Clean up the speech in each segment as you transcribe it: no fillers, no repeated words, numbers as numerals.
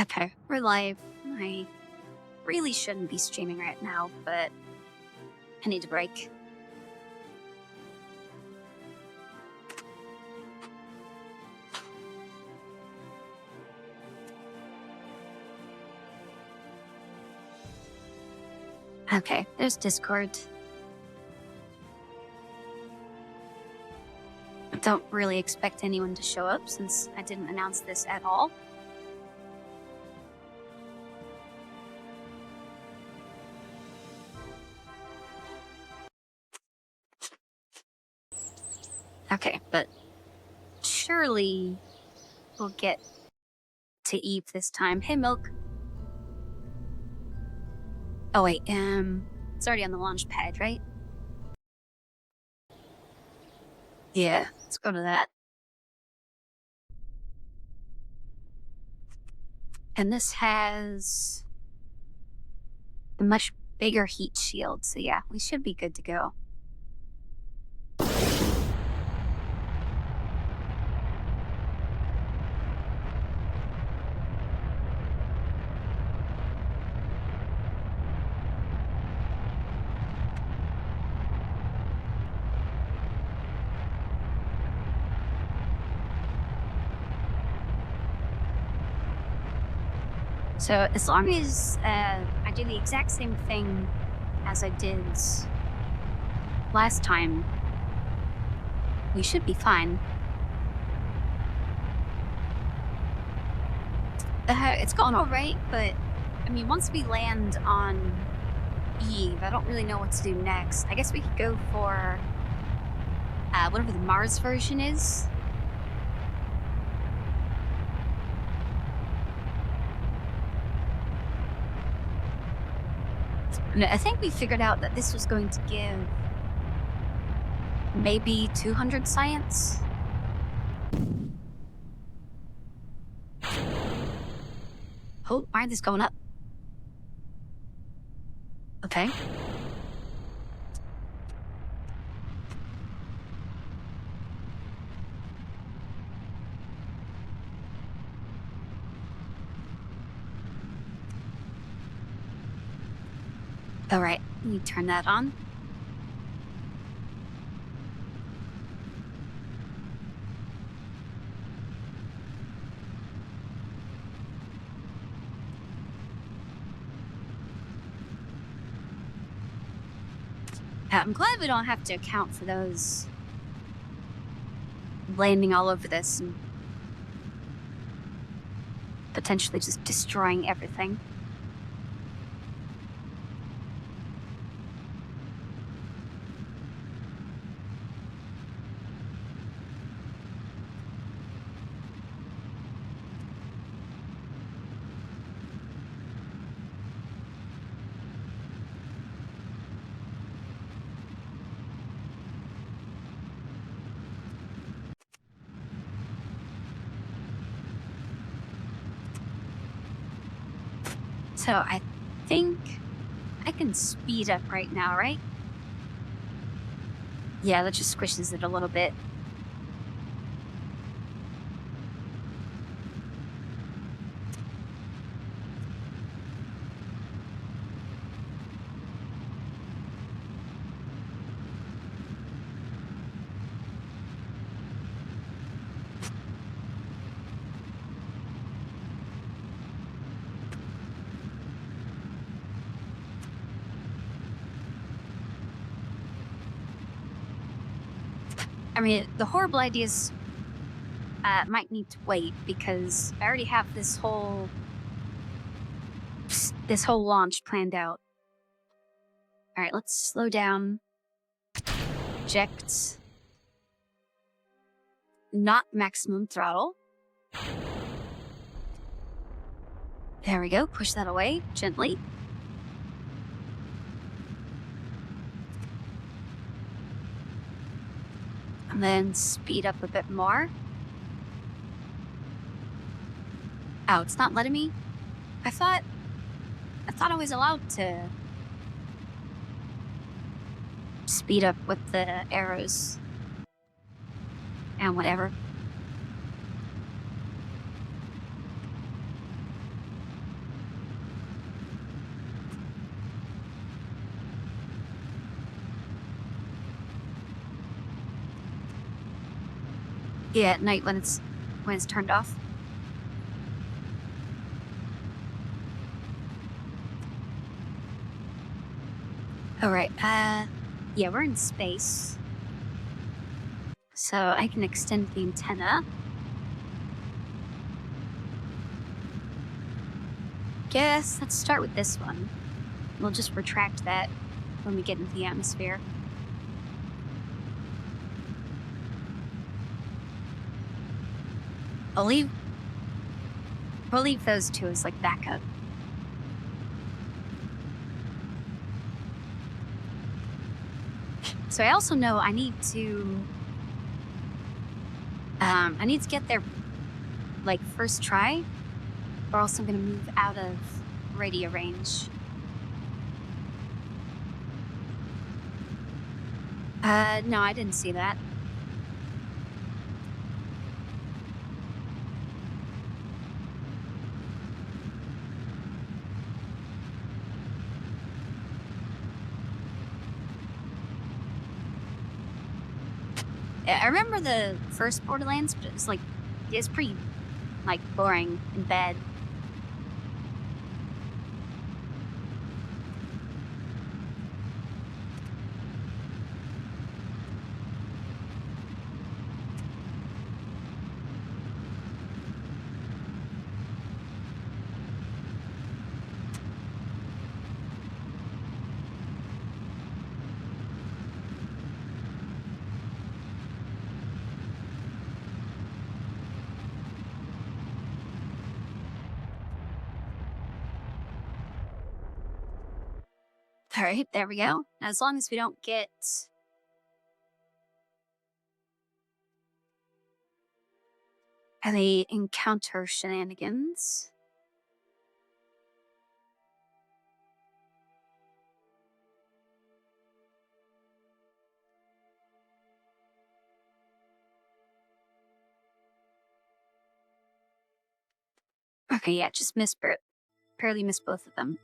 Okay, we're live. I really shouldn't be streaming right now, but I need a break. Okay, there's Discord. I don't really expect anyone to show up since I didn't announce this at all. Okay, but surely we'll get to Eve this time. Hey, Milk. Oh, wait, it's already on the launch pad, right? Yeah, let's go to that. And this has a much bigger heat shield, so yeah, we should be good to go. So as long as I do the exact same thing as I did last time, we should be fine. It's going all right, but I mean, once we land on Eve, I don't really know what to do next. I guess we could go for whatever the Mars version is. And I think we figured out that this was going to give maybe 200 science. Oh, why is this going up? Okay. All right, let me turn that on. I'm glad we don't have to account for those landing all over this and potentially just destroying everything. So I think I can speed up right now, right? Yeah, that just squishes it a little bit. I mean, the horrible ideas might need to wait because I already have this whole launch planned out. All right, let's slow down. Eject. Not maximum throttle. There we go. Push that away gently. And then speed up a bit more. Oh, it's not letting me? I thought I was allowed to speed up with the arrows. And whatever. Yeah, at night when it's turned off. All right. Yeah, we're in space, so I can extend the antenna. Guess let's start with this one. We'll just retract that when we get into the atmosphere. I'll leave. We'll leave those two as like backup. So I also know I need to get there like first try, or else I'm gonna move out of radio range. No, I didn't see that. I remember the first Borderlands, but it's pretty like boring and bad. All right, there we go. Now, as long as we don't get any encounter shenanigans. Okay, yeah, just barely missed both of them.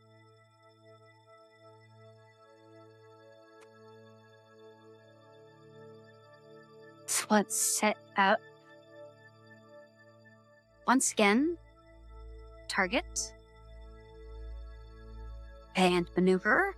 So let's set up once again, target and maneuver.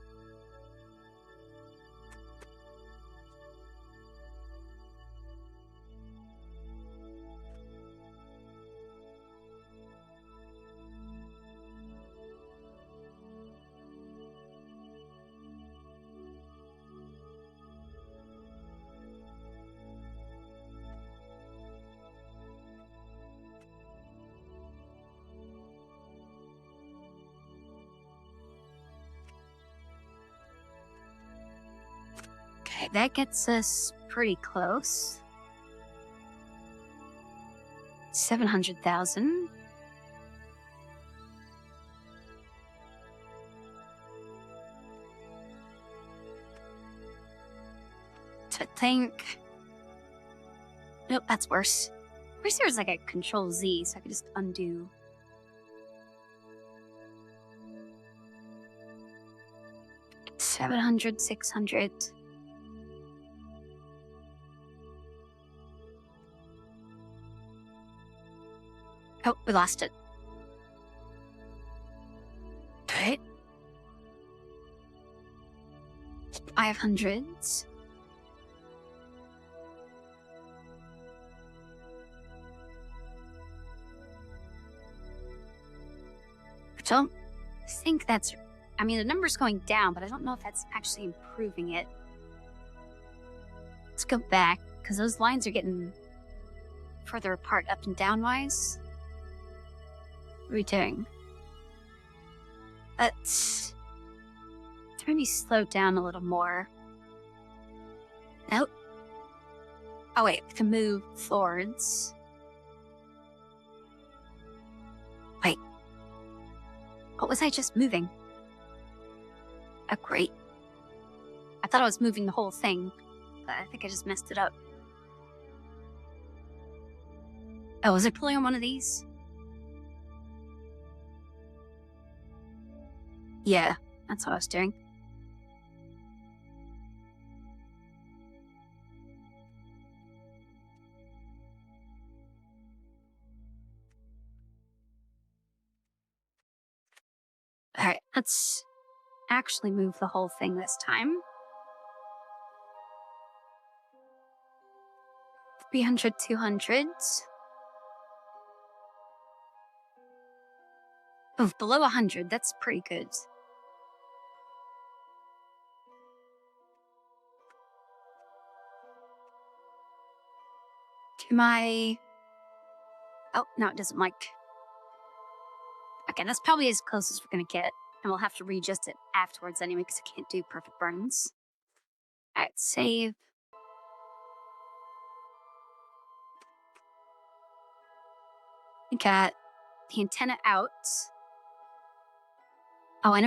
Okay, that gets us pretty close. 700,000. So I think. Nope, that's worse. I wish there was like a Control Z so I could just undo. $700, 600. Oh, we lost it. Right. 500s. I don't think that's. I mean, the number's going down, but I don't know if that's actually improving it. Let's go back, because those lines are getting further apart up and down wise. What are we doing? Let's maybe slow down a little more. Nope. Oh wait, we can move forwards. Wait. What was I just moving? Oh, great. I thought I was moving the whole thing, but I think I just messed it up. Oh, was I pulling on one of these? Yeah, that's what I was doing. Alright, let's actually move the whole thing this time. 300, 200. Oh, below 100, that's pretty good. To my... Oh, no, it doesn't like... Okay, that's probably as close as we're gonna get. And we'll have to readjust it afterwards anyway, because I can't do perfect burns. Alright, save. We got the antenna out. Oh, I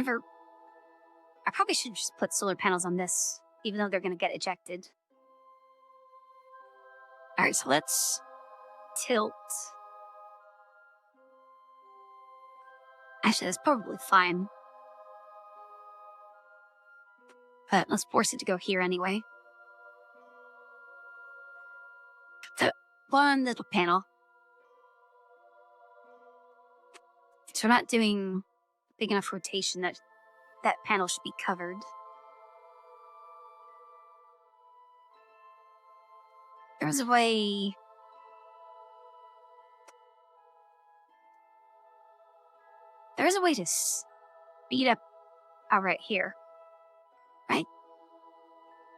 probably should just put solar panels on this, even though they're gonna get ejected. Alright, so let's tilt. Actually, that's probably fine. But let's force it to go here anyway. So, one little panel. So we're not doing big enough rotation that that panel should be covered. There's a way... There's a way to speed up... Oh, right here. Right?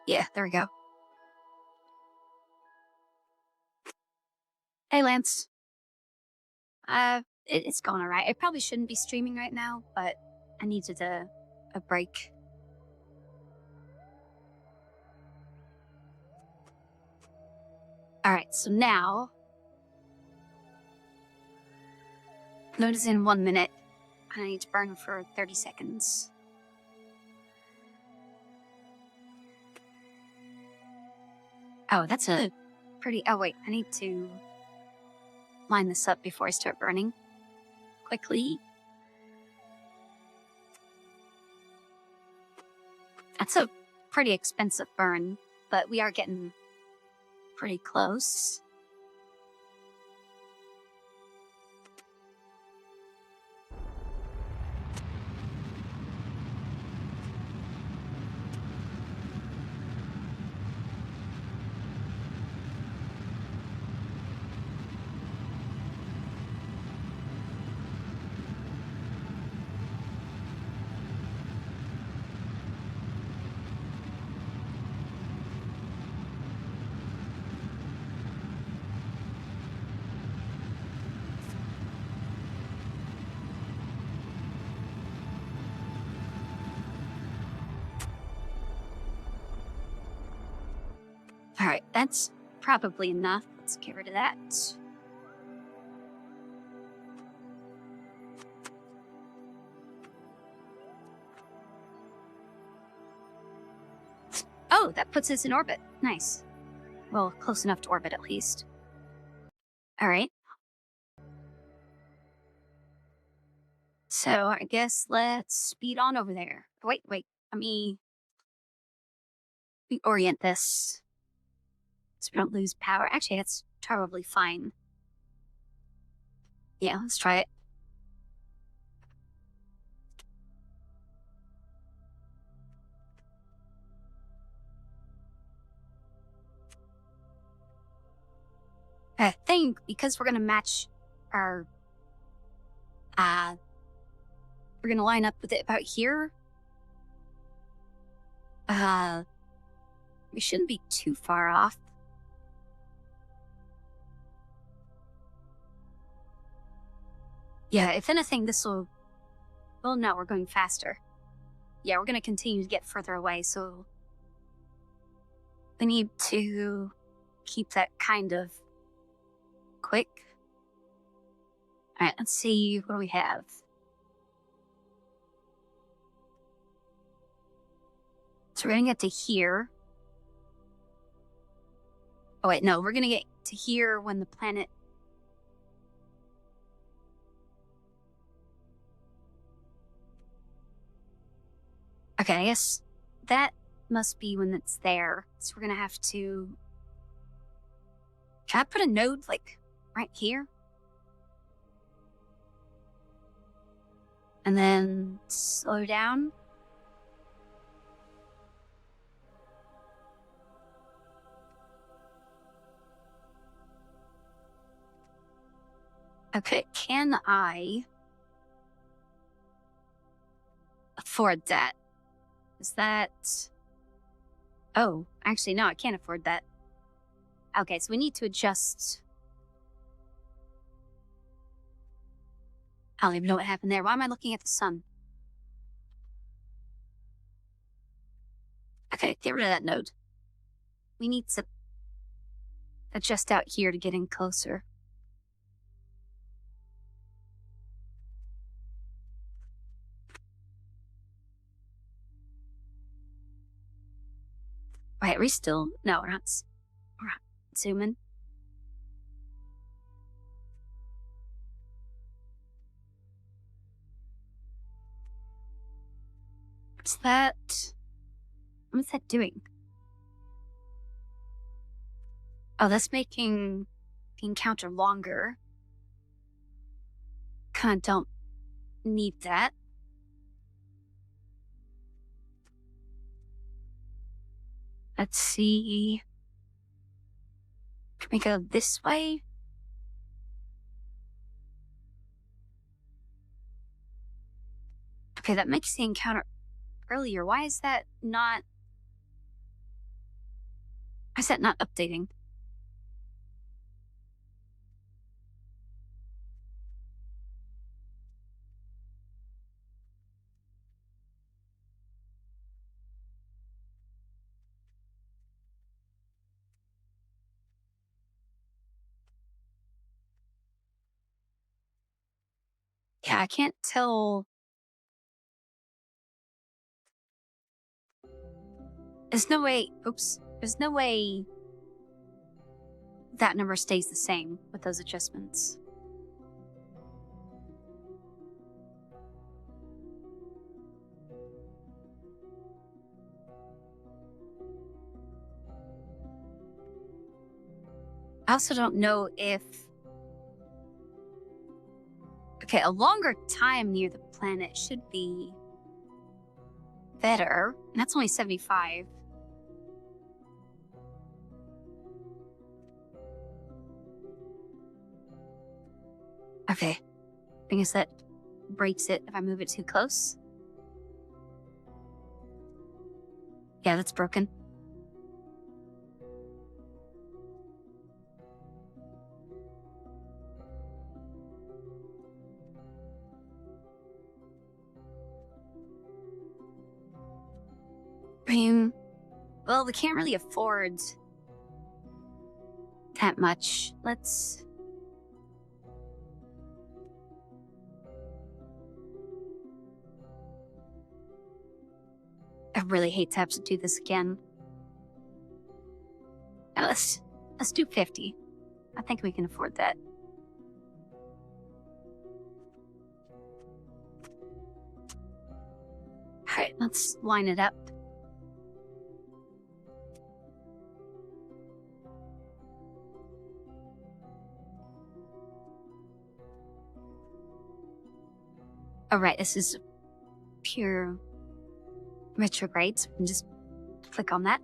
Yeah, there we go. Hey, Lance. It's going alright. I probably shouldn't be streaming right now, but I needed a break. Alright, so now... Load is in 1 minute, and I need to burn for 30 seconds. Oh, that's a pretty... Oh, wait, I need to line this up before I start burning. Quickly. That's a pretty expensive burn, but we are getting pretty close. Alright, that's probably enough. Let's get rid of that. Oh, that puts us in orbit. Nice. Well, close enough to orbit at least. Alright. So, I guess let's speed on over there. Wait. Let me reorient this. So we don't lose power. Actually, that's probably fine. Yeah, let's try it. I think because we're gonna match our... we're gonna line up with it about here. We shouldn't be too far off. Yeah, if anything, this will... Well, no, we're going faster. Yeah, we're gonna continue to get further away, so... We need to keep that kind of quick. Alright, let's see, what do we have? So we're gonna get to here. Oh wait, no, we're gonna get to here when the planet... Okay, I guess that must be when it's there. So we're gonna have to... Can I put a node, like, right here? And then slow down. Okay, can I afford that? Is that... Oh, actually, no, I can't afford that. Okay, so we need to adjust. I don't even know what happened there. Why am I looking at the sun? Okay, get rid of that node. We need to adjust out here to get in closer. Wait, are we still... No, we're not zooming. What's that? What's that doing? Oh, that's making the encounter longer. Kinda don't need that. Let's see. Can we go this way? Okay, that makes the encounter earlier. Why is that not... Why is that not updating? Yeah, I can't tell. There's no way... Oops. There's no way that number stays the same with those adjustments. I also don't know if... Okay, a longer time near the planet should be better. And that's only 75. Okay. I guess that breaks it if I move it too close. Yeah, that's broken. I mean, well, we can't really afford that much. Let's... I really hate to have to do this again. Now let's do 50. I think we can afford that. Alright, let's line it up. Alright, this is pure retrograde, so we can just click on that.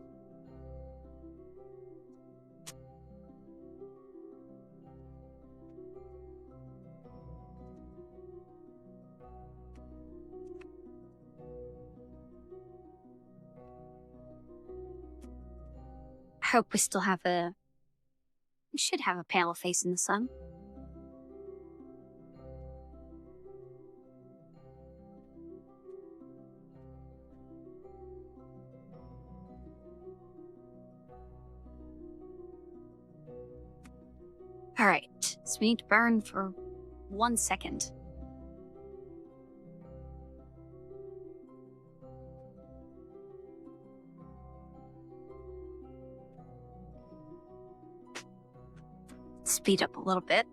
I hope we still have a... We should have a panel facing the sun. Alright, so we need to burn for 1 second. Speed up a little bit.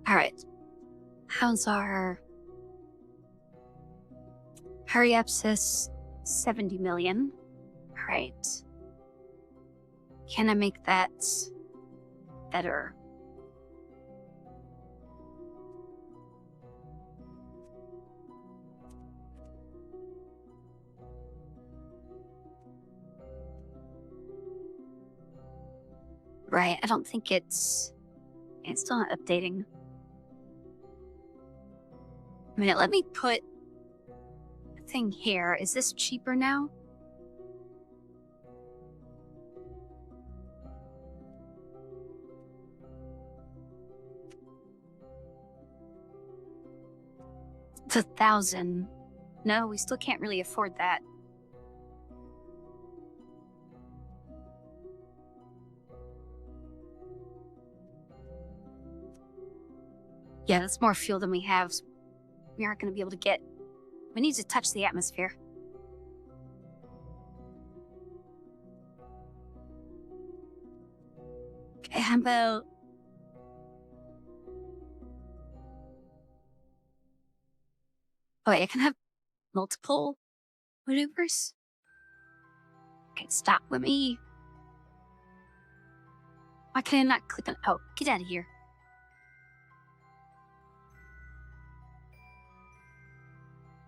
Alright. How's our Periapsis, 70 million. Alright. Can I make that better? Right, I don't think it's still not updating. I mean, let me put a thing here. Is this cheaper now? It's 1,000. No, we still can't really afford that. Yeah, that's more fuel than we have. So we aren't going to be able to get... We need to touch the atmosphere. Okay, how about... Oh, wait, I can have multiple maneuvers? Okay, stop with me. Why can I not click on... Oh, get out of here.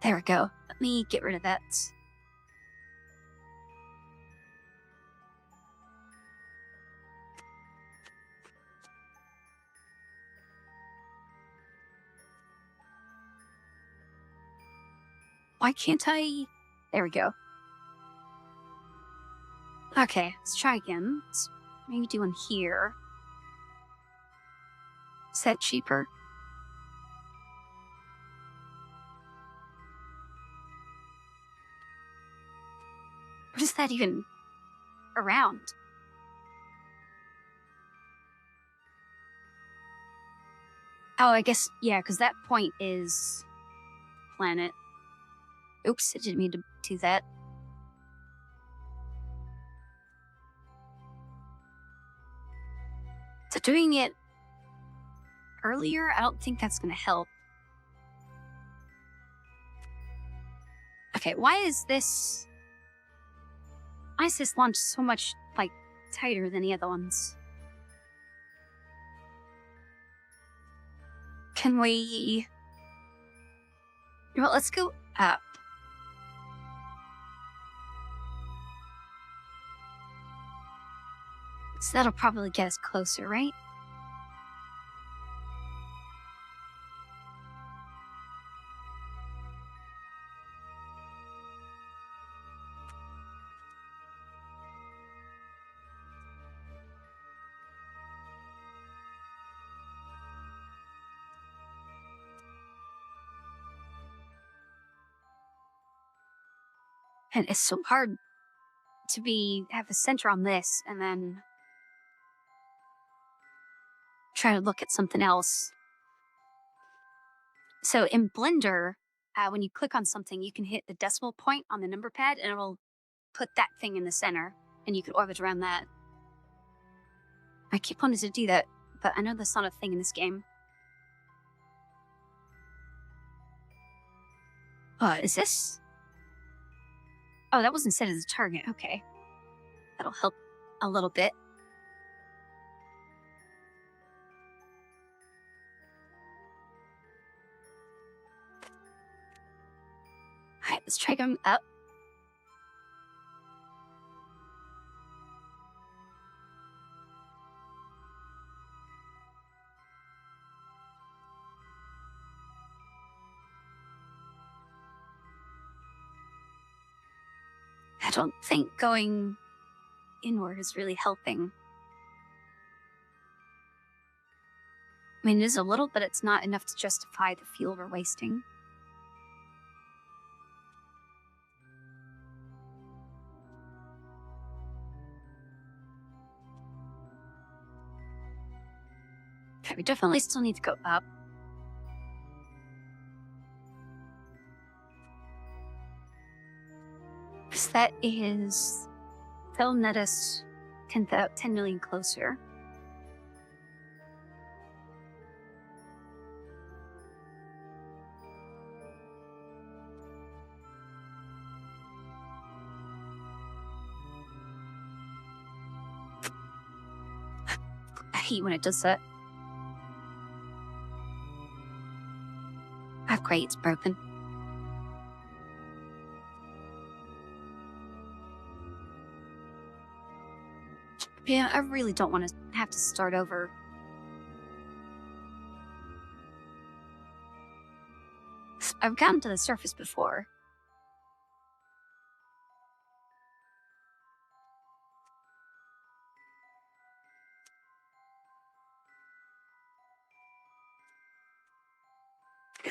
There we go. Let me get rid of that. Why can't I... There we go. Okay, let's try again. Let's maybe do one here. Is that cheaper? What is that even around? Oh, I guess, yeah, because that point is planet. Oops, I didn't mean to do that. So doing it earlier, I don't think that's going to help. Okay, why is this launch so much, like, tighter than the other ones? Can we... Well, let's go up. So that'll probably get us closer, right? And it's so hard to have a center on this and then try to look at something else. So in Blender, when you click on something, you can hit the decimal point on the number pad and it'll put that thing in the center and you can orbit around that. I keep wanting to do that, but I know that's not a thing in this game. Is this? Oh, that wasn't set as a target. Okay. That'll help a little bit. Alright, let's try going up. I don't think going inward is really helping. I mean, it is a little, but it's not enough to justify the fuel we're wasting. Okay, we definitely still need to go up. Because that'll net us 10 million closer. hate when it does that. Oh, great, it's broken. Yeah, I really don't want to have to start over. I've gotten to the surface before.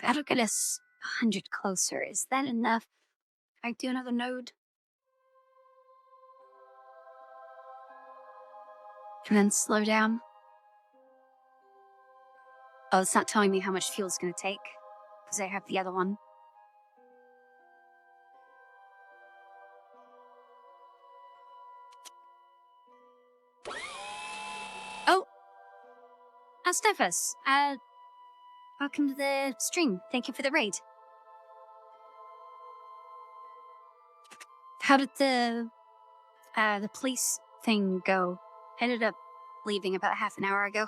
That'll get us 100 closer. Is that enough? I do another node? And then slow down? Oh, it's not telling me how much fuel it's going to take, because I have the other one. Oh! Stefas, welcome to the stream. Thank you for the raid. How did the police thing go? I ended up leaving about half an hour ago.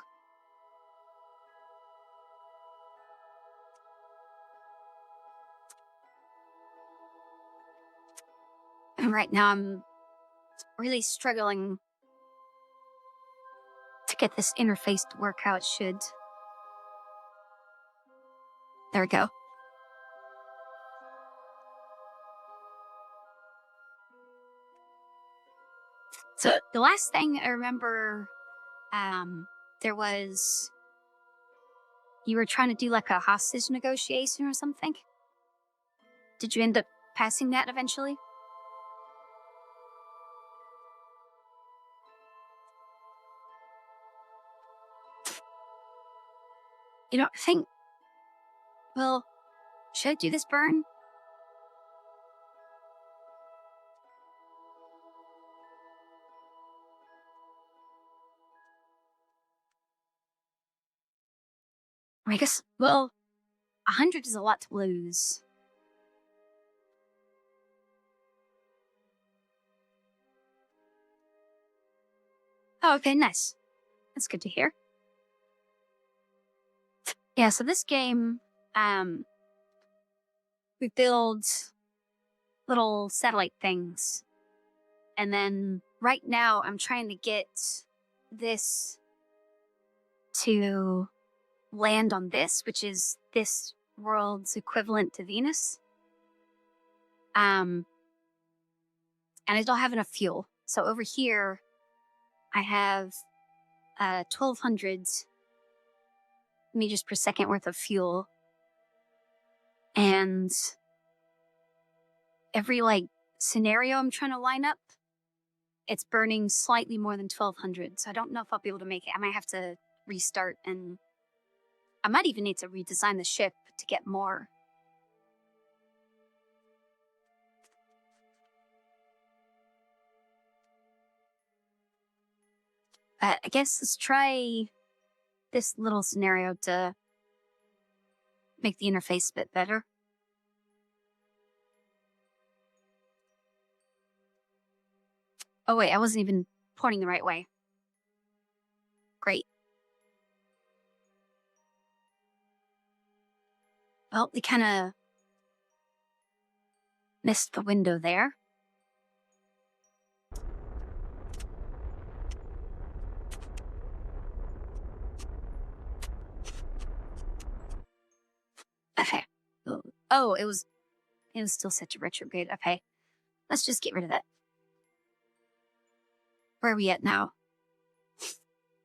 And right now I'm really struggling to get this interface to work how it should. There we go. So the last thing I remember, there was, you were trying to do like a hostage negotiation or something. Did you end up passing that eventually? You know, I think, well, should I do this burn? I guess, well, 100 is a lot to lose. Oh, okay, nice. That's good to hear. Yeah, so this game, we build little satellite things. And then right now I'm trying to get this to land on this, which is this world's equivalent to Venus. And I don't have enough fuel. So over here, I have 1,200 meters per second worth of fuel. And every scenario I'm trying to line up, it's burning slightly more than 1,200. So I don't know if I'll be able to make it. I might have to restart, and I might even need to redesign the ship to get more. But I guess let's try this little scenario to make the interface a bit better. Oh wait, I wasn't even pointing the right way. Great. Well, we kind of missed the window there. Okay. Oh, it was still set to retrograde. Okay. Let's just get rid of that. Where are we at now?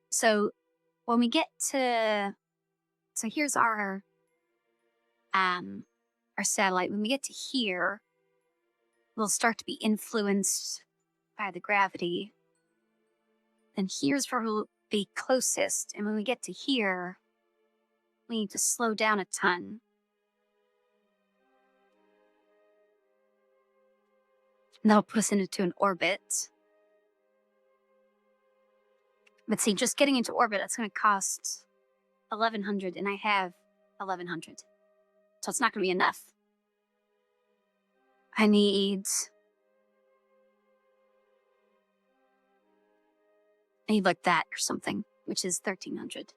So when we get to, so here's our satellite. When we get to here, we'll start to be influenced by the gravity. Then here's where we'll be closest. And when we get to here, we need to slow down a ton. And that'll put us into an orbit. But see, just getting into orbit, that's going to cost 1,100, and I have 1,100. So it's not going to be enough. I need like that or something. which is 1300.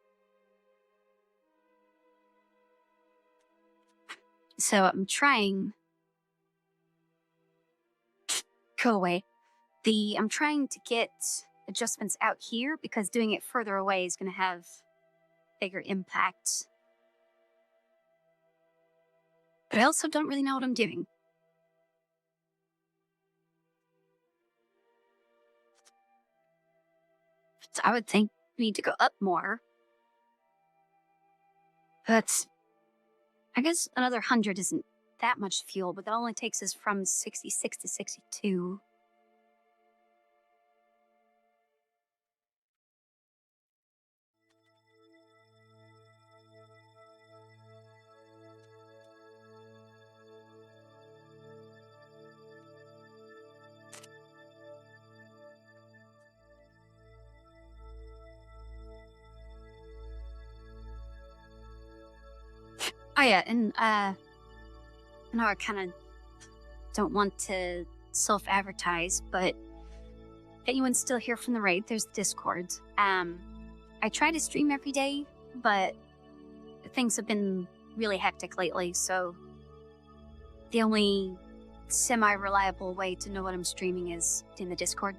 So I'm trying... Go away. I'm trying to get adjustments out here because doing it further away is going to have bigger impact. But I also don't really know what I'm doing. So I would think we need to go up more. But I guess another 100 isn't that much fuel, but that only takes us from 66 to 62. Oh yeah, and I know I kind of don't want to self-advertise, but if anyone's still here from the raid, there's Discord. I try to stream every day, but things have been really hectic lately, so the only semi-reliable way to know what I'm streaming is in the Discord.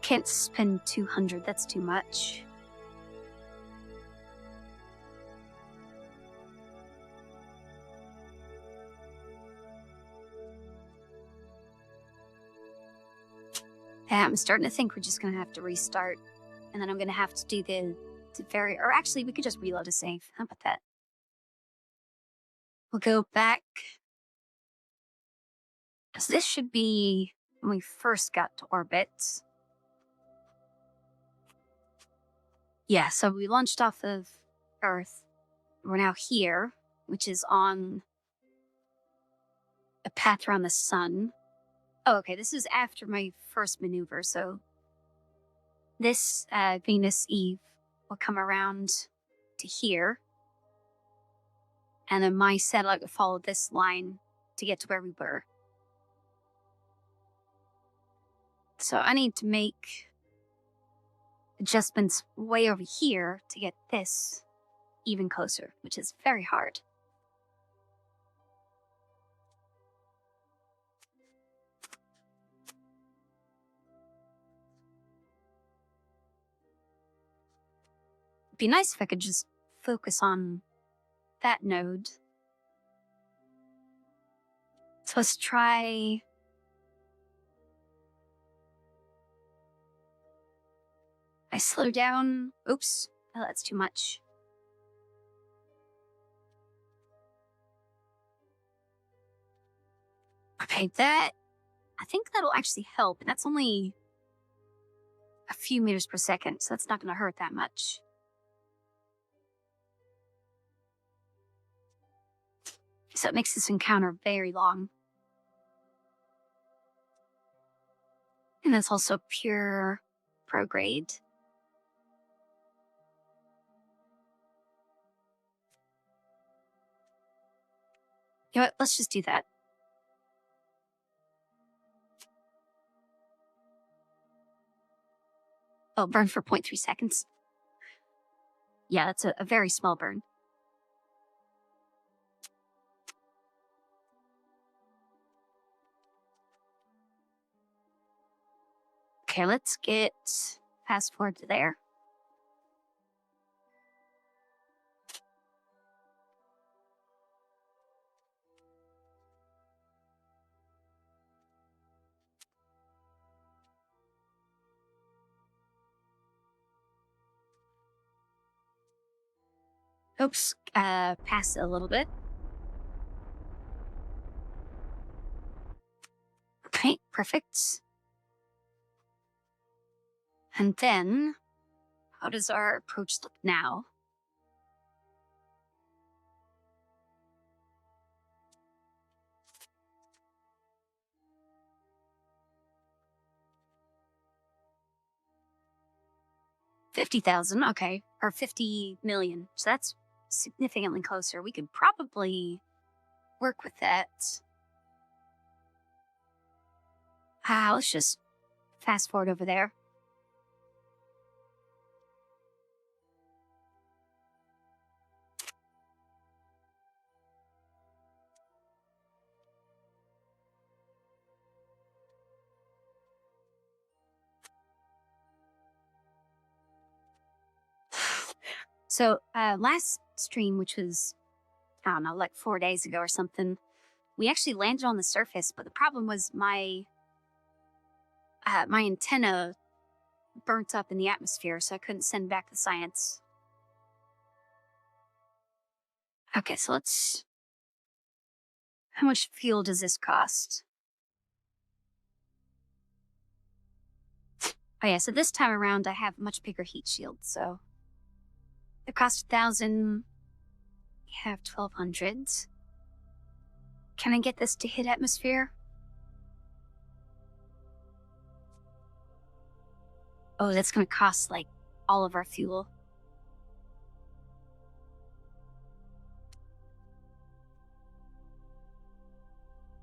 Can't spend 200, that's too much. Yeah, I'm starting to think we're just gonna have to restart. And then I'm gonna have to do the or actually we could just reload a save. How about that? We'll go back. So this should be when we first got to orbit. Yeah, so we launched off of Earth. We're now here, which is on a path around the sun. Oh, okay, this is after my first maneuver, so this Venus Eve will come around to here, and then my satellite will follow this line to get to where we were. So I need to make adjustments way over here to get this even closer, which is very hard. It'd be nice if I could just focus on that node. So let's try... I slow down. Oops. Oh, that's too much. Okay, that... I think that'll actually help. And that's only a few meters per second, so that's not going to hurt that much. So it makes this encounter very long. And that's also pure prograde. You know what? Let's just do that. Oh, burn for 0.3 seconds. Yeah, that's a very small burn. Okay, let's get fast forward to there. Oops, pass it a little bit. Okay, perfect. And then, how does our approach look now? 50,000, okay. Or 50 million. So that's significantly closer. We could probably work with that. Let's just fast forward over there. So, last stream, which was, I don't know, like 4 days ago or something, we actually landed on the surface, but the problem was my antenna burnt up in the atmosphere, so I couldn't send back the science. Okay, so let's... How much fuel does this cost? Oh yeah, so this time around I have a much bigger heat shield, so... It cost 1,000. We have 1,200. Can I get this to hit atmosphere? Oh, that's gonna cost, like, all of our fuel.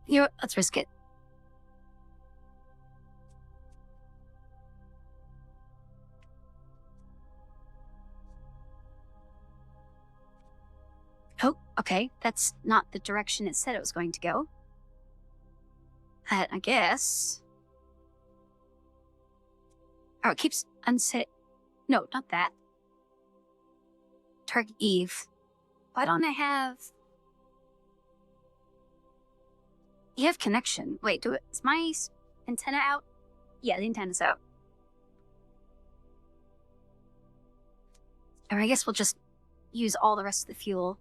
You know what? Let's risk it. Oh, okay. That's not the direction it said it was going to go. I guess. Oh, it keeps unset. No, not that. Target Eve. Why don't I have... You have connection. Wait, is my antenna out? Yeah, the antenna's out. Or I guess we'll just use all the rest of the fuel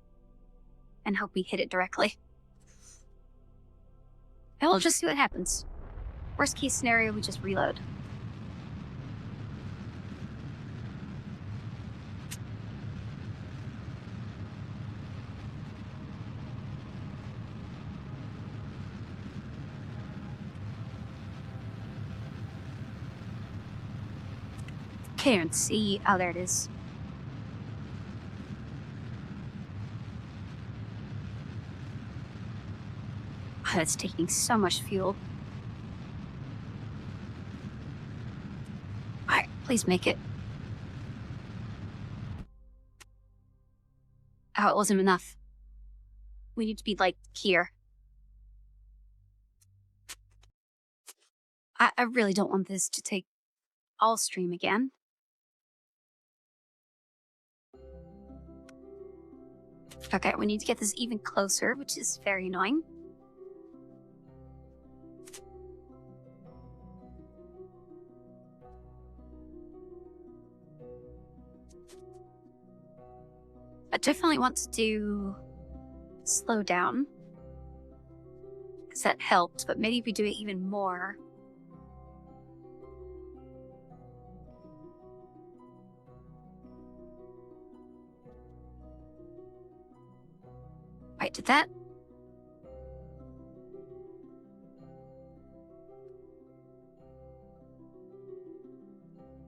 and hope we hit it directly. And we'll just see what happens. Worst case scenario, we just reload. Can't see. Oh, there it is. Oh, that's taking so much fuel. Alright, please make it. Oh, it wasn't enough. We need to be, like, here. I really don't want this to take all stream again. Okay, we need to get this even closer, which is very annoying. I definitely want to do slow down, because that helped, but maybe if we do it even more. Wait, did that?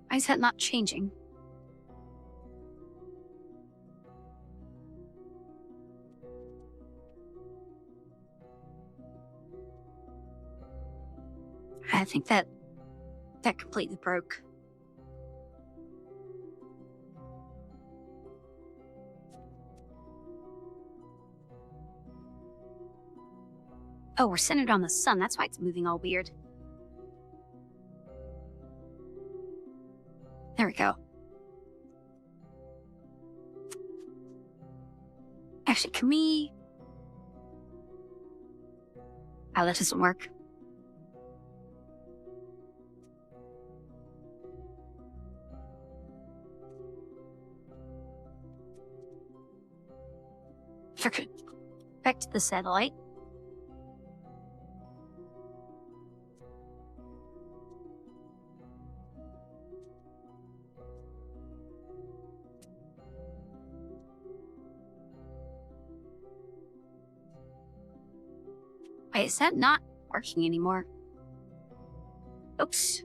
Why is that not changing? I think that completely broke. Oh, we're centered on the sun. That's why it's moving all weird. There we go. Actually, can we... Oh, that doesn't work. Okay. Back to the satellite. Wait, is that not working anymore? Oops.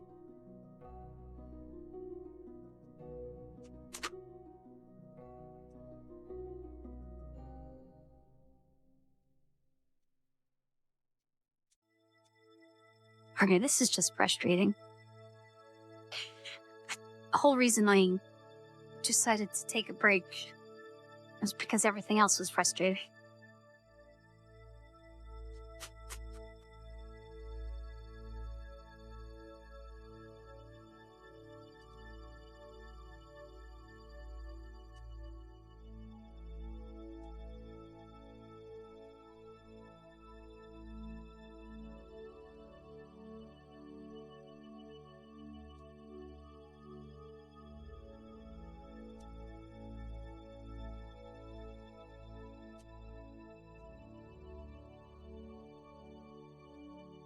Okay, this is just frustrating. The whole reason I decided to take a break was because everything else was frustrating.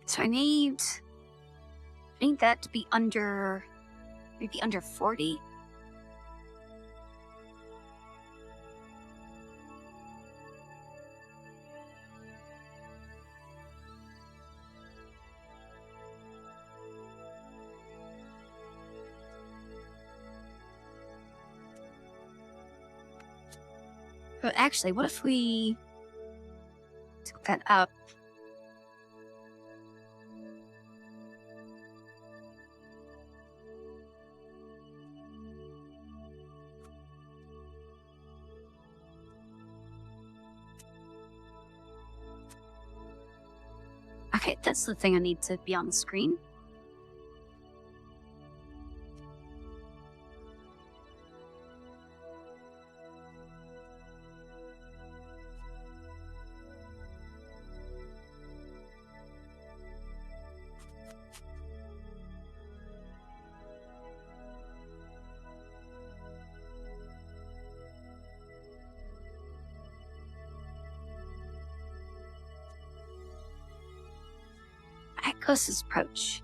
So I need that to be under, maybe under 40. But actually, what if we took that up? Okay, that's the thing I need to be on the screen. Closest approach.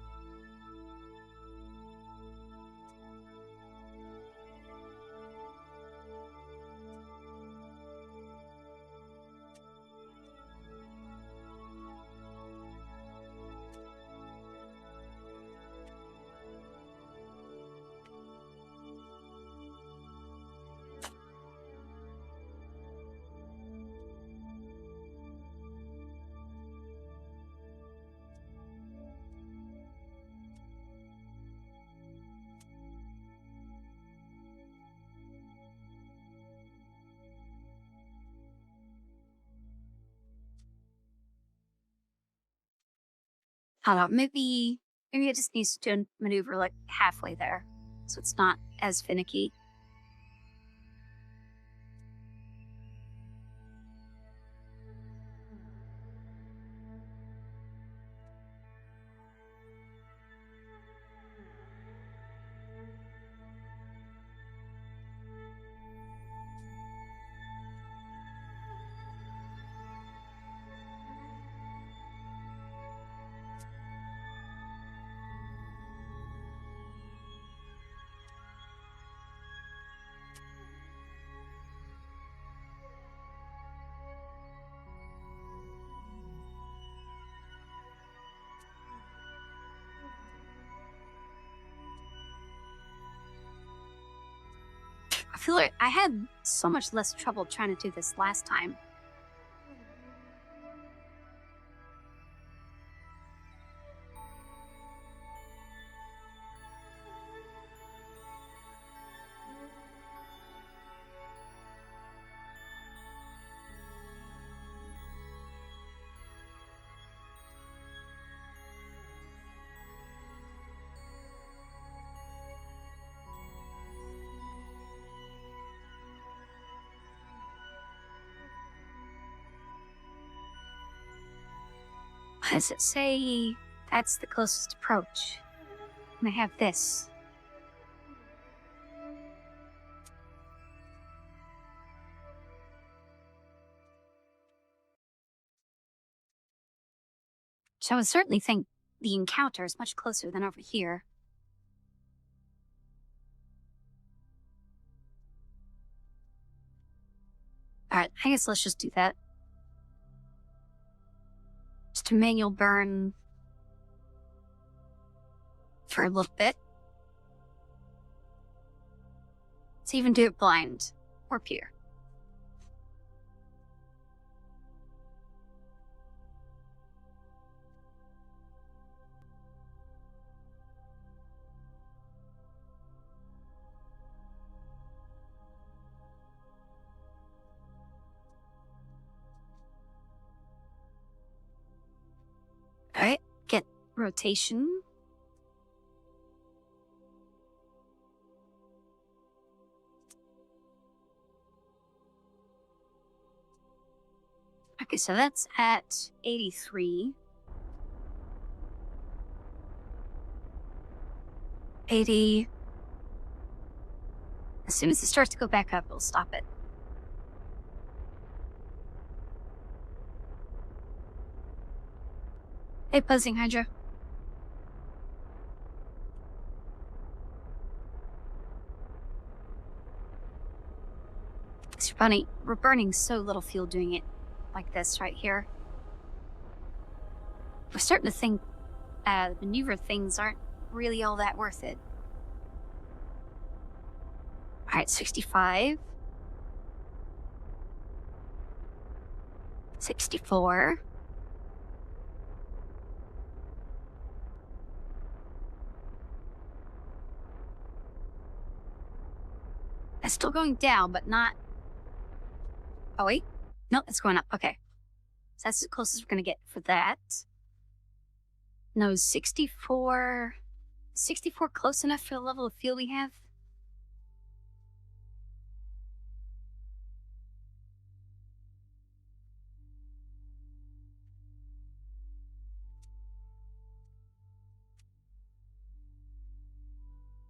I don't know, maybe it just needs to maneuver like halfway there, so it's not as finicky. I feel like I had so much less trouble trying to do this last time. What does it say? That's the closest approach. And I have this. So I would certainly think the encounter is much closer than over here. Alright, I guess let's just do that. Just a manual burn for a little bit. Let's even do it blind or pure. rotation. Okay, so that's at 83. 80. As soon as it starts to go back up, we'll stop it. Hey, Buzzing Hydra. It's funny, we're burning so little fuel doing it like this right here. We're starting to think maneuver things aren't really all that worth it. All right, 65. 64. It's still going down, but not... Oh, wait. No, it's going up. Okay. So that's as close as we're going to get for that. No, 64... 64 close enough for the level of fuel we have?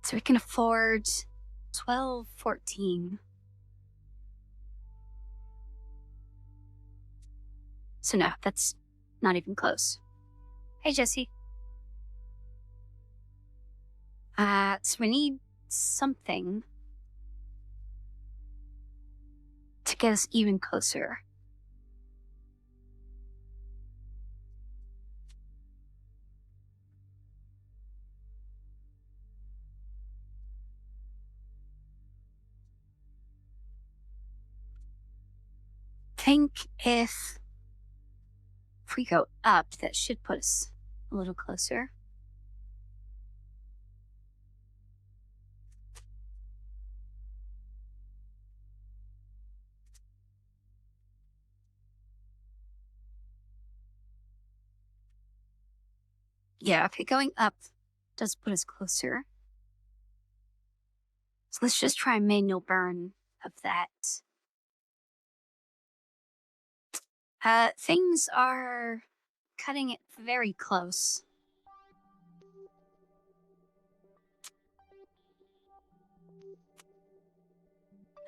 So we can afford 12, 14. So no, that's not even close. Hey, Jesse. So we need something to get us even closer. Think if we go up, that should put us a little closer. Yeah, okay, going up does put us closer. So let's just try a manual burn of that. Things are cutting it very close.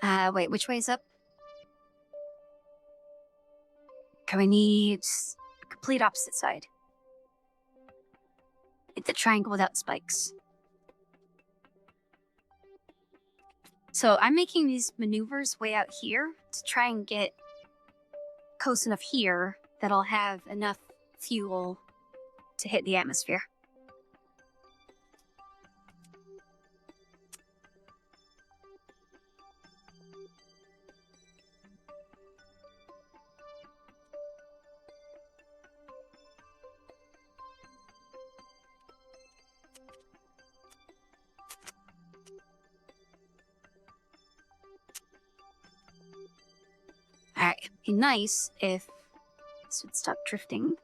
Wait, which way is up? Okay, we need the complete opposite side. Hit the triangle without spikes. So I'm making these maneuvers way out here to try and get close enough here that I'll have enough fuel to hit the atmosphere. Alright, it'd be nice if this would stop drifting.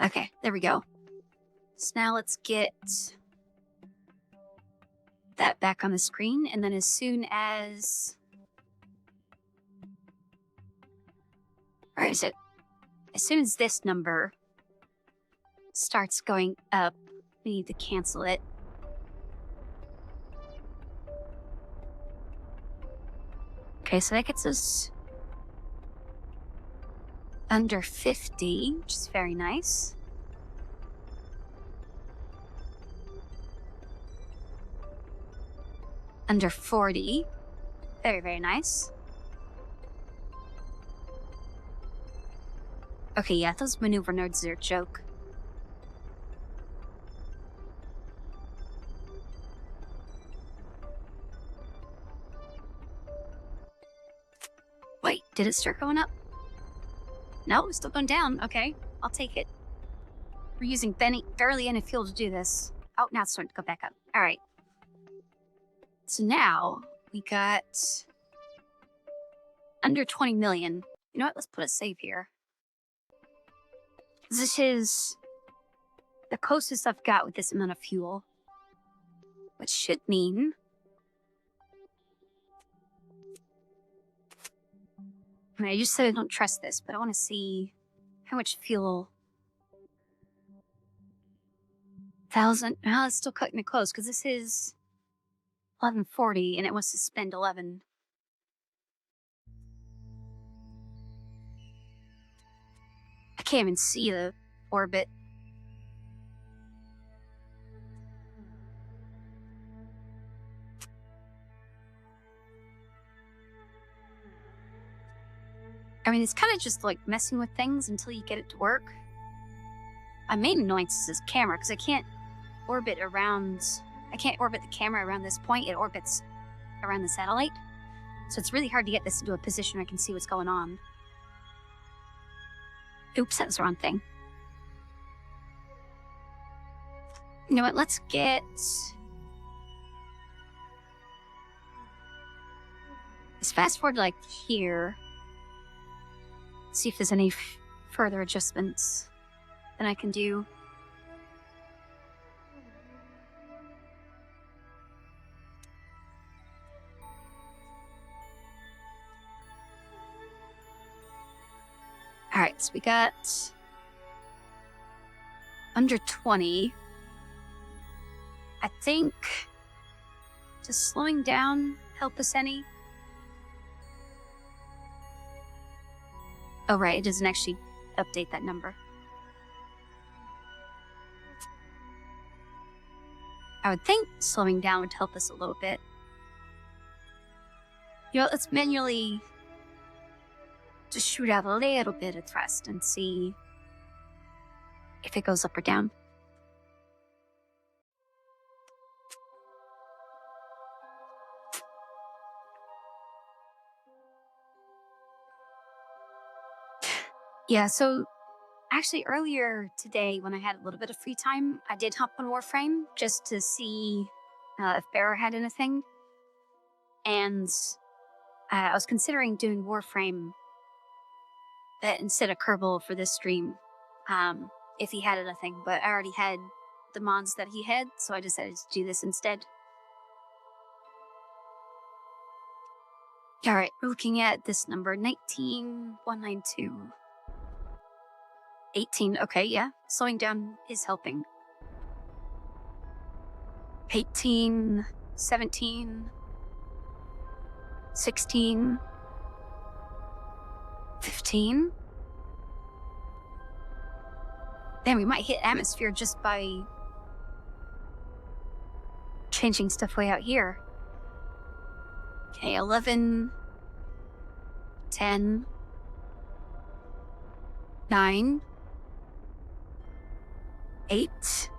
Okay, there we go. So now let's get that back on the screen, and then as soon as... Alright, so as soon as this number starts going up, we need to cancel it. Okay, so that gets us under 50, which is very nice. Under 40. Very, very nice. Okay, yeah, those maneuver nodes are a joke. Wait, did it start going up? No, it's still going down. Okay, I'll take it. We're using barely any fuel to do this. Oh, now it's starting to go back up. All right. So now We got under 20 million. You know what? Let's put a save here. This is the closest I've got with this amount of fuel. Which should mean... I mean, I just said I don't trust this, but I want to see how much fuel... 1,000... Well, it's still cutting it close, because this is 1140, and it wants to spend 11. I can't even see the orbit. I mean, it's kind of just like messing with things until you get it to work. My main annoyance is this camera, because I can't orbit the camera around this point. It orbits around the satellite. So it's really hard to get this into a position where I can see what's going on. Oops, that was the wrong thing. You know what, let's get... Let's fast forward to like here. See if there's any further adjustments that I can do. Alright, so we got under 20. I think, does slowing down help us any? Oh right, it doesn't actually update that number. I would think slowing down would help us a little bit. You know, let's manually just shoot out a little bit of thrust and see if it goes up or down. Yeah, so actually earlier today when I had a little bit of free time, I did hop on Warframe just to see if Bearer had anything. And I was considering doing Warframe instead of Kerbal for this stream, if he had anything, but I already had the mods that he had, so I decided to do this instead. Alright, we're looking at this number, 19192. 18, okay, yeah. Slowing down is helping. 18, 17, 16, 15. Then we might hit atmosphere just by changing stuff way out here. Okay, 11, 10, 9, 8,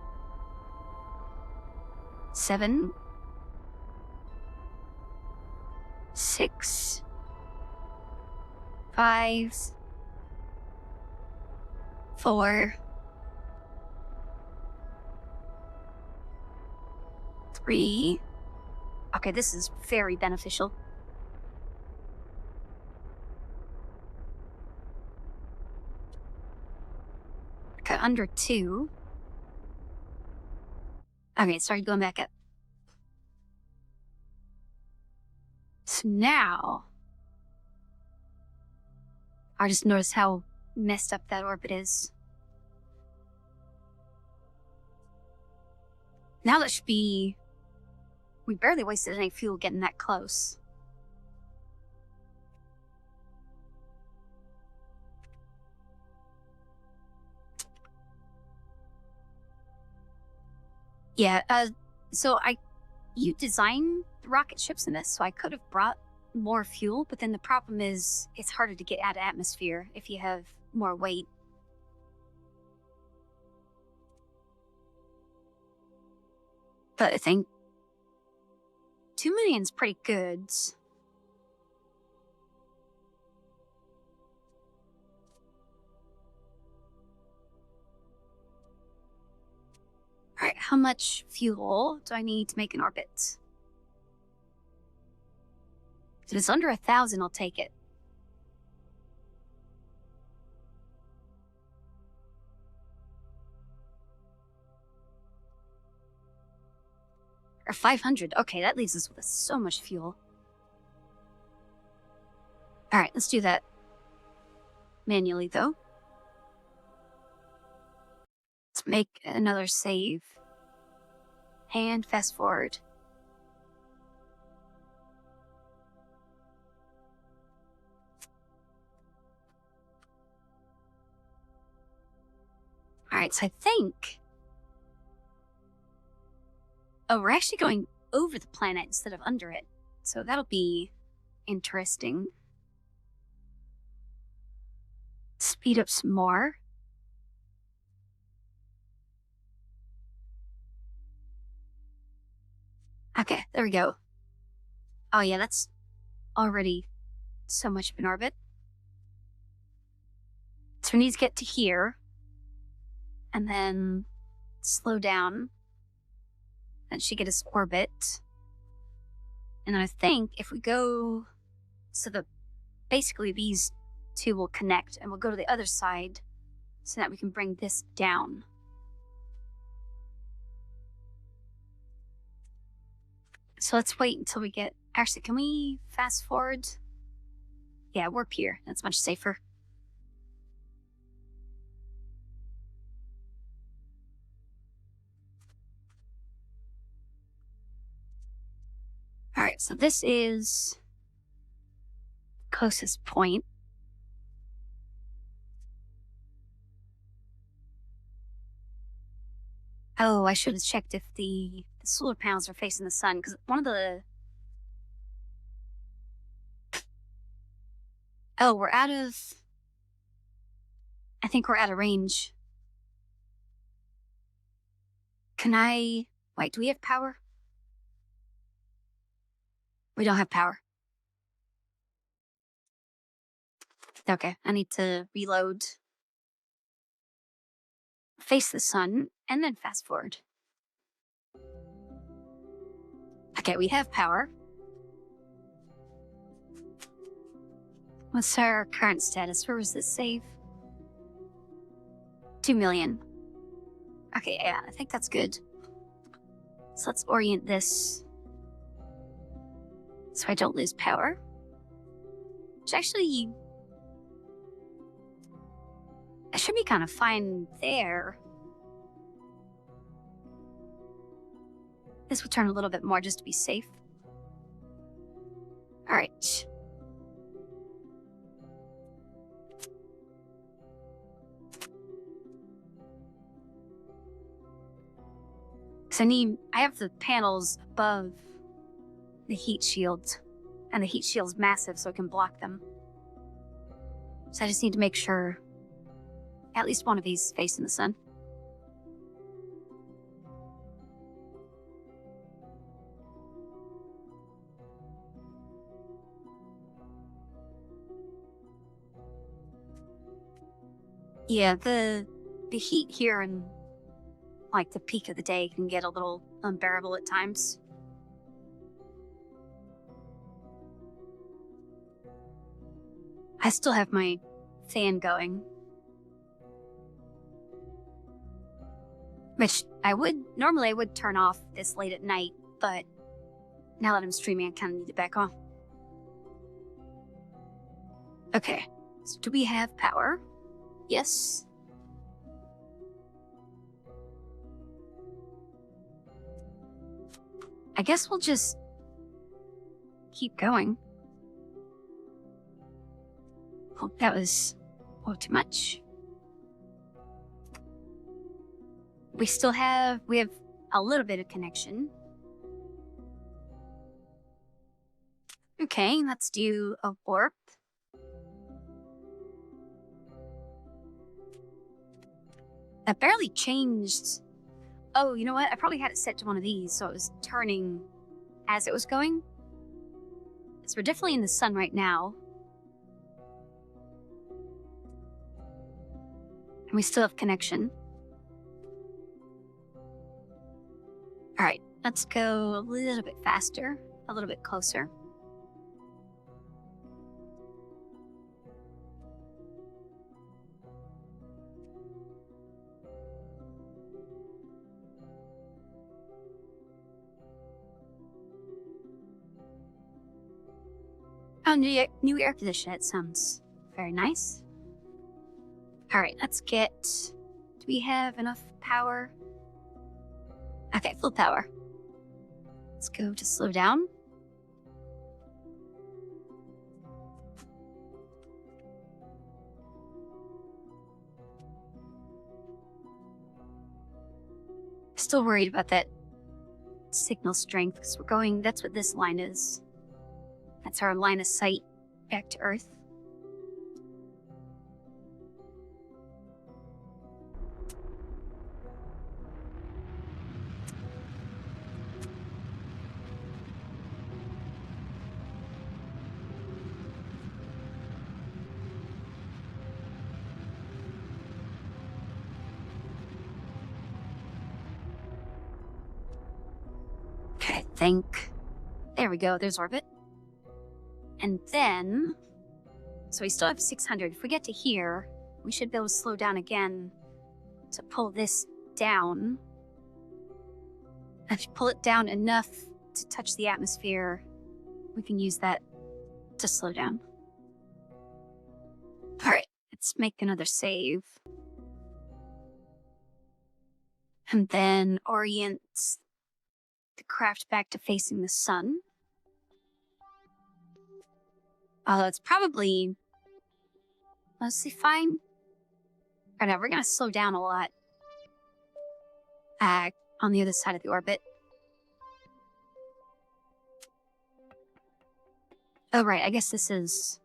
7, 6, 5, 4, 3. Okay, this is very beneficial. Okay, under 2. Okay, sorry, going back up. So now, I just noticed how messed up that orbit is. Now that should be... We barely wasted any fuel getting that close. Yeah, so you designed the rocket ships in this, so I could have brought more fuel, but then the problem is it's harder to get out of atmosphere if you have more weight. But I think 2 million's pretty good. Alright, how much fuel do I need to make an orbit? If it's under 1,000, I'll take it. Or 500. Okay, that leaves us with so much fuel. Alright, let's do that manually, though. Let's make another save. And fast forward. Alright, so I think... Oh, we're actually going over the planet instead of under it. So that'll be interesting. Speed up some more. Okay, there we go. Oh yeah, that's already so much in orbit. So we need to get to here. And then slow down. That should get us orbit. And then I think if we go... So basically these two will connect, and we'll go to the other side so that we can bring this down. So let's wait until we get... Actually, can we fast forward? Yeah, warp here. That's much safer. Alright, so this is closest point. Oh, I should have checked if the solar panels are facing the sun, because one of the... Oh, we're out of... I think we're out of range. Can I... Wait, do we have power? We don't have power. Okay, I need to reload. Face the sun, and then fast forward. Okay, we have power. What's our current status? Where was this save? 2 million. Okay, yeah, I think that's good. So let's orient this so I don't lose power. Which actually... I should be kind of fine there. This will turn a little bit more just to be safe. Alright. So I have the panels above the heat shield, and the heat shield's massive so it can block them. So I just need to make sure at least one of these is facing the sun. Yeah, the heat here in like the peak of the day can get a little unbearable at times. I still have my fan going. Which normally I would turn off this late at night, but now that I'm streaming, I kind of need it back on. Okay, so do we have power? Yes. I guess we'll just keep going. Oh, that was too much. We have a little bit of connection. Okay, let's do a warp. That barely changed. Oh, you know what? I probably had it set to one of these, so it was turning as it was going. So we're definitely in the sun right now. And we still have connection. Alright, let's go a little bit faster, a little bit closer. Oh, new air conditioner. It sounds very nice. All right, let's get... Do we have enough power? Okay, full power. Let's go to slow down. Still worried about that signal strength because we're going... That's what this line is. That's our line of sight back to Earth. Okay, there we go, there's orbit. And then, so we still have 600. If we get to here, we should be able to slow down again to pull this down. If you pull it down enough to touch the atmosphere, we can use that to slow down. All right, let's make another save. And then orient the craft back to facing the sun. Although it's probably mostly fine. Or no, we're gonna slow down a lot on the other side of the orbit. Oh right, I guess this is...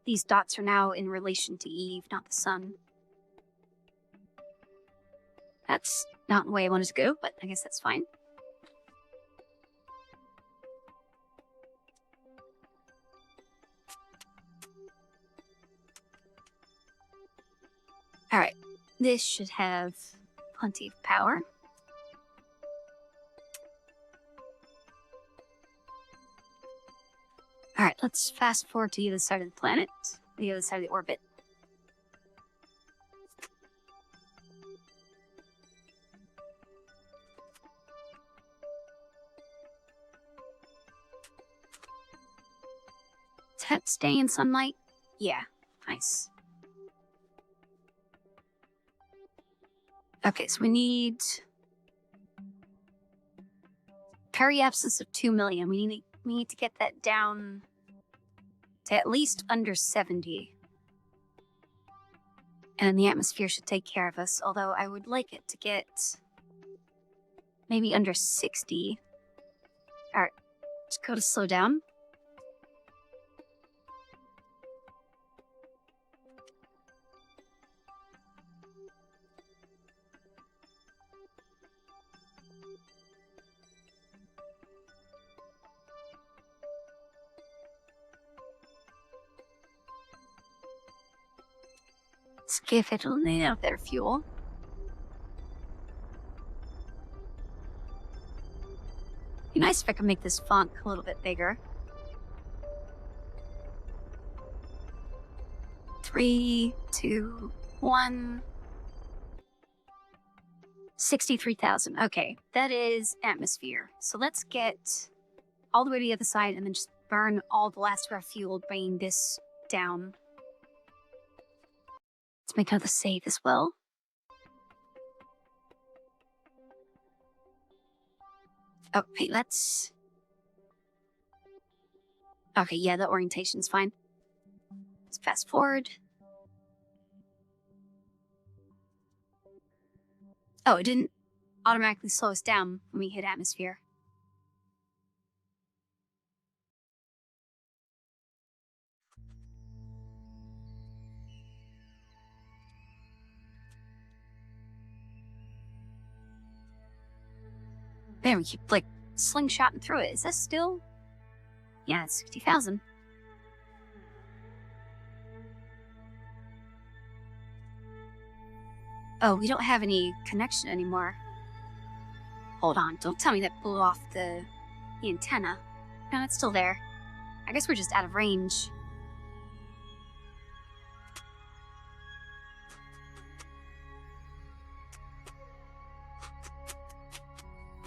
These dots are now in relation to Eve, not the sun. That's not the way I wanted to go, but I guess that's fine. Alright, this should have plenty of power. Alright, let's fast forward to the other side of the planet, the other side of the orbit. Is that staying in sunlight? Yeah, nice. Okay, so we need periabscess of 2 million. We need to get that down to at least under 70. And then the atmosphere should take care of us, although I would like it to get maybe under 60. Alright, just go to slow down. Let's give it a little bit of fuel. Be nice if I could make this font a little bit bigger. 3, 2, 1. 63,000. Okay, that is atmosphere. So let's get all the way to the other side and then just burn all the last of our fuel, bringing this down. Let's make another save as well. Okay, let's... Okay, yeah, the orientation's fine. Let's fast forward. Oh, it didn't automatically slow us down when we hit atmosphere. There, we keep, like, slingshotting through it. Is this still? Yeah, it's 60,000. Oh, we don't have any connection anymore. Hold on, don't tell me that blew off the antenna. No, it's still there. I guess we're just out of range.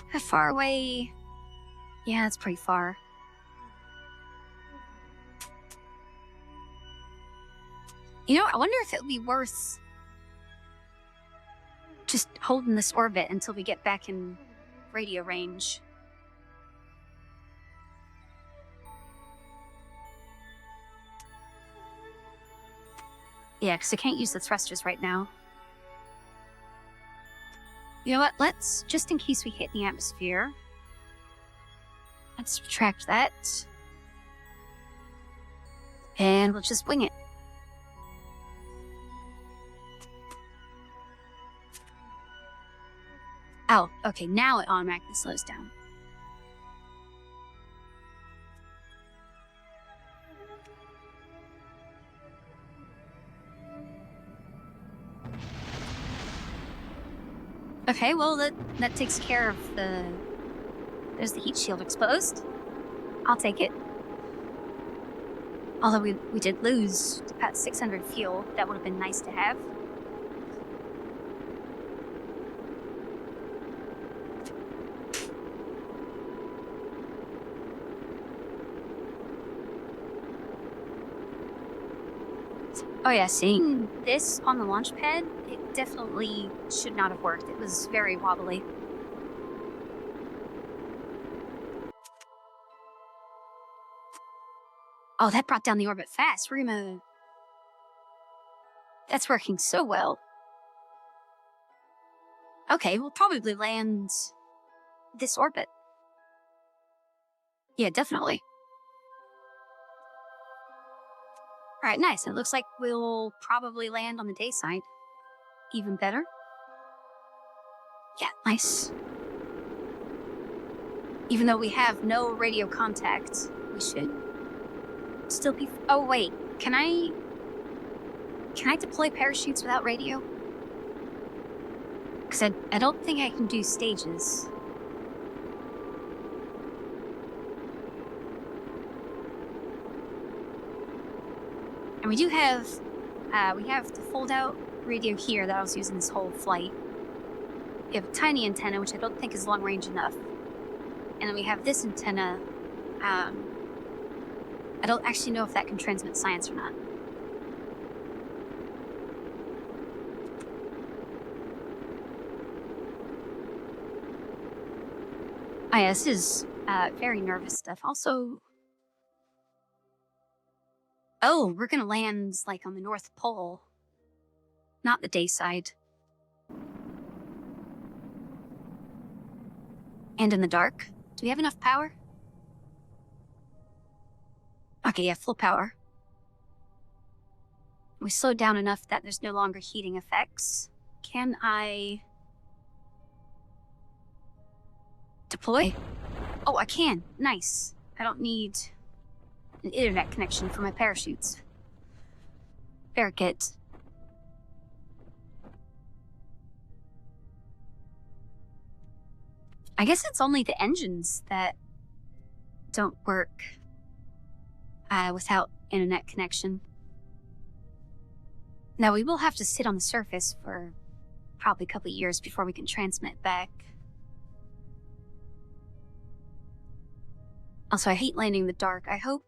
How far away? Yeah, it's pretty far. You know, I wonder if it would be worth just holding this orbit until we get back in radio range. Yeah, because I can't use the thrusters right now. You know what? Let's, just in case we hit the atmosphere, let's retract that. And we'll just wing it. Oh, okay, now it automatically slows down. Okay, well, that takes care of the... There's the heat shield exposed. I'll take it. Although we did lose about 600 fuel. That would have been nice to have. Oh yeah, seeing this on the launch pad, it definitely should not have worked. It was very wobbly. Oh, that brought down the orbit fast. We're gonna... That's working so well. Okay, we'll probably land this orbit. Yeah, definitely. Alright, nice. It looks like we'll probably land on the day side. Even better. Yeah, nice. Even though we have no radio contact, we should still be... Oh, wait. Can I deploy parachutes without radio? Because I don't think I can do stages. And we do have... we have the fold-out radio here that I was using this whole flight. We have a tiny antenna, which I don't think is long-range enough. And then we have this antenna. I don't actually know if that can transmit science or not. Oh yeah, this is very nervous stuff. Also... Oh, we're gonna land, like, on the North Pole. Not the day side. And in the dark. Do we have enough power? Okay, yeah, full power. We slowed down enough that there's no longer heating effects. Can I... deploy? Oh, I can. Nice. I don't need an internet connection for my parachutes. Very good. I guess it's only the engines that don't work without internet connection. Now, we will have to sit on the surface for probably a couple of years before we can transmit back. Also, I hate landing in the dark. I hope...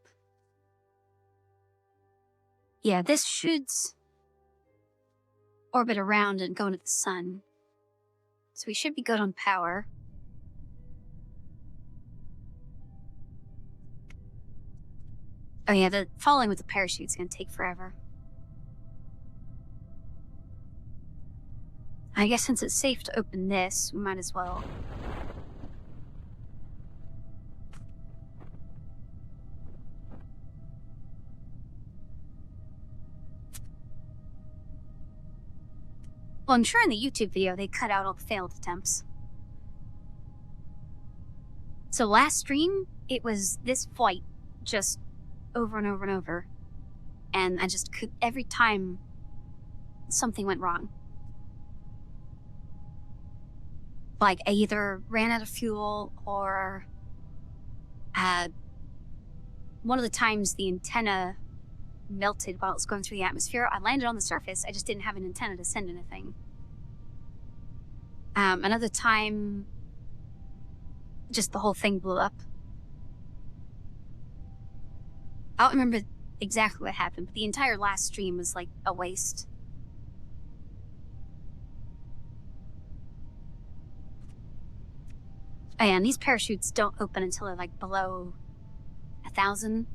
Yeah, this should orbit around and go into the sun. So we should be good on power. Oh yeah, the falling with the parachute's gonna take forever. I guess since it's safe to open this, we might as well. Well, I'm sure in the YouTube video they cut out all the failed attempts. So last stream, it was this flight, just over and over and over. And I just could, every time something went wrong. Like, I either ran out of fuel or one of the times the antenna melted while it was going through the atmosphere. I landed on the surface, I just didn't have an antenna to send anything. Another time, just the whole thing blew up. I don't remember exactly what happened, but the entire last stream was like a waste. Oh yeah, and these parachutes don't open until they're like below 1,000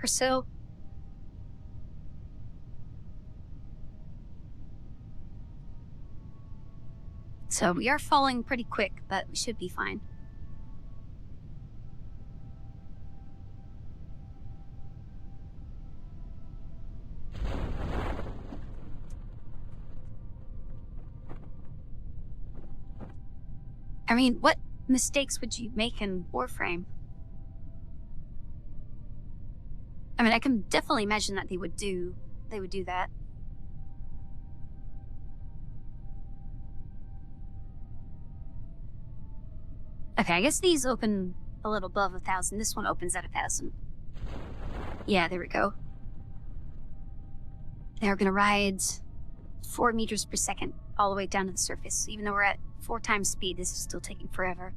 or so. So we are falling pretty quick, but we should be fine. I mean, what mistakes would you make in Warframe? I mean, I can definitely imagine that they would do that. Okay, I guess these open a little above 1,000. This one opens at 1,000. Yeah, there we go. They're gonna ride 4 meters per second all the way down to the surface. Even though we're at 4 times speed, this is still taking forever.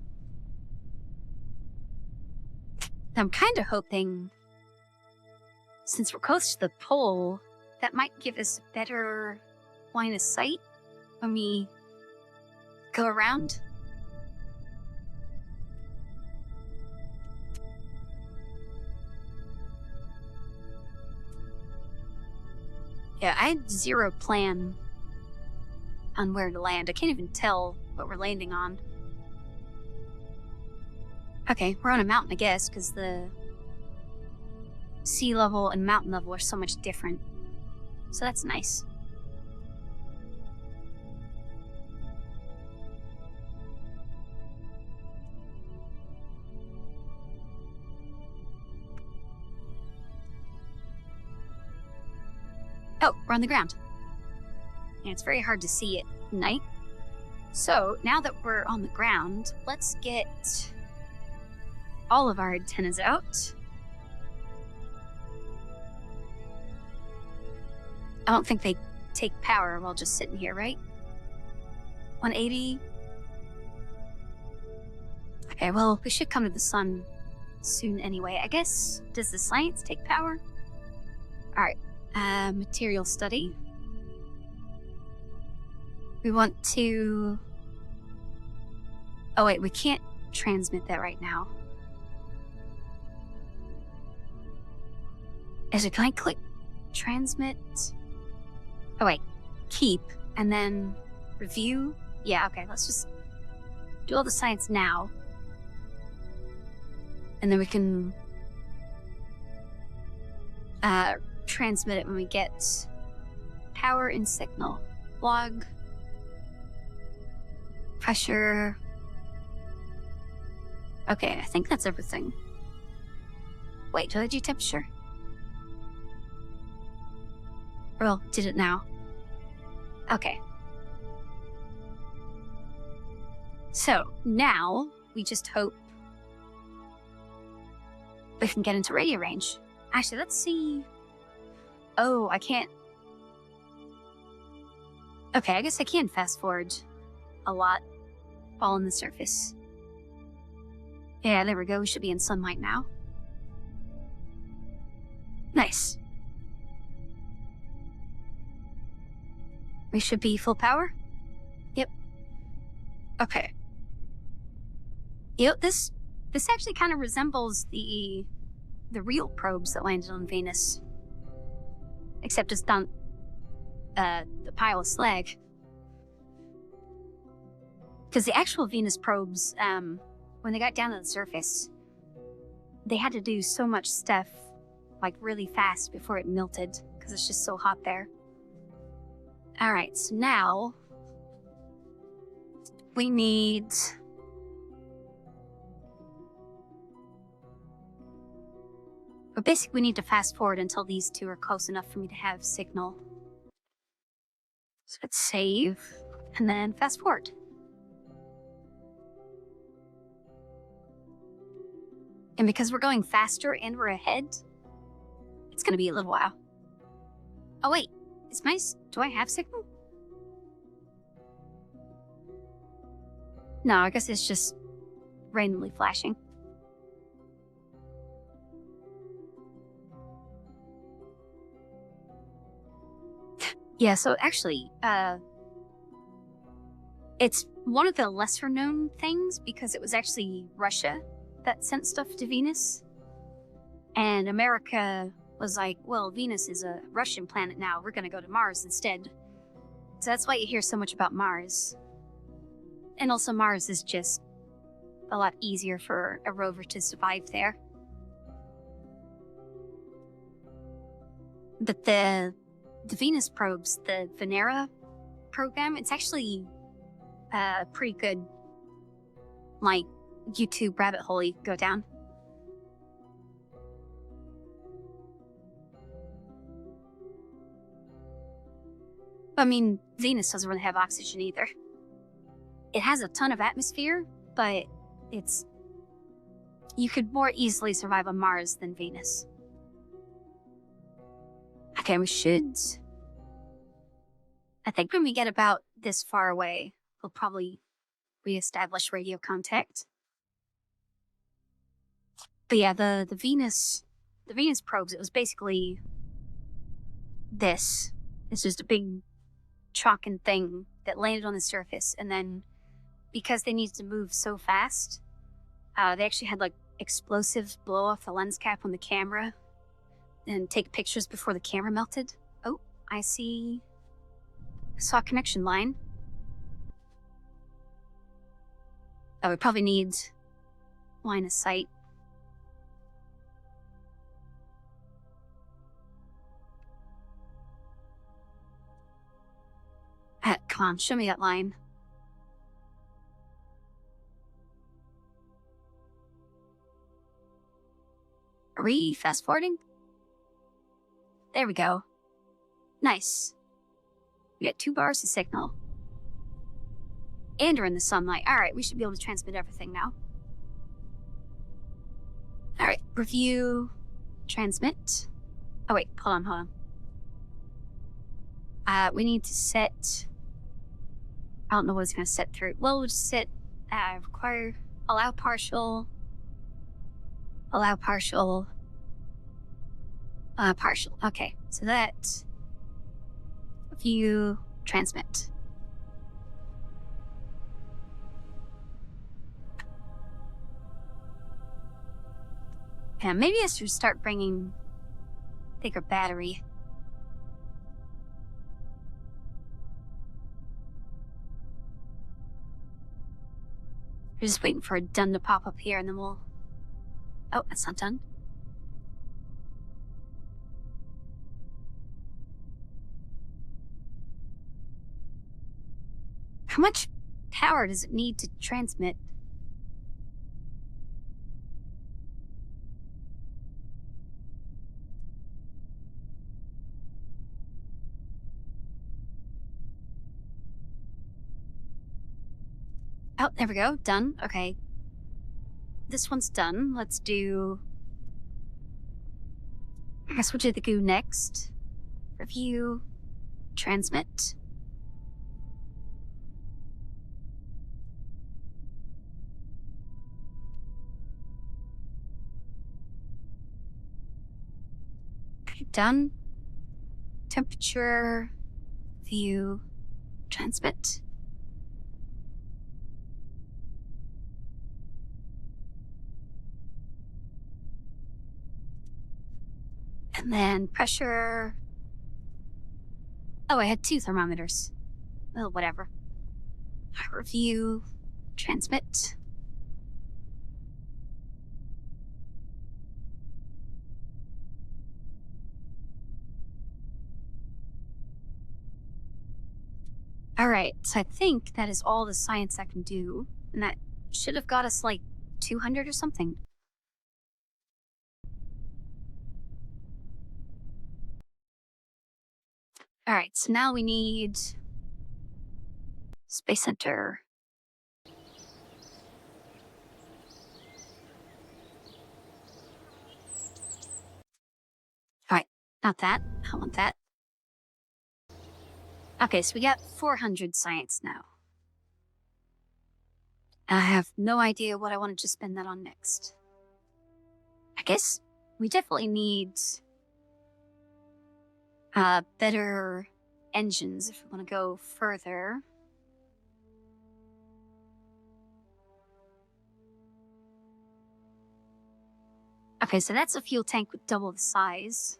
I'm kind of hoping, since we're close to the pole, that might give us better line of sight when we go around. Yeah, I had zero plan on where to land. I can't even tell what we're landing on. Okay, we're on a mountain, I guess, because the sea level and mountain level are so much different. So that's nice. Oh, we're on the ground. And it's very hard to see at night. So, now that we're on the ground, let's get all of our antennas out. I don't think they take power while just sitting here, right? 180. Okay, well, we should come to the sun soon anyway. I guess, does the science take power? Alright, material study. We want to... Oh wait, we can't transmit that right now. Can I click transmit? Oh wait, keep, and then review? Yeah, okay, let's just do all the science now. And then we can transmit it when we get power and signal. Log, pressure. Okay, I think that's everything. Wait, did I do temperature? Well, did it now? Okay. So, now, we just hope we can get into radio range. Actually, let's see... Oh, I can't... Okay, I guess I can fast forward a lot while on the surface. Yeah, there we go. We should be in sunlight now. Nice. We should be full power? Yep. Okay. This actually kind of resembles the real probes that landed on Venus. Except it's done the pile of slag. Because the actual Venus probes, when they got down to the surface, they had to do so much stuff, like, really fast before it melted, because it's just so hot there. Alright, so now we need... But basically we need to fast forward until these two are close enough for me to have signal. So let's save, and then fast forward. And because we're going faster and we're ahead, it's gonna be a little while. Oh wait, do I have signal? No, I guess it's just randomly flashing. Yeah, so actually, it's one of the lesser known things because it was actually Russia that sent stuff to Venus. And America was like, well, Venus is a Russian planet now. We're going to go to Mars instead. So that's why you hear so much about Mars. And also, Mars is just a lot easier for a rover to survive there. But the Venus probes, the Venera program, it's actually pretty good, like, YouTube rabbit hole you go down. I mean, Venus doesn't really have oxygen either. It has a ton of atmosphere, but you could more easily survive on Mars than Venus. Okay, we should. I think when we get about this far away, we'll probably reestablish radio contact. But yeah, the Venus probes, it was basically this. It's just a big chalking thing that landed on the surface, and then because they needed to move so fast, they actually had like explosives blow off the lens cap on the camera and take pictures before the camera melted. Oh, I saw a connection line. Oh, we probably need line of sight. Come on, show me that line. Are we fast forwarding? There we go. Nice. We got 2 bars of signal. And we're in the sunlight. Alright, we should be able to transmit everything now. Alright, review, transmit. Oh wait, hold on. We need to set... I don't know what it's going to set through. Well, we'll just set allow partial, partial. Okay, so that view, transmit. And maybe I should start bringing bigger battery. We're just waiting for a done to pop up here and then we'll... Oh, that's not done. How much power does it need to transmit? Oh, there we go. Done. Okay. This one's done. Let's do... I guess we'll do the goo next. Review. Transmit. Okay, done. Temperature. View. Transmit. And then pressure... Oh, I had 2 thermometers. Well, whatever. Review, transmit. Alright, so I think that is all the science I can do. And that should have got us like 200 or something. Alright, so now we need Space Center. Alright, not that. I want that. Okay, so we got 400 science now. I have no idea what I wanted to spend that on next. I guess we definitely need better engines if we want to go further. Okay, so that's a fuel tank with double the size.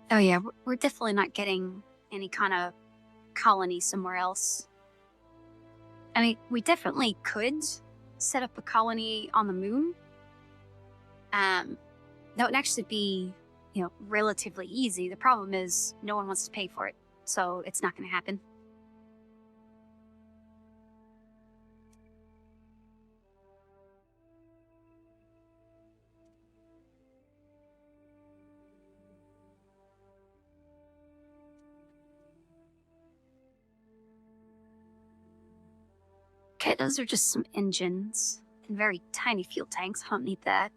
Oh yeah, we're definitely not getting any kind of colony somewhere else. I mean, we definitely could set up a colony on the moon. That would actually be, relatively easy. The problem is no one wants to pay for it, so it's not going to happen. Okay, those are just some engines and very tiny fuel tanks. I don't need that.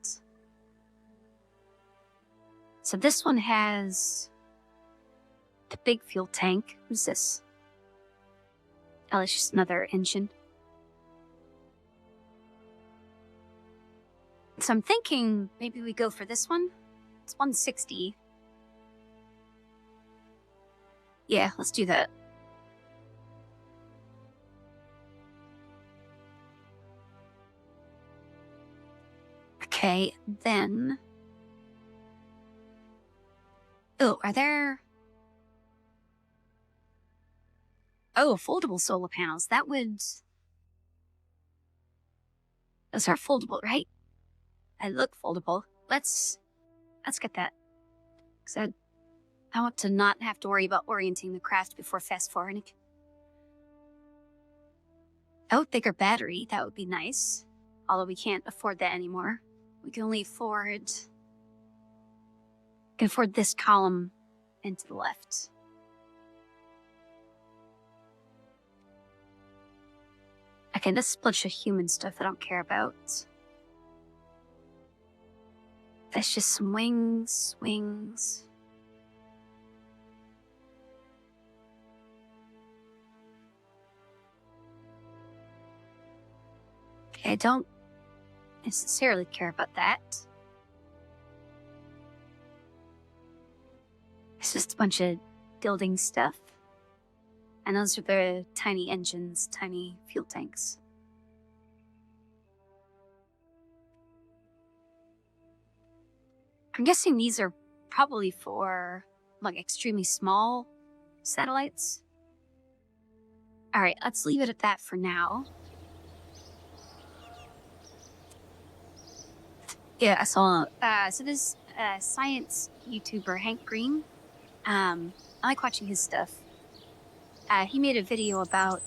So this one has the big fuel tank. What's this? Oh, it's just another engine. So I'm thinking maybe we go for this one. It's 160. Yeah, let's do that. Okay, then... Oh, are there... Oh, foldable solar panels. That would... Those are foldable, right? They look foldable. Let's get that. Because I want to not have to worry about orienting the craft before fast forwarding. Oh, bigger battery. That would be nice. Although we can't afford that anymore. We can only afford... can afford this column and to the left. Okay, this is a bunch of human stuff I don't care about. That's just some wings. Okay, I don't necessarily care about that. It's just a bunch of building stuff. And those are the tiny engines, tiny fuel tanks. I'm guessing these are probably for, like, extremely small satellites. All right, let's leave it at that for now. Yeah, I saw, so this science YouTuber, Hank Green, I like watching his stuff. He made a video about,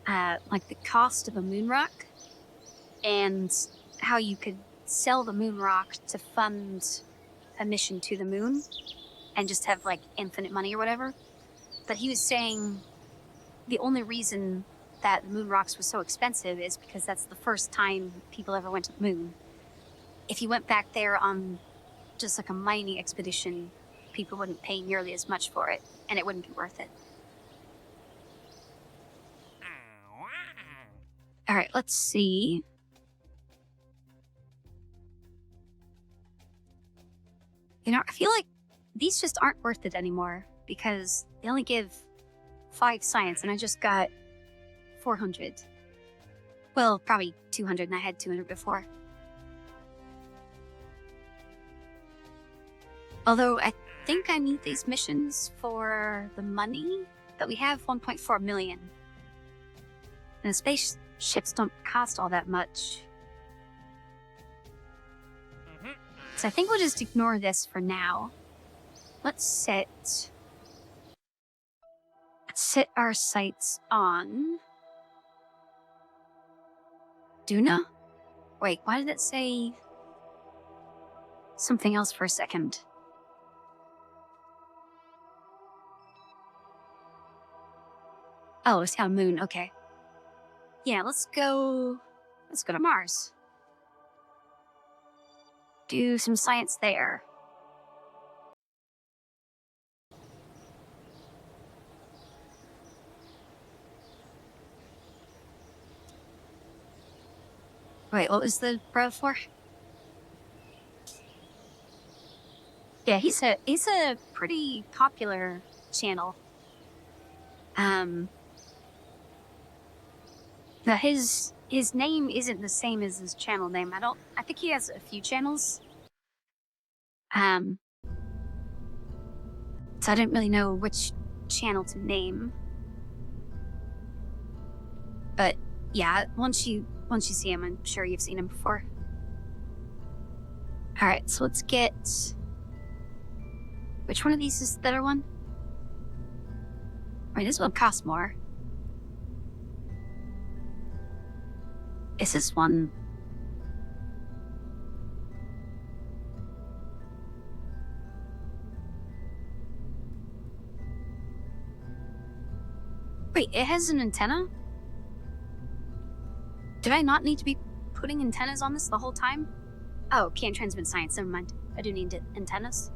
like, the cost of a moon rock and how you could sell the moon rock to fund a mission to the moon and just have, like, infinite money or whatever. But he was saying the only reason that the moon rocks were so expensive is because that's the first time people ever went to the moon. If you went back there on just like a mining expedition, people wouldn't pay nearly as much for it, and it wouldn't be worth it. All right, let's see. I feel like these just aren't worth it anymore because they only give 5 science, and I just got 400. Well, probably 200, and I had 200 before. Although I think I need these missions for the money, but we have 1.4 million. And the spaceships don't cost all that much. So I think we'll just ignore this for now. Let's set our sights on Duna? Wait, why did it say something else for a second? Oh, it's got a moon, okay. Yeah, let's go to Mars. Do some science there. Wait, what was the bro for? Yeah, he's a pretty popular channel. Now his name isn't the same as his channel name. I think he has a few channels. Um, so I didn't really know which channel to name. But yeah, once you see him, I'm sure you've seen him before. All right, so let's get. Which one of these is the other one? All right, this one costs more. Is this one? Wait, it has an antenna? Did I not need to be putting antennas on this the whole time? Oh, can't transmit science, never mind. I do need antennas.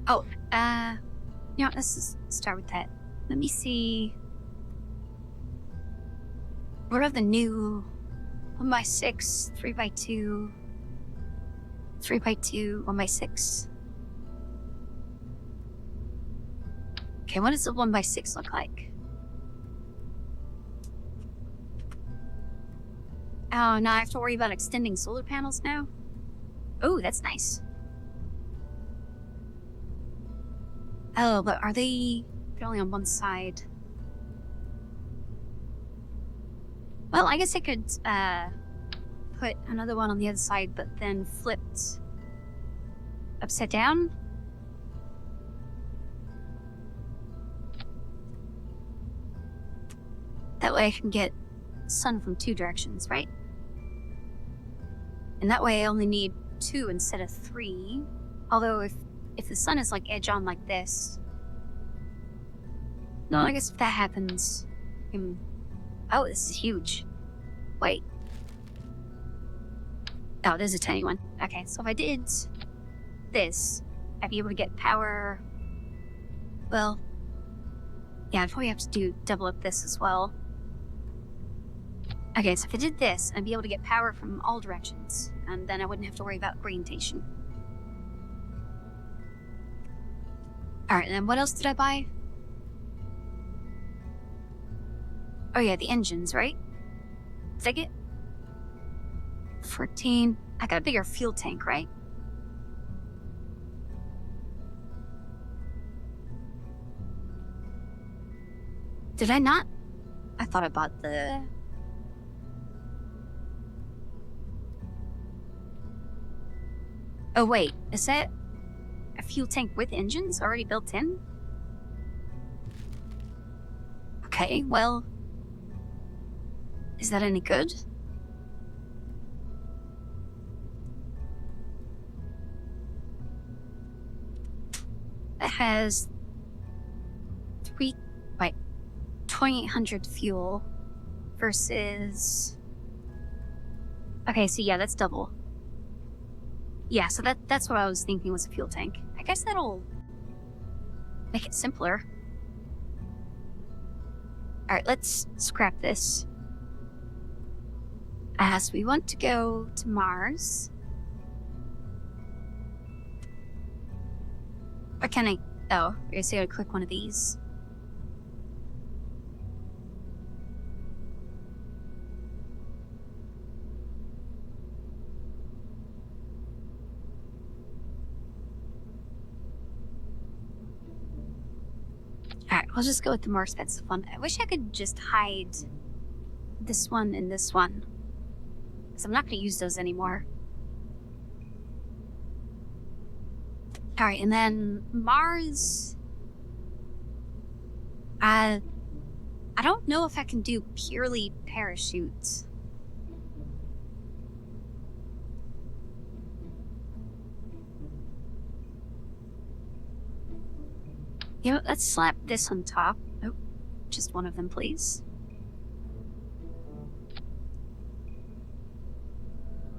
Oh, you know what, let's just start with that. Let me see. What are the new 1x6, 3x2, 3x2, 1x6? Okay, what does the 1x6 look like? Oh, now I have to worry about extending solar panels now? Oh, that's nice. Oh, but are they... They're only on one side. Well, I guess I could, put another one on the other side, but then flipped upside down? That way I can get sun from 2 directions, right? And that way I only need 2 instead of 3. Although if the sun is like edge on like this... No, I guess if that happens... Oh, this is huge. Wait. Oh, there's a tiny one. Okay, so if I did this, I'd be able to get power... Well... Yeah, I'd probably have to double up this as well. Okay, so if I did this, I'd be able to get power from all directions, and then I wouldn't have to worry about orientation. Alright, and then what else did I buy? Oh yeah, the engines, right? Did I get 14? I got a bigger fuel tank, right? Did I not? I thought I bought the... Oh wait, is that a fuel tank with engines already built in? Okay, well... Is that any good? That has 2,800 fuel versus... Okay, so yeah, that's double. Yeah, so that's what I was thinking was a fuel tank. I guess that'll make it simpler. Alright, let's scrap this. So we want to go to Mars. Or can I... Oh, I guess I gotta click one of these. Alright, we'll just go with the more expensive one. I wish I could just hide this one and this one. Because I'm not going to use those anymore. Alright, and then Mars... I don't know if I can do purely parachutes. You know, let's slap this on top. Oh, just one of them, please.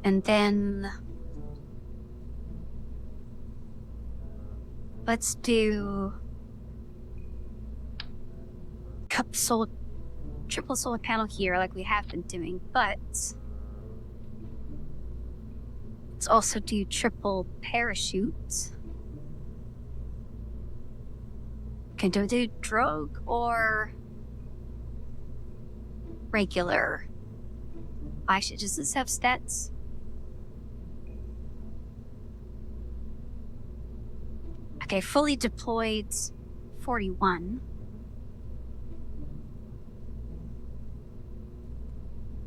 And then... Let's do... Cup solar triple solar panel here like we have been doing, but let's also do triple parachute. Okay, do I do drogue or regular? Actually, does this have stats? Okay, fully deployed 41.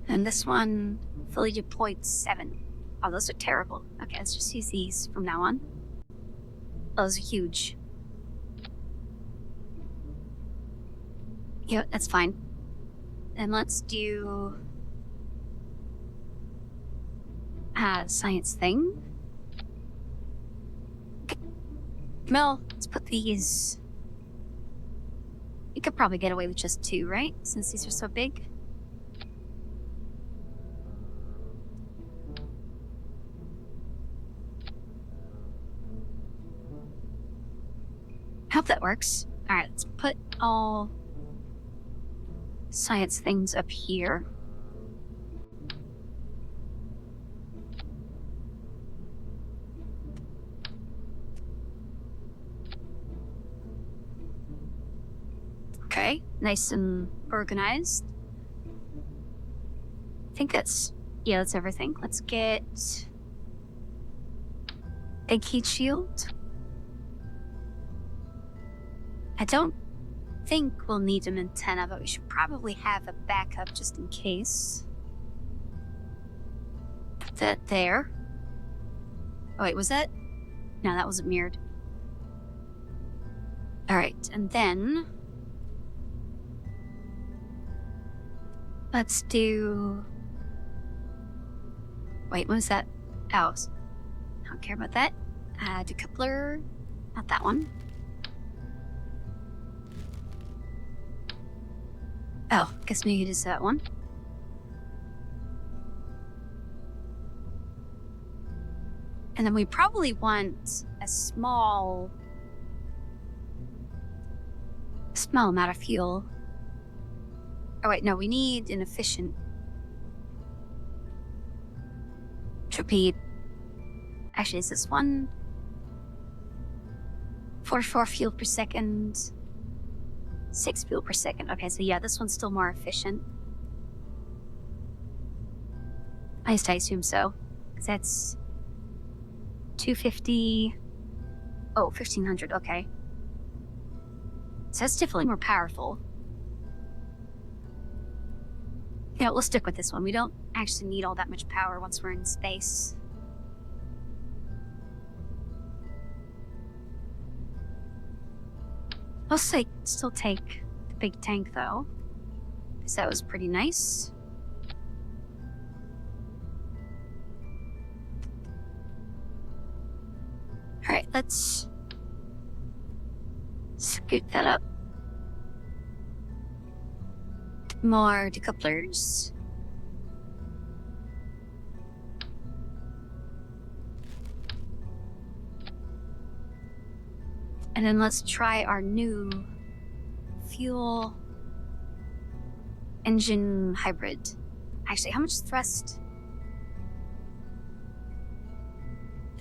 And this one, fully deployed 7. Oh, those are terrible. Okay, let's just use these from now on. Oh, those are huge. Yeah, that's fine. And let's do science thing. Okay. Mel, let's put these. You could probably get away with just 2, right? Since these are so big. I hope that works. All right, let's put all science things up here. Okay, nice and organized. I think that's everything. Let's get big heat shield. I don't think we'll need an antenna, but we should probably have a backup just in case. Put that there. Oh wait, was that? No, that wasn't mirrored. All right, and then let's do. Wait, what was that? Oh, I don't care about that. Decoupler, not that one. Oh, guess maybe it is that one. And then we probably want a small amount of fuel. Oh wait, no, we need an efficient torpedo. Actually, is this one? 44 fuel per second. 6 fuel per second. Okay, so yeah, this one's still more efficient. At least I assume so. Because that's 250. Oh, 1500. Okay. So that's definitely more powerful. Yeah, we'll stick with this one. We don't actually need all that much power once we're in space. I'll still take the big tank though, because that was pretty nice. All right, let's scoot that up. More decouplers. And then let's try our new fuel engine hybrid. Actually, how much thrust?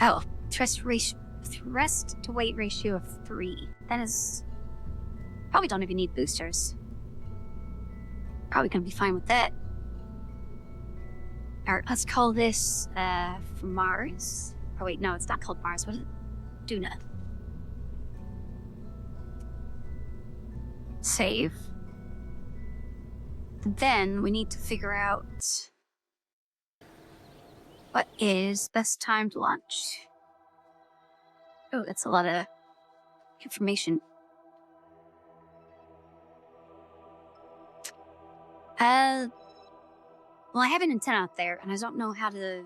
Oh, thrust to weight ratio of 3. That is... Probably don't even need boosters. Probably gonna be fine with that. Alright, let's call this, Mars. Oh wait, no, it's not called Mars. What is it? Duna. Save. Then we need to figure out what is best time to launch. Oh, that's a lot of information. Well, I have an antenna out there, and I don't know how to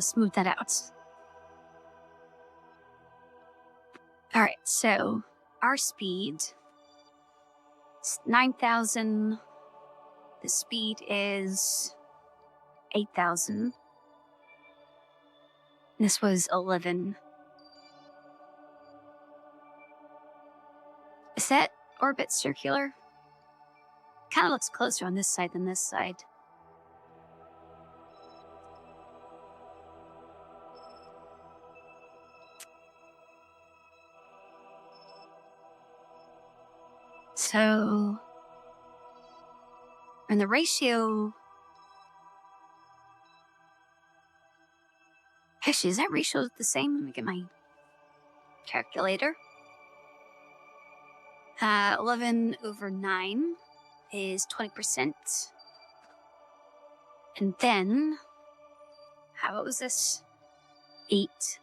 smooth that out. All right, so our speed is 9,000. The speed is 8,000. This was 11. Is that orbit circular. Kind of looks closer on this side than this side. So, and the ratio, actually, is that ratio the same? Let me get my calculator. 11/9 is 20%. And then, what was this? 8.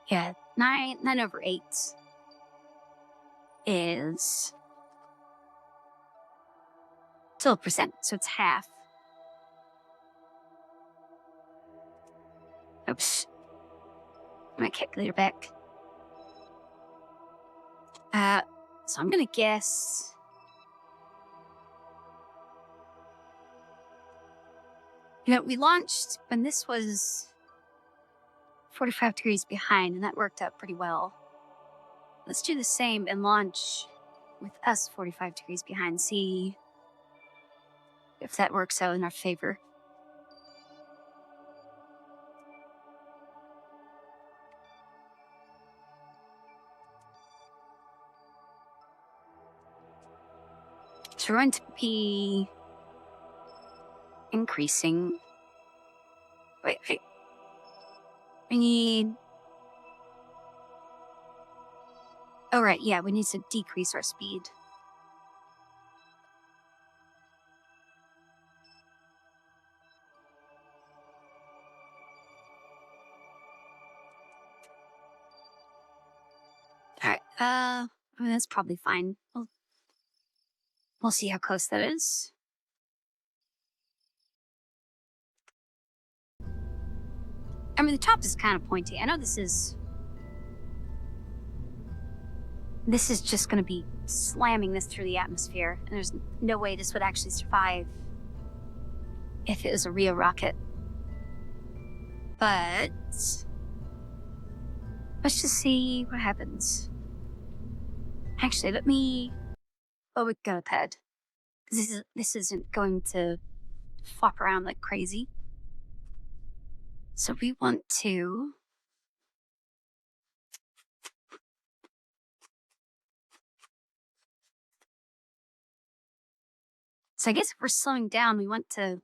Yeah, 9/8 is 12%, so it's half. Oops. My calculator back. So I'm gonna guess. We launched when this was 45 degrees behind, and that worked out pretty well. Let's do the same and launch with us 45 degrees behind. See if that works out in our favor. So we're going to be increasing. Wait. We need. Oh, right. Yeah, we need to decrease our speed. All right. I mean, that's probably fine. We'll see how close that is. I mean, the top is kind of pointy. I know this is just going to be slamming this through the atmosphere, and there's no way this would actually survive if it was a real rocket. But let's just see what happens. Actually, let me. Oh, we got a pad. This isn't going to flop around like crazy. So we want to. So I guess if we're slowing down, we want to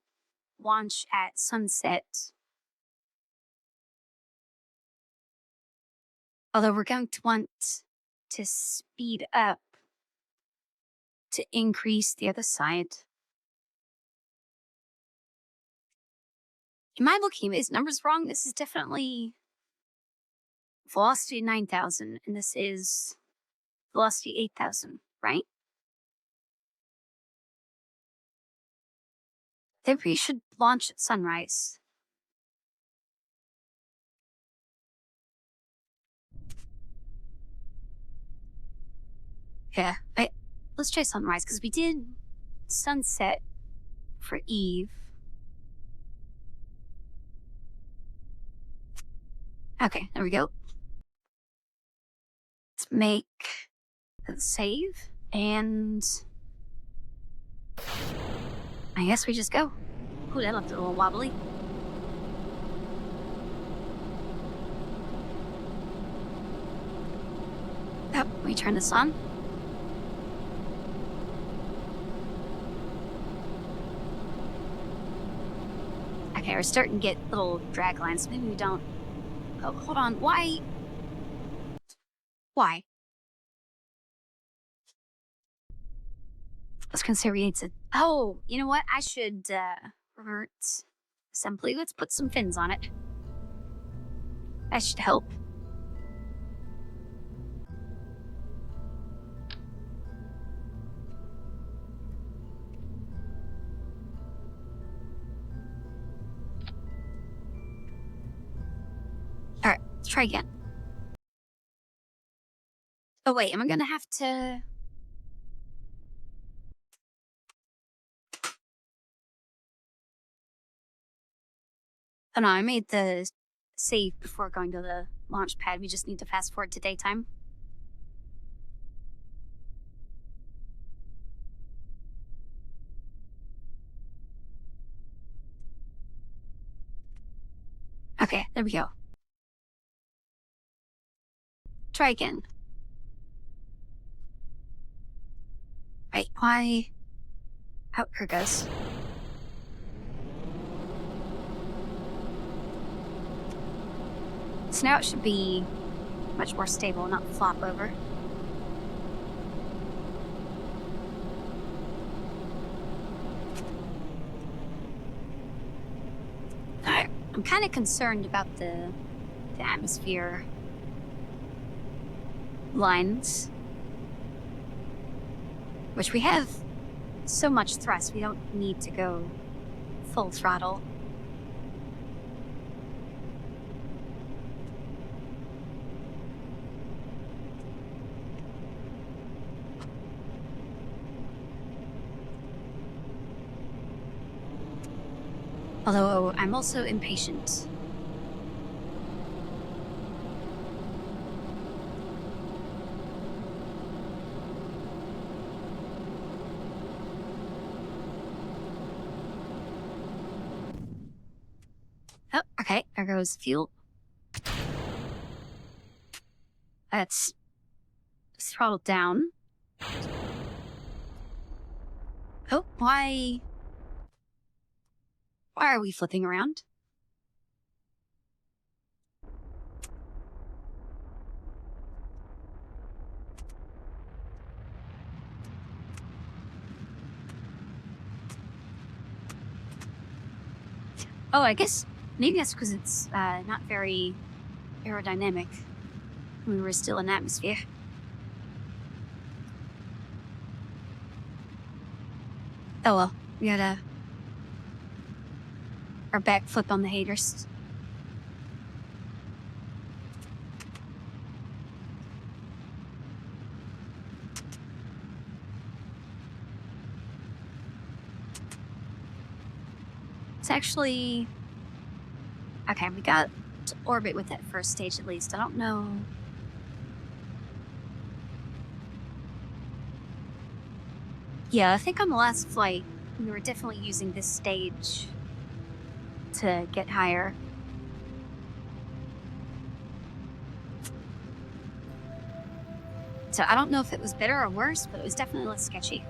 launch at sunset. Although we're going to want to speed up to increase the other side. Am I looking at his numbers wrong? This is definitely velocity 9,000, and this is velocity 8,000, right? Then we should launch at sunrise. Yeah, let's try sunrise, because we did sunset for Eve. Okay, there we go. Let's make a save, and I guess we just go. Ooh, that looked a little wobbly. Oh, let me turn this on. Okay, we're starting to get little drag lines. Maybe we don't. Oh, hold on. Why? Why? Let's consider we need to. Oh, you know what? I should revert assembly. Let's put some fins on it. That should help. All right, let's try again. Oh wait, am I gonna have to? Oh no, I made the save before going to the launch pad. We just need to fast forward to daytime. Okay, there we go. Try again. Right, why? Oh, here it goes. So now it should be much more stable, not flop over. Alright, I'm kind of concerned about the atmosphere lines, which we have so much thrust, we don't need to go full throttle. Although I'm also impatient. Oh, okay, there goes fuel. Let's throttle down. Oh, why are we flipping around? Oh, I guess maybe that's because it's not very aerodynamic. We were still in atmosphere. Oh well, we got our backflip on the haters. It's actually... Okay, we got to orbit with that first stage at least. I don't know... Yeah, I think on the last flight, we were definitely using this stage to get higher. So I don't know if it was better or worse, but it was definitely less sketchy.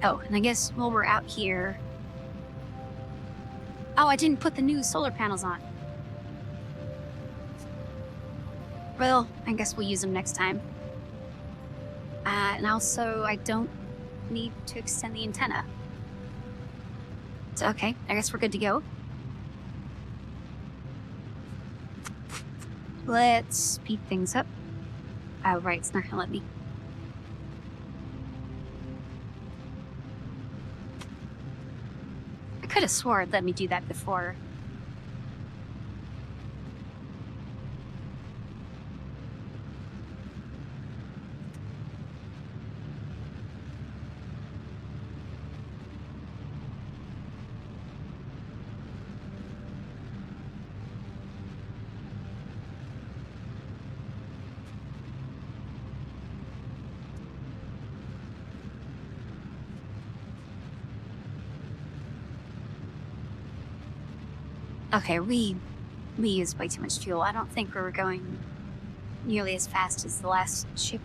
Oh, and I guess while we're out here... Oh, I didn't put the new solar panels on. Well, I guess we'll use them next time. And also, I don't need to extend the antenna. So, okay, I guess we're good to go. Let's speed things up. Oh, right, it's not gonna let me. I could have swore it let me do that before. Okay, we used way too much fuel. I don't think we were going nearly as fast as the last ship.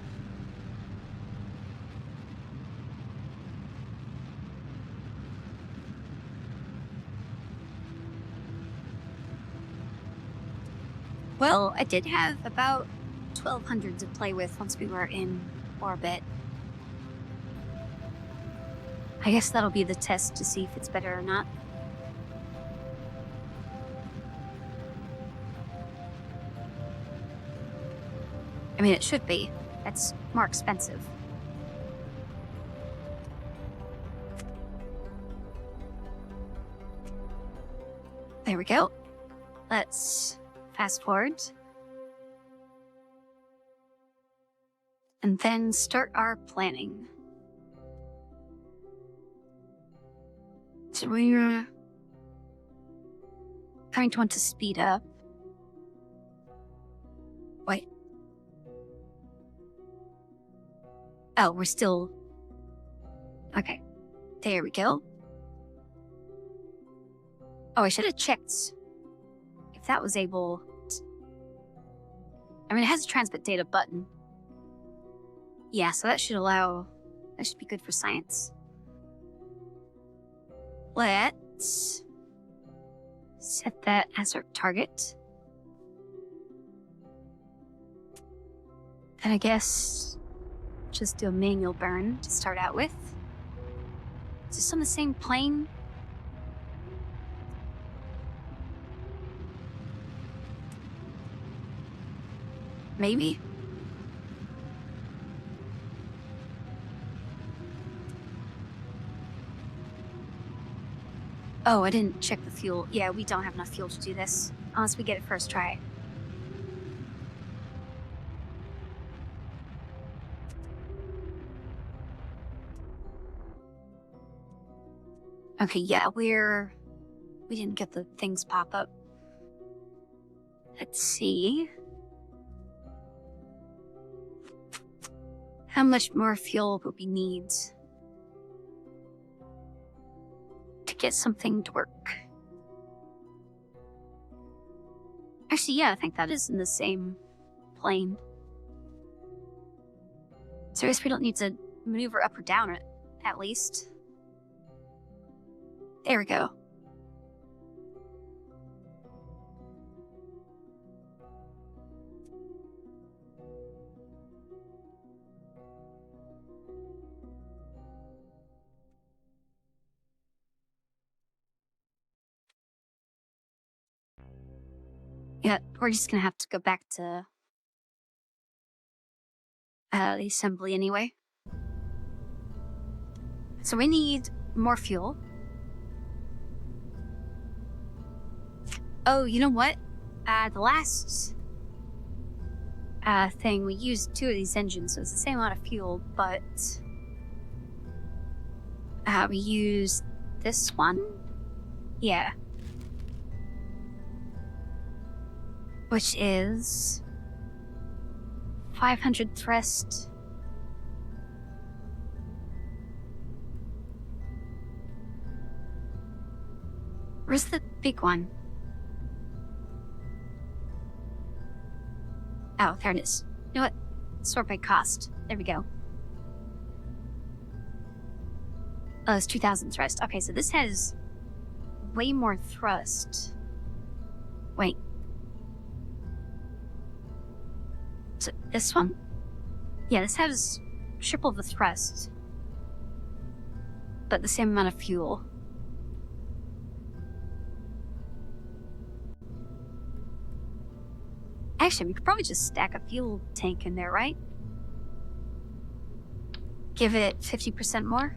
Well, I did have about 1,200 to play with once we were in orbit. I guess that'll be the test to see if it's better or not. I mean, it should be. It's more expensive. There we go. Let's fast forward. And then start our planning. So we're Trying to want to speed up. Wait. Oh, we're still... Okay. There we go. Oh, I should have checked if that was able... I mean, it has a transmit data button. Yeah, so that should allow... That should be good for science. Let's... set that as our target. And I guess... just do a manual burn to start out with. Is this on the same plane? Maybe? Oh, I didn't check the fuel. Yeah, we don't have enough fuel to do this. Unless we get it first try. Okay, yeah, we didn't get the things pop up. Let's see. How much more fuel would we need to get something to work? Actually, yeah, I think that is in the same plane. So I guess we don't need to maneuver up or down at least. There we go. Yeah, we're just gonna have to go back to the assembly anyway. So we need more fuel. Oh, you know what? The last thing, we used 2 of these engines, so it's the same amount of fuel, but we used this one. Yeah. Which is 500 thrust. Where's the big one? Oh, there it is. You know what? Sort by cost. There we go. Oh, it's 2,000 thrust. Okay, so this has way more thrust. Wait. So this one? Yeah, this has triple the thrust, but the same amount of fuel. Actually, we could probably just stack a fuel tank in there, right? Give it 50% more?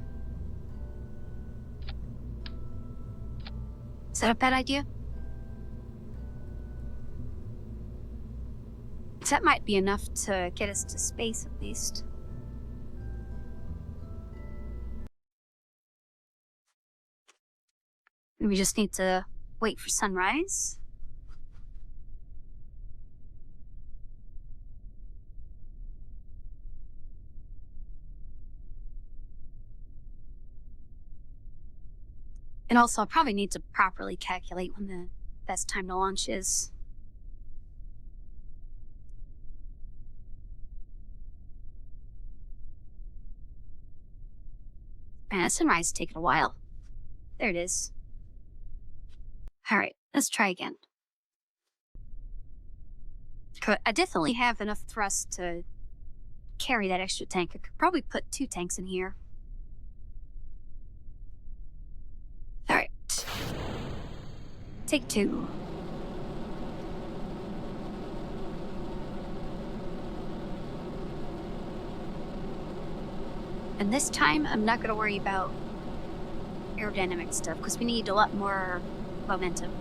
Is that a bad idea? That might be enough to get us to space, at least. We just need to wait for sunrise. And also, I'll probably need to properly calculate when the best time to launch is. Man, that sunrise is taking a while. There it is. Alright, let's try again. I definitely have enough thrust to carry that extra tank. I could probably put 2 tanks in here. Alright. Take 2. And this time, I'm not going to worry about aerodynamic stuff, because we need a lot more momentum.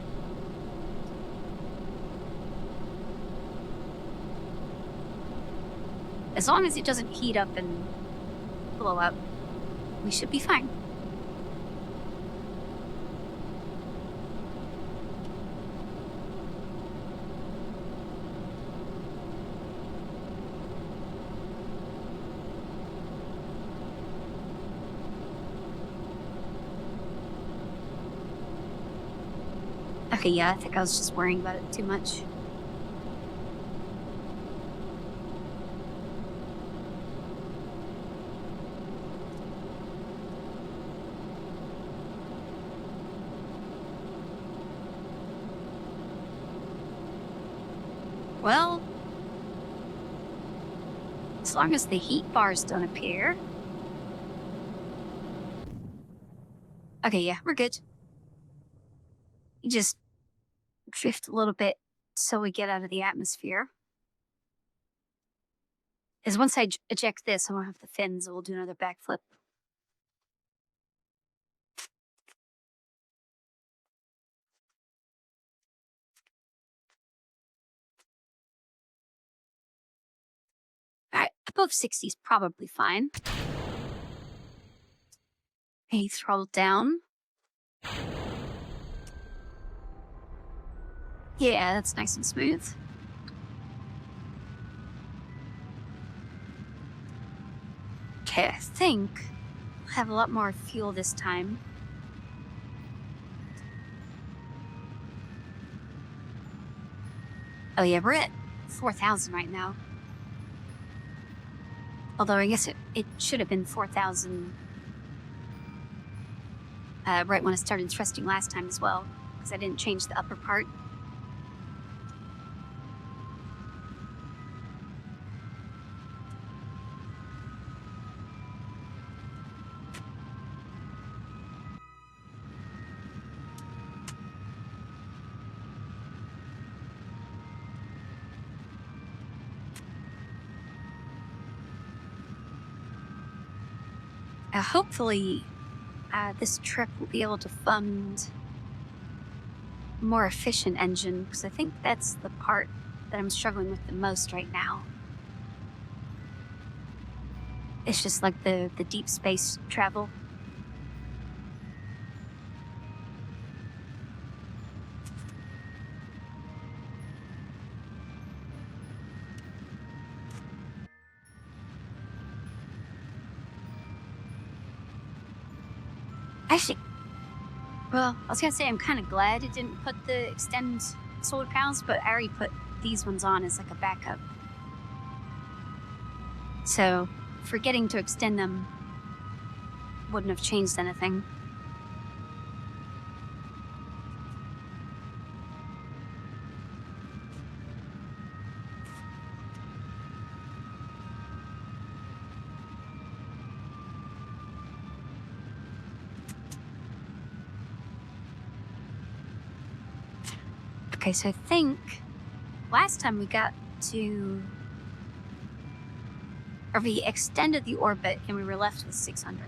As long as it doesn't heat up and blow up, we should be fine. Okay, yeah, I think I was just worrying about it too much. Well, as long as the heat bars don't appear. Okay, yeah, we're good. You just drift a little bit so we get out of the atmosphere. As once I eject this, I won't have the fins, and we'll do another backflip. Alright, above 60 is probably fine. Okay, throttle down. Yeah, that's nice and smooth. Okay, I think we'll have a lot more fuel this time. Oh yeah, we're at 4,000 right now. Although I guess it should have been 4,000 right when I started thrusting last time as well, because I didn't change the upper part. Hopefully, this trip will be able to fund a more efficient engine, because I think that's the part that I'm struggling with the most right now. It's just like the deep space travel. Actually, well, I was gonna say I'm kind of glad it didn't put the extend solar panels, but I already put these ones on as like a backup. So, forgetting to extend them wouldn't have changed anything. Okay, so I think last time we got to, or we extended the orbit and we were left with 600.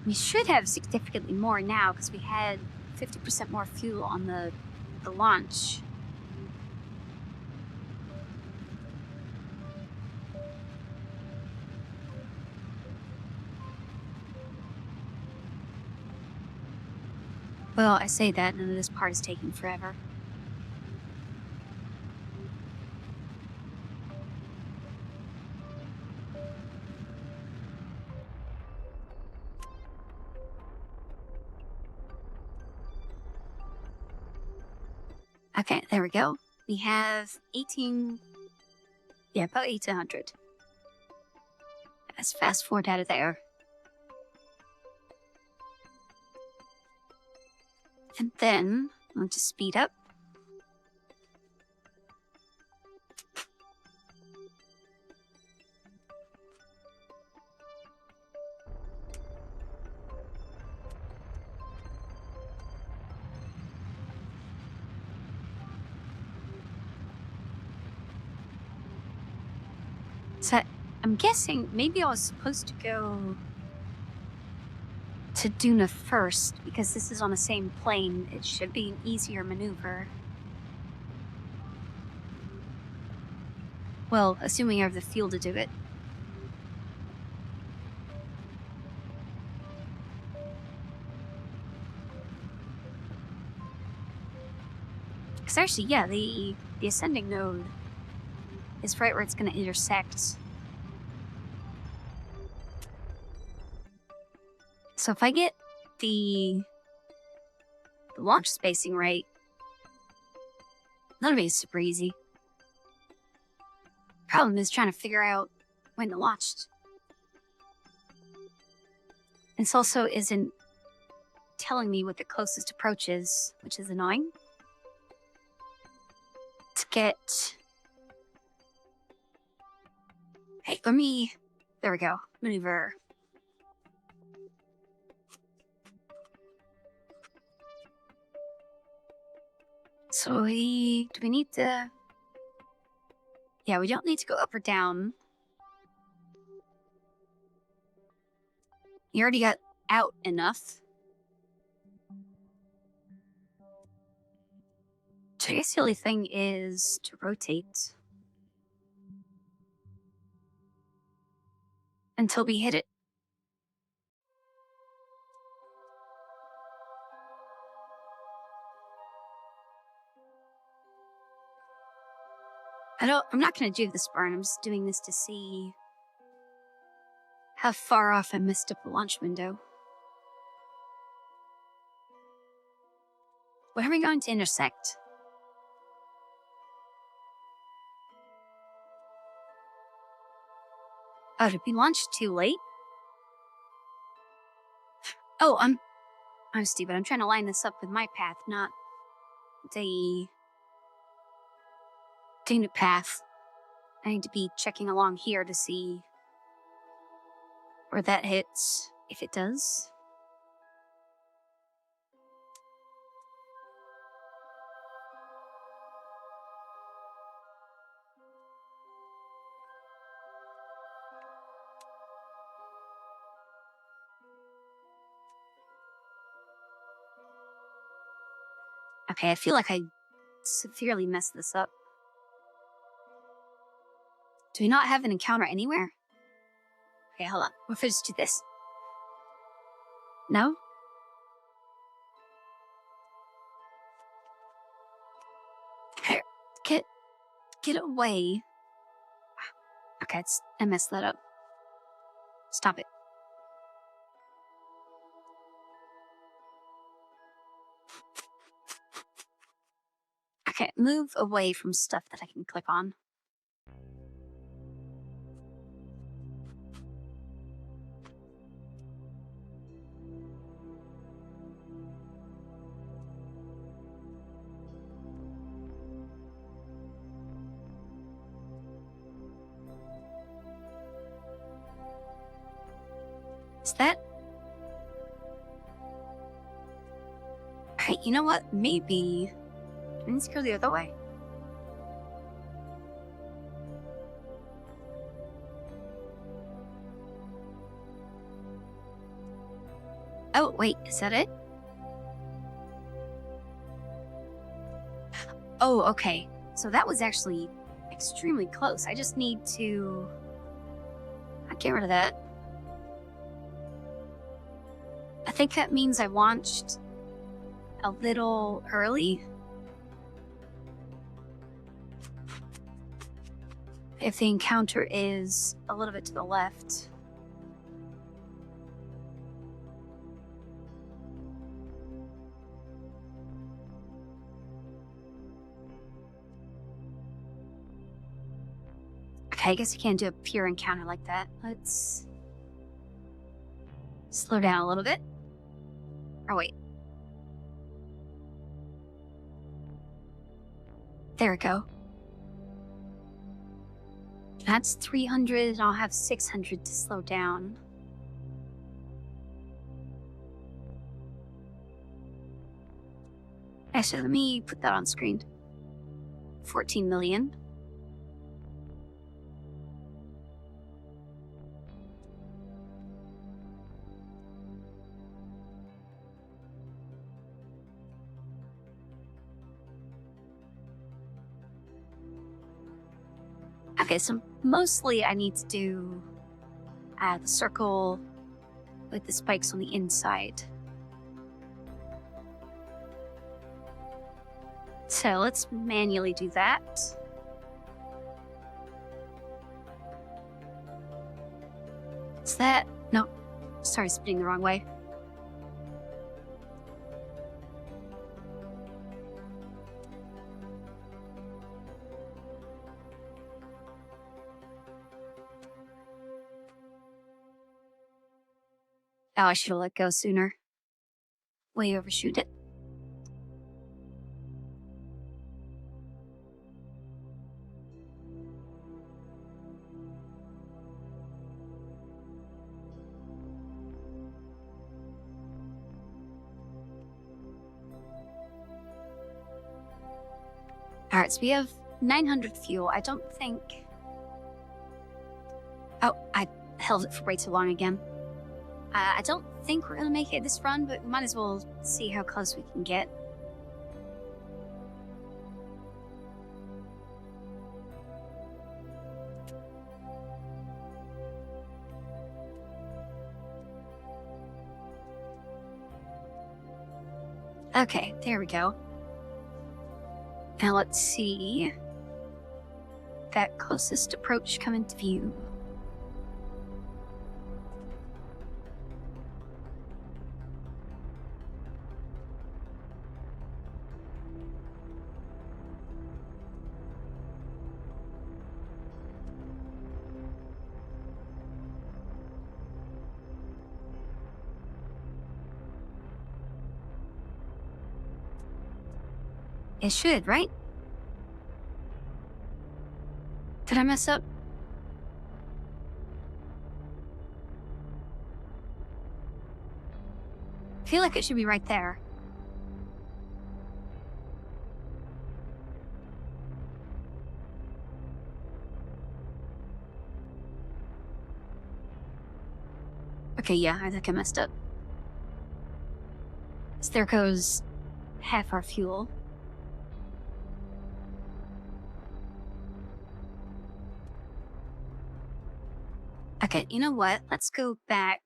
We should have significantly more now because we had 50% more fuel on the launch. Well, I say that, none of this part is taking forever. Okay, there we go. We have 18... Yeah, about 1,800. Let's fast forward out of there. And then, I'll just speed up. So, I'm guessing maybe I was supposed to go to Duna first, because this is on the same plane. It should be an easier maneuver. Well, assuming I have the fuel to do it. Because actually, yeah, the ascending node is right where it's going to intersect. So if I get the launch spacing right, that'll be super easy. Problem is trying to figure out when to launch. This also isn't telling me what the closest approach is, which is annoying. To get... Hey, let me... There we go. Maneuver. So do we need to... Yeah, we don't need to go up or down. You already got out enough. So I guess the only thing is to rotate. Until we hit it. I'm not gonna do this burn, I'm just doing this to see how far off I missed up the launch window. Where are we going to intersect? Oh, did we launch too late? Oh, I'm stupid. I'm trying to line this up with my path, not the unit path. I need to be checking along here to see where that hits, if it does. Okay, I feel like I severely messed this up. Do we not have an encounter anywhere? Okay, hold on. What if I just do this? No? Here, get away. Okay, I messed that up. Stop it. Okay, move away from stuff that I can click on. Is that... Alright, you know what? Maybe... Let's go the other way. Oh, wait, is that it? Oh, okay. So that was actually extremely close. I just need to... get rid of that. I think that means I launched a little early. If the encounter is a little bit to the left. Okay, I guess I can't do a pure encounter like that. Let's slow down a little bit. Oh, wait. There we go. That's 300, and I'll have 600 to slow down. Actually, let me put that on screen. 14 million. Okay, so mostly I need to do the circle with the spikes on the inside. So let's manually do that. Is that... No, sorry, spinning the wrong way. Oh, I should have let go sooner. Way overshoot it. Alright, so we have 900 fuel. I don't think... Oh, I held it for way too long again. I don't think we're gonna make it this run, but we might as well see how close we can get. Okay, there we go. Now let's see that closest approach come into view. It should, right? Did I mess up? I feel like it should be right there. Okay, yeah, I think I messed up. So there goes half our fuel. Okay, you know what? Let's go back.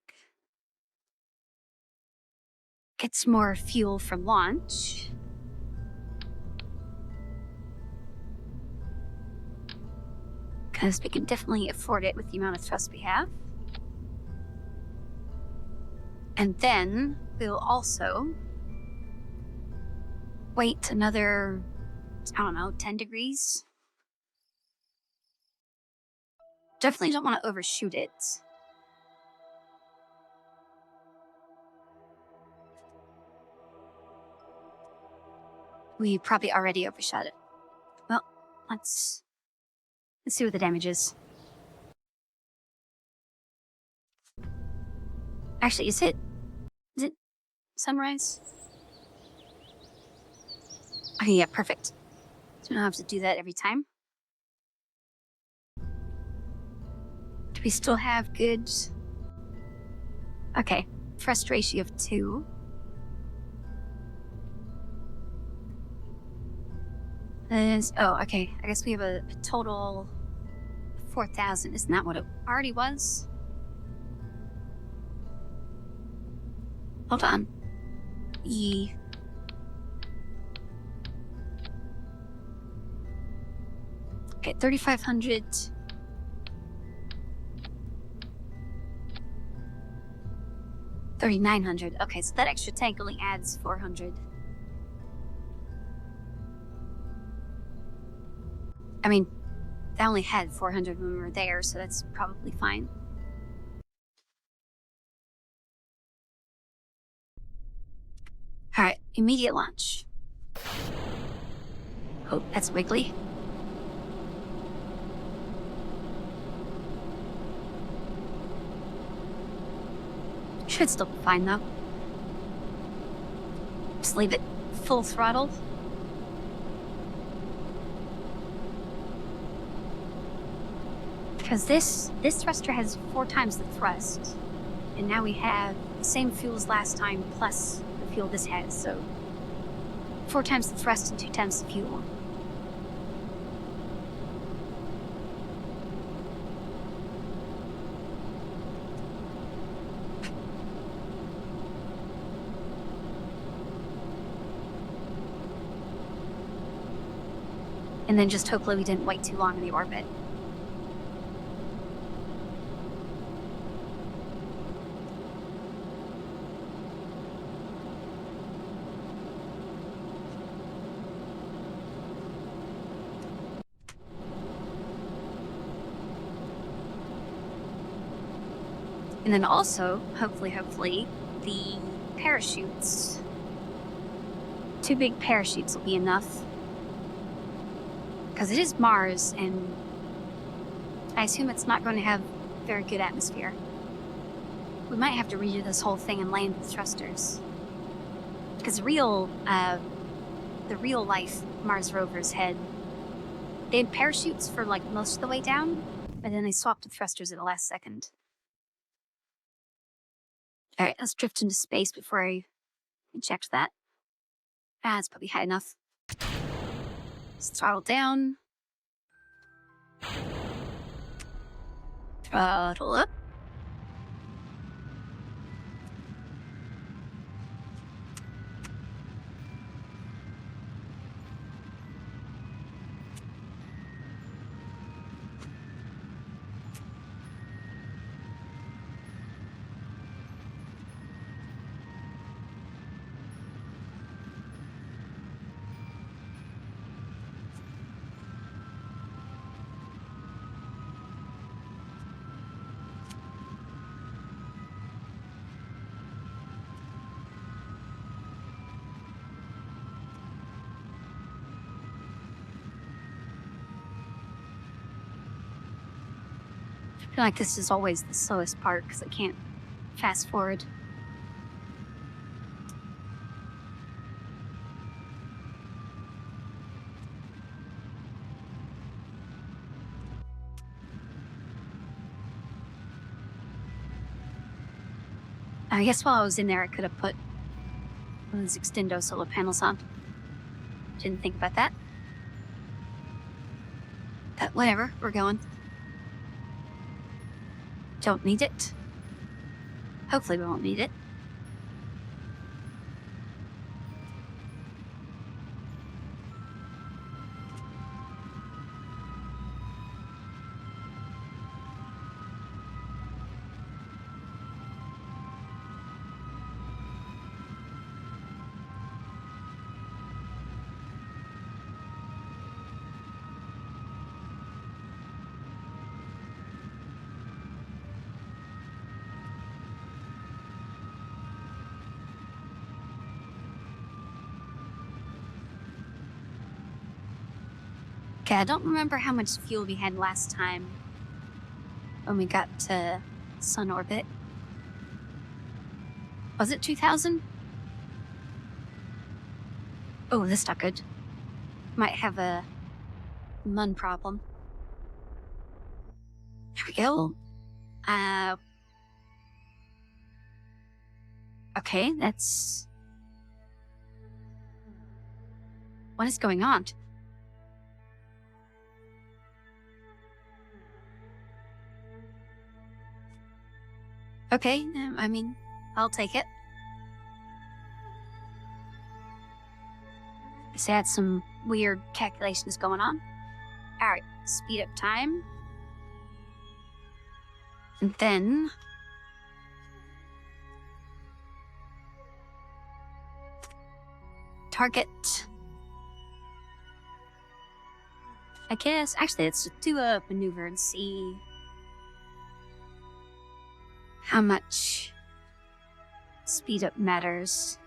Get some more fuel for launch. Because we can definitely afford it with the amount of thrust we have. And then we'll also wait another, I don't know, 10 degrees. Definitely don't want to overshoot it. We probably already overshot it. Well, let's see what the damage is. Actually, is it sunrise? Okay, yeah, perfect. So we don't have to do that every time. Do we still have good... Okay, thrust ratio of 2. Oh, okay. I guess we have a total 4,000. Isn't that what it already was? Hold on. Okay, 3,500. 3,900. Okay, so that extra tank only adds 400. I mean, I only had 400 when we were there, so that's probably fine. Alright, immediate launch. Oh, that's wiggly. Should still be fine, though. Just leave it full throttle. Because this thruster has 4 times the thrust, and now we have the same fuel as last time plus the fuel this has, so 4 times the thrust and 2 times the fuel. And then just hopefully we didn't wait too long in the orbit. And then also, hopefully, the parachutes. 2 big parachutes will be enough. Because it is Mars, and I assume it's not going to have very good atmosphere. We might have to redo this whole thing and land with thrusters. Because the real life Mars rovers they had parachutes for like most of the way down, but then they swapped to thrusters at the last second. All right, let's drift into space before I inject that. It's probably high enough. Let's throttle down. Throttle up. I feel like this is always the slowest part because I can't fast forward. I guess while I was in there, I could have put one of those extendo solar panels on. Didn't think about that. But whatever, we're going. Don't need it. Hopefully we won't need it. Okay, I don't remember how much fuel we had last time when we got to sun orbit. Was it 2,000? Oh, that's not good. Might have a mun problem. Here we go. Okay, that's... What is going on? Okay, I mean, I'll take it. Just had some weird calculations going on. Alright, speed up time. And then... target. I guess, actually, let's do a maneuver and see how much speed up matters.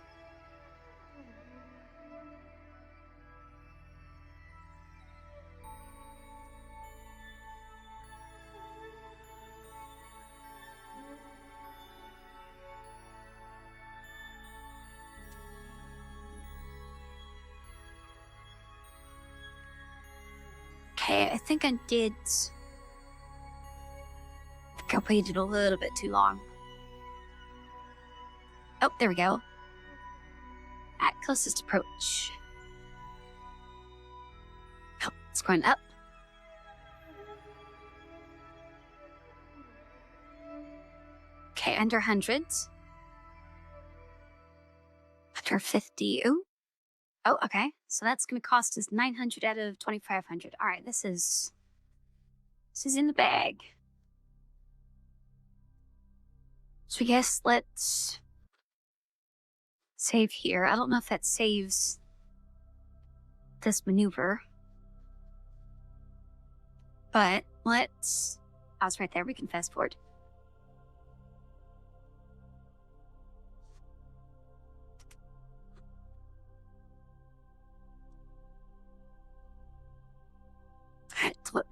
Okay, I think I waited a little bit too long. Oh, there we go. At closest approach. Oh, it's going up. Okay, under 100. Under 50. Ooh. Oh, okay. So that's going to cost us 900 out of 2,500. All right, this is in the bag. So I guess let's save here. I don't know if that saves this maneuver. But let's... Oh, it's right there. We can fast forward.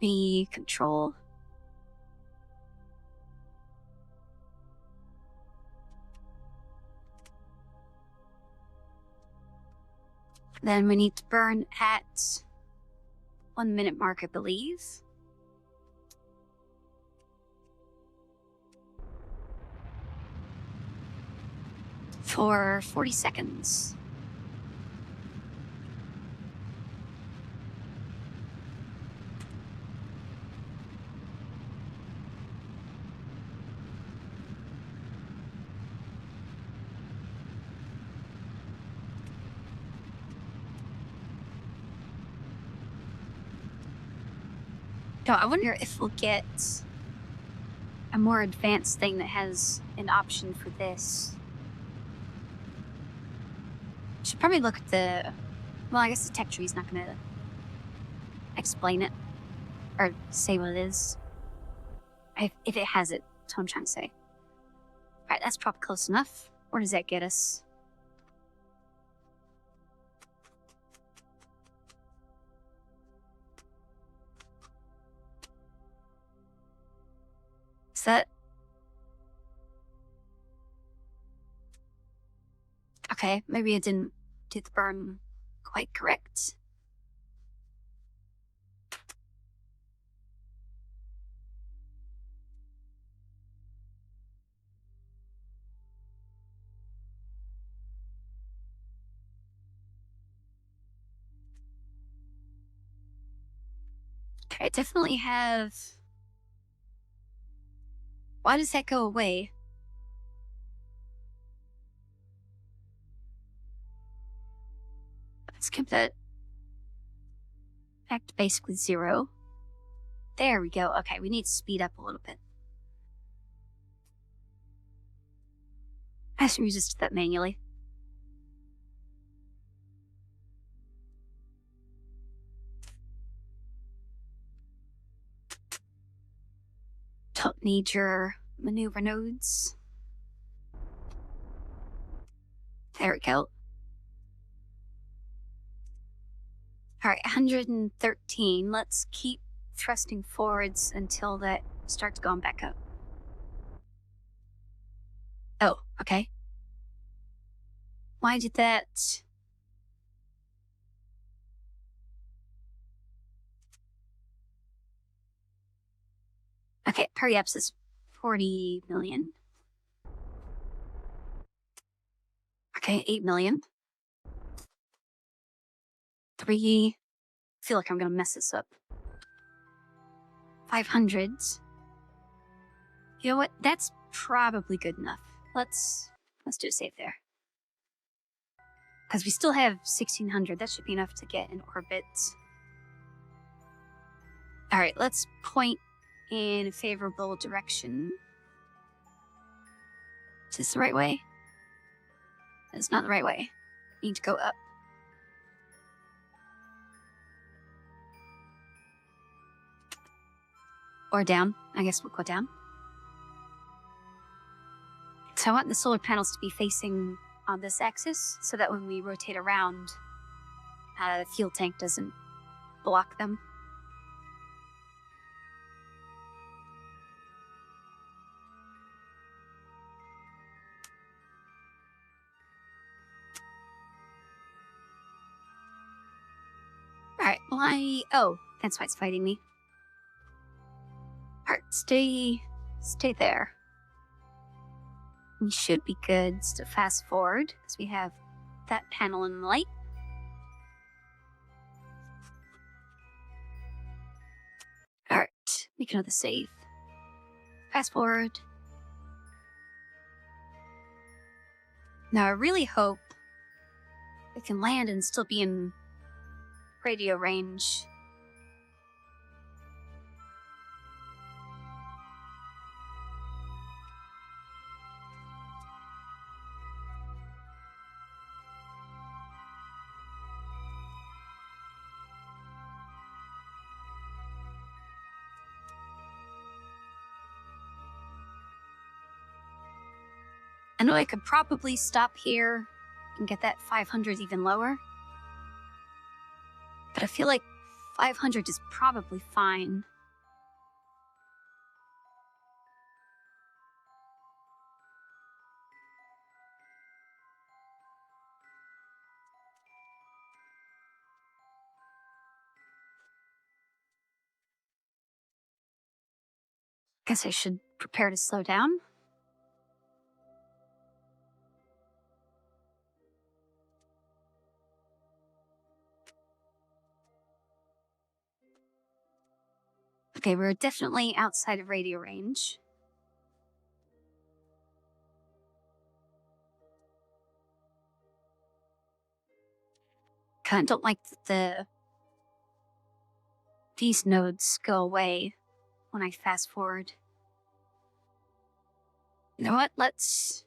B control. Then we need to burn at 1 minute mark, I believe. For 40 seconds. Oh, I wonder if we'll get a more advanced thing that has an option for this. Should probably look at the... Well, I guess the tech tree's not gonna explain it or say what it is. If it has it, that's what I'm trying to say. Alright, that's probably close enough. Where does that get us? Is that... Okay, maybe I didn't do the burn quite correct. Okay, I definitely have... Why does that go away? Let's keep that back to basically 0. There we go. Okay, we need to speed up a little bit. I should resist that manually. Don't need your maneuver nodes. There we go. Alright, 113. Let's keep thrusting forwards until that starts going back up. Oh, okay. Why did that... Okay, periaps is 40 million. Okay, 8 million. 3... I feel like I'm gonna mess this up. 500. You know what? That's probably good enough. Let's do a save there. Because we still have 1600. That should be enough to get in orbit. Alright, let's point in a favorable direction. Is this the right way? It's not the right way. We need to go up. Or down. I guess we'll go down. So I want the solar panels to be facing on this axis, so that when we rotate around, the fuel tank doesn't block them. Alright, well oh, that's why it's fighting me. Alright, stay there. We should be good to fast forward, because we have that panel in the light. Alright, make another save. Fast forward. Now I really hope we can land and still be in radio range. I know I could probably stop here and get that 500 even lower. But I feel like 500 is probably fine. Guess I should prepare to slow down. Okay, we're definitely outside of radio range. Kinda don't like that these nodes go away when I fast forward. You know what? Let's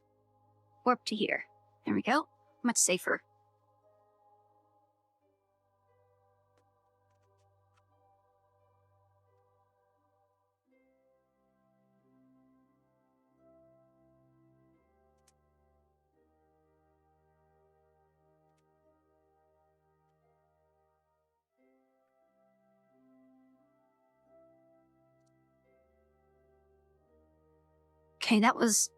warp to here. There we go. Much safer. Okay, this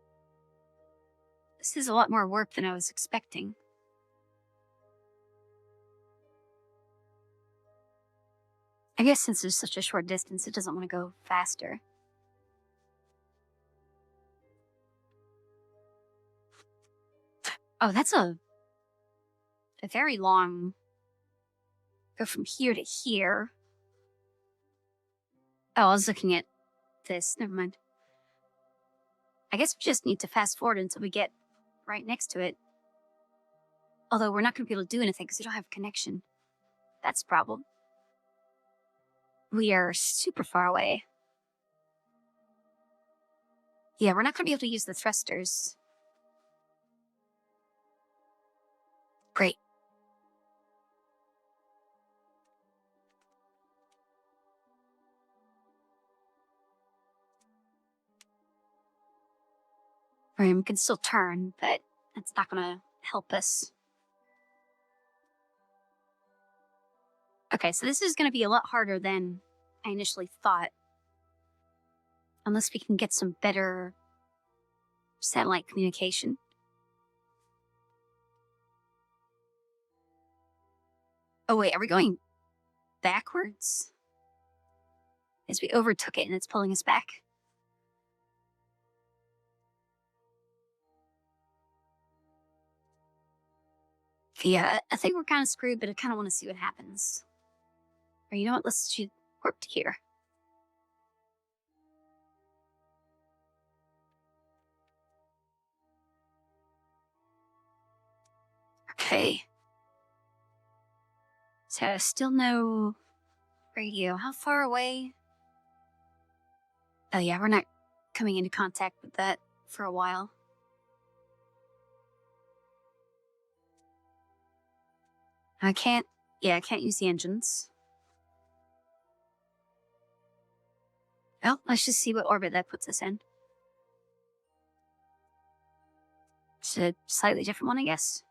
is a lot more work than I was expecting. I guess since there's such a short distance, it doesn't want to go faster. Oh, that's a very long... Go from here to here. Oh, I was looking at this. Never mind. I guess we just need to fast forward until we get right next to it. Although we're not going to be able to do anything because we don't have a connection. That's a problem. We are super far away. Yeah, we're not going to be able to use the thrusters. Great. We can still turn, but that's not going to help us. Okay, so this is going to be a lot harder than I initially thought. Unless we can get some better satellite communication. Oh wait, are we going backwards? As we overtook it and it's pulling us back. Yeah, I think we're kind of screwed, but I kind of want to see what happens. Or you know what, let's shoot warp to here. Okay. So still no radio. How far away? Oh yeah, we're not coming into contact with that for a while. I can't use the engines. Well, let's just see what orbit that puts us in. It's a slightly different one, I guess.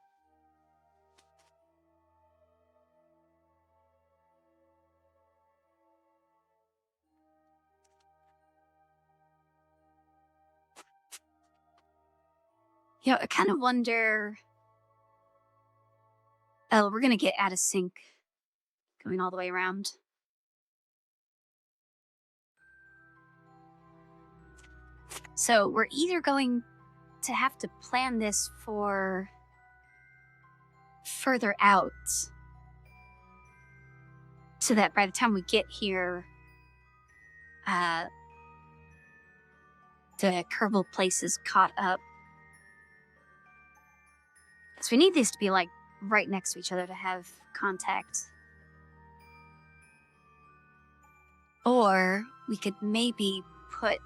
You know, I kind of wonder... Oh, we're gonna get out of sync going all the way around. So we're either going to have to plan this for further out so that by the time we get here, the Kerbal place is caught up. So we need these to be like right next to each other to have contact. Or we could maybe put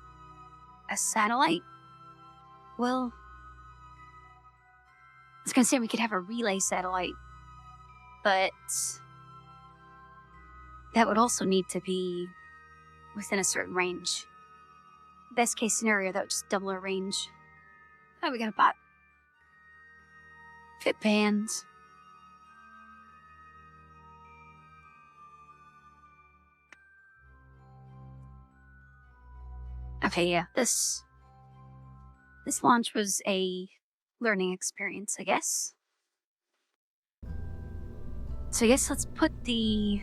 a satellite. Well, I was gonna say we could have a relay satellite, but that would also need to be within a certain range. Best case scenario, that would just double our range. Oh, we got a bot. Fit bands. Okay, yeah, this launch was a learning experience, I guess. So I guess let's put the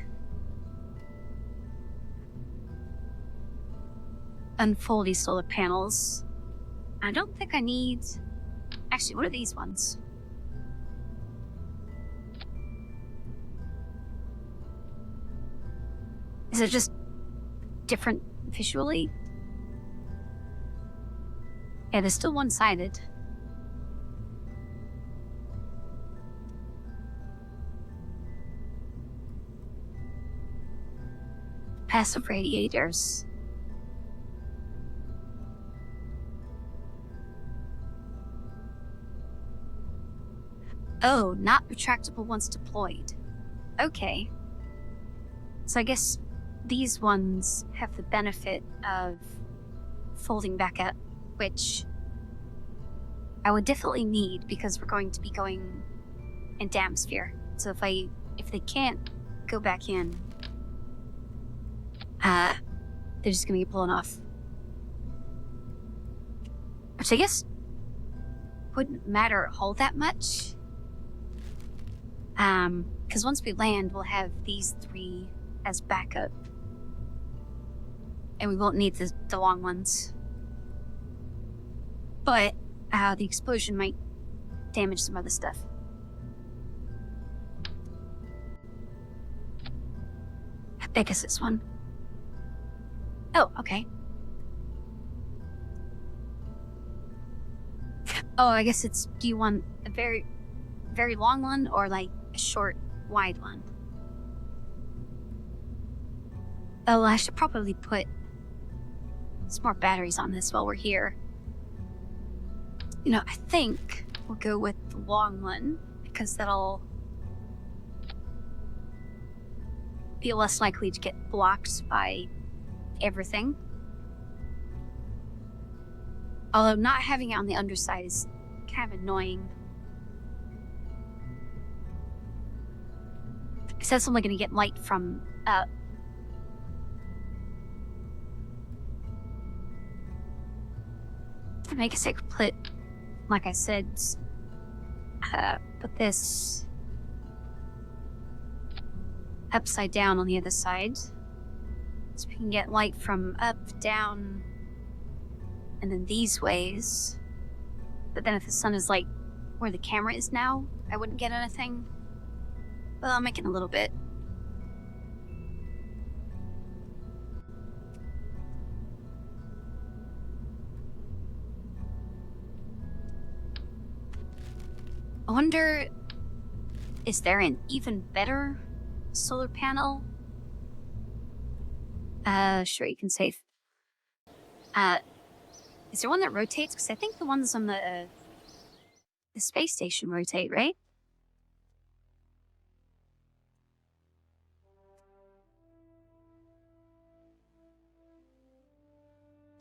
unfold these solar panels. I don't think I need... Actually, what are these ones? Is it just different visually? Yeah, they're still one-sided. Passive radiators. Oh, not retractable once deployed. Okay. So I guess these ones have the benefit of folding back up, which I would definitely need because we're going to be going into atmosphere. So if they can't go back in, they're just gonna get blown off. Which I guess wouldn't matter all that much. Because once we land, we'll have these three as backup. And we won't need the long ones. But the explosion might damage some other stuff. How big is this one? Oh, okay. Oh, I guess it's, do you want a very, very long one or like a short, wide one? Oh, I should probably put some more batteries on this while we're here. You know, I think we'll go with the long one because that'll be less likely to get blocked by everything. Although not having it on the underside is kind of annoying. It says I'm only going to get light from up. I guess I could put, like I said, put this upside down on the other side. So we can get light from up, down, and then these ways. But then if the sun is like where the camera is now, I wouldn't get anything. Well, I'm making a little bit. I wonder, is there an even better solar panel? Sure, you can save. Is there one that rotates? Because I think the ones on the space station rotate, right?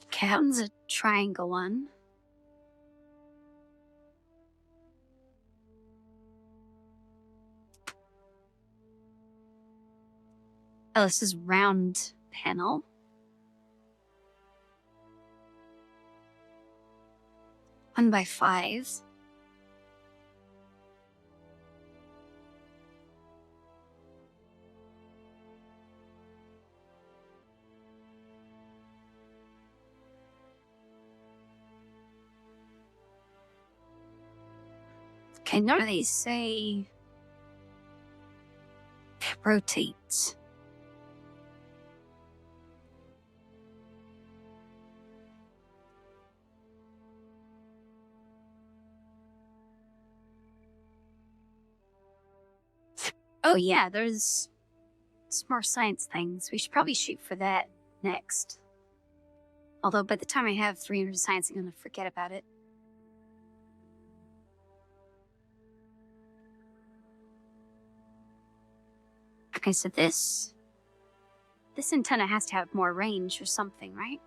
Okay, that one's a triangle one. Oh, this is round panel. One by 5. Okay, none of these say it rotates. Oh yeah, there's some more science things. We should probably shoot for that next. Although by the time I have 300 science, I'm gonna forget about it. Okay, so this antenna has to have more range or something, right?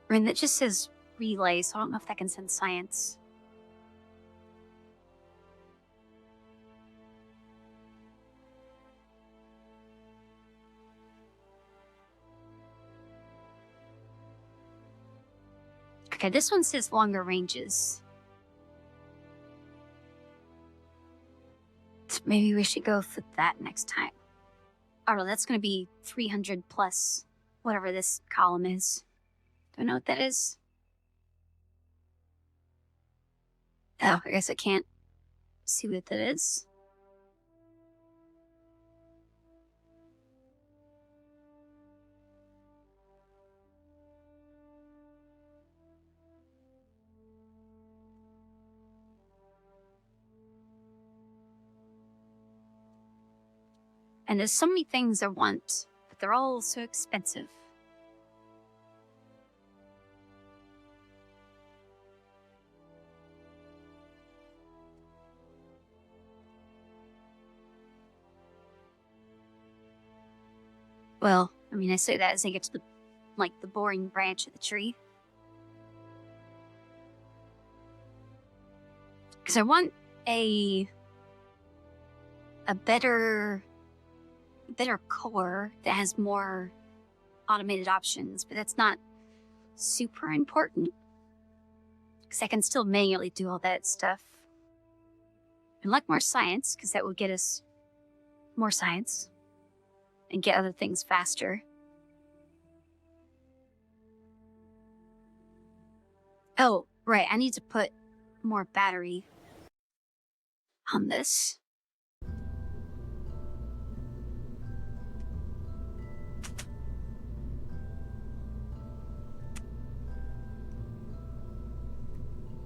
I mean, that just says relay, so I don't know if that can send science. Okay, this one says longer ranges. So maybe we should go for that next time. Oh, that's going to be 300 plus whatever this column is. Do I know what that is? Oh, I guess I can't see what that is. And there's so many things I want, but they're all so expensive. Well, I mean, I say that as I get to the boring branch of the tree. Because I want a better core that has more automated options, but that's not super important. Because I can still manually do all that stuff. I'd like more science, because that will get us more science and get other things faster. Oh, right, I need to put more battery on this.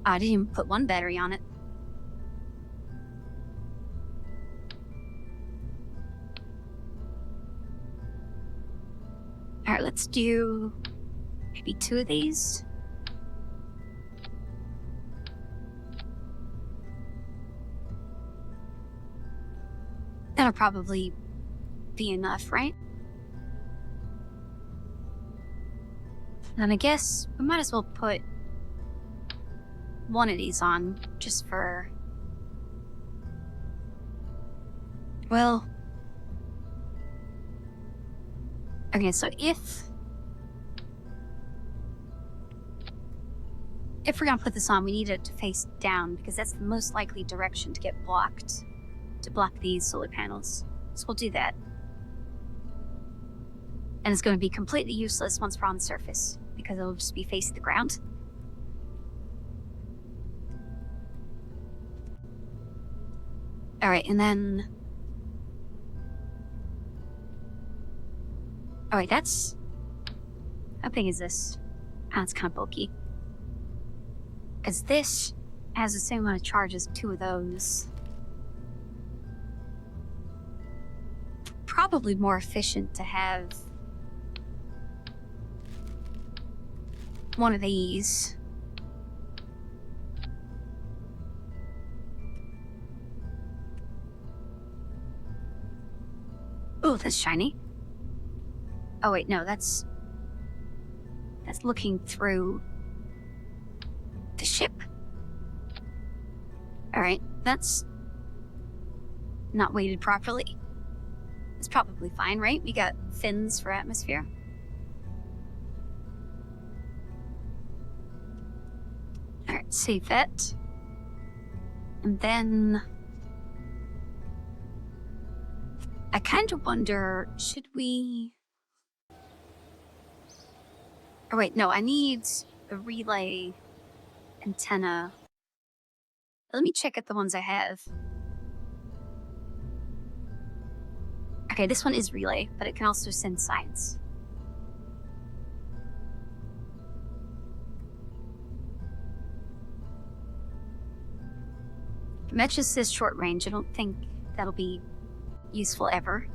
I didn't even put one battery on it. Alright, let's do maybe 2 of these. That'll probably be enough, right? Then I guess we might as well put one of these on, just for... Well... Okay, so if we're gonna put this on, we need it to face down, because that's the most likely direction to get blocked, to block these solar panels. So we'll do that. And it's going to be completely useless once we're on the surface, because it'll just be facing the ground. Alright, and then... Alright, that's... How big is this? Ah, it's kind of bulky. Because this has the same amount of charge as 2 of those. Probably more efficient to have one of these. Oh, that's shiny. Oh wait, no, that's looking through the ship. Alright, that's not weighted properly. It's probably fine, right? We got fins for atmosphere. Alright, save that. And then... I kind of wonder, should we... Oh wait, no, I need a relay antenna. Let me check at the ones I have. Okay, this one is relay, but it can also send science. That just says short range. I don't think that'll be useful ever.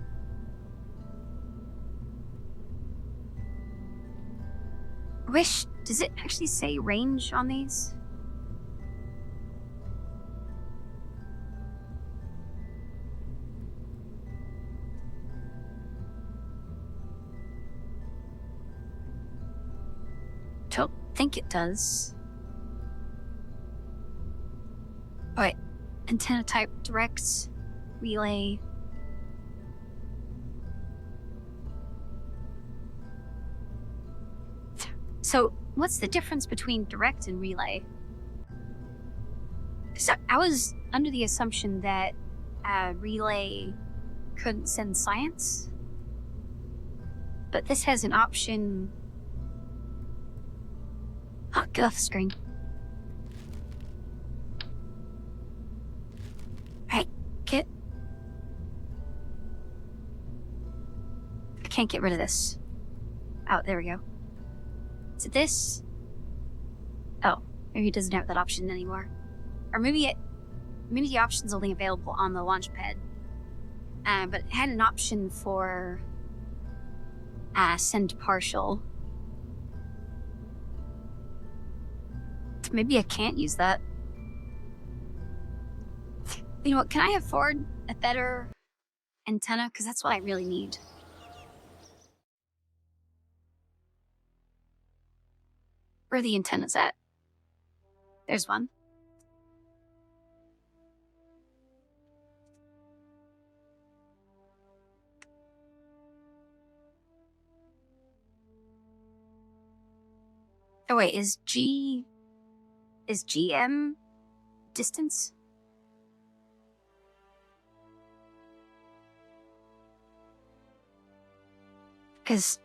Wish, does it actually say range on these? Don't think it does. Alright, antenna type direct, relay. So, what's the difference between direct and relay? So I was under the assumption that relay couldn't send science. But this has an option. Oh, get off the screen. Right, get. I can't get rid of this. Oh, there we go. Is it this? Oh, maybe it doesn't have that option anymore. Or maybe the option's only available on the launch pad. But it had an option for send partial. Maybe I can't use that. You know what, can I afford a better antenna? Because that's what I really need. Where are the antennas at? There's one. Oh wait, is GM distance? Because,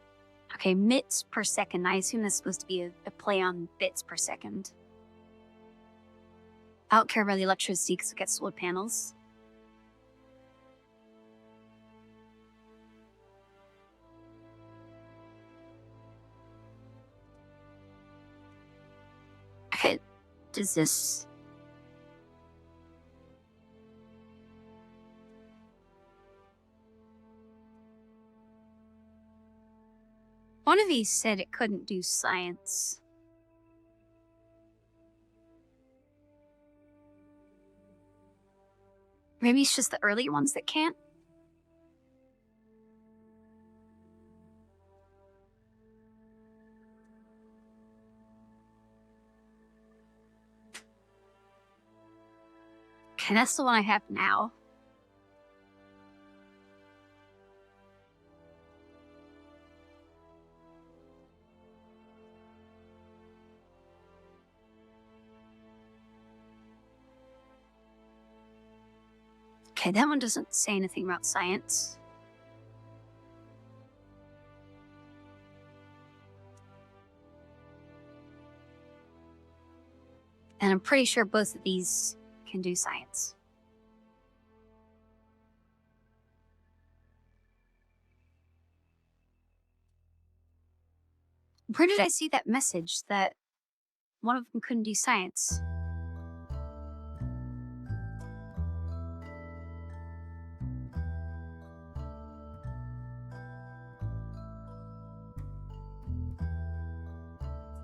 okay, mits per second. I assume that's supposed to be a play on bits per second. I don't care about the electricity because it gets solar panels. Okay, does this... One of these said it couldn't do science. Maybe it's just the earlier ones that can't? Okay, that's the one I have now. Okay, that one doesn't say anything about science. And I'm pretty sure both of these can do science. Where did I see that message that one of them couldn't do science?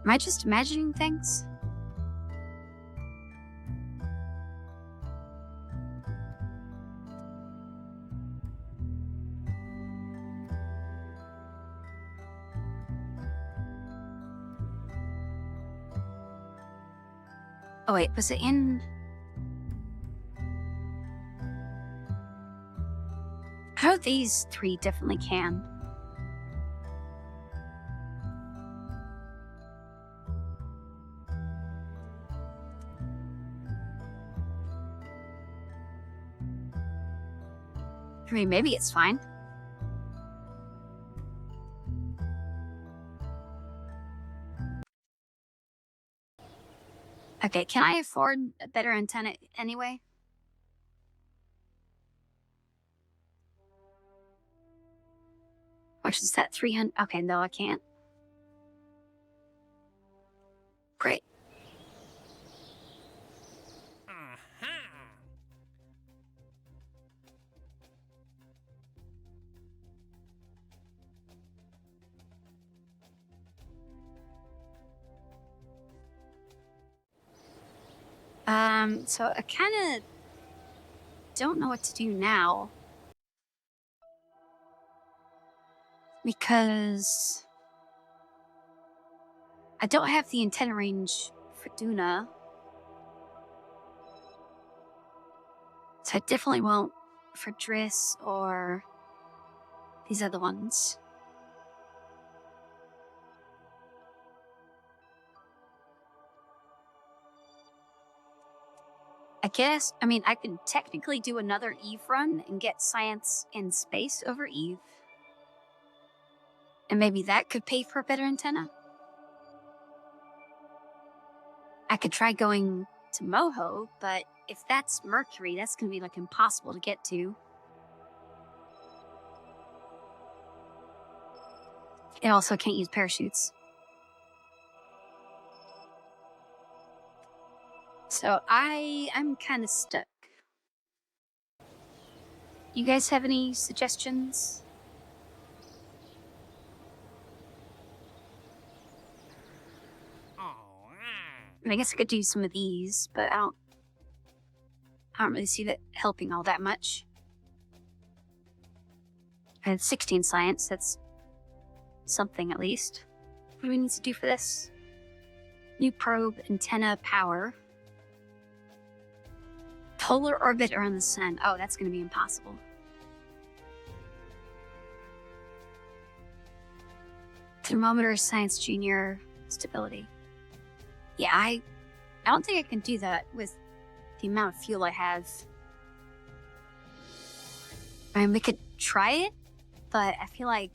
Am I just imagining things? Oh wait, was it in... How these three definitely can. I mean, maybe it's fine. Okay, can I afford a better antenna anyway? Which is that 300? Okay, no, I can't. Great. So I kind of don't know what to do now. Because I don't have the antenna range for Duna. So I definitely won't for Driss or these other ones. I guess, I mean, I could technically do another Eve run and get science in space over Eve. And maybe that could pay for a better antenna? I could try going to Moho, but if that's Mercury, that's gonna be like impossible to get to. It also can't use parachutes. So I'm kind of stuck. You guys have any suggestions? I guess I could do some of these, but I don't really see that helping all that much. I had 16 science, that's something at least. What do we need to do for this? New probe, antenna, power. Polar orbit around the sun. Oh, that's gonna be impossible. Thermometer, science junior, stability. Yeah, I don't think I can do that with the amount of fuel I have. I mean, we could try it, but I feel like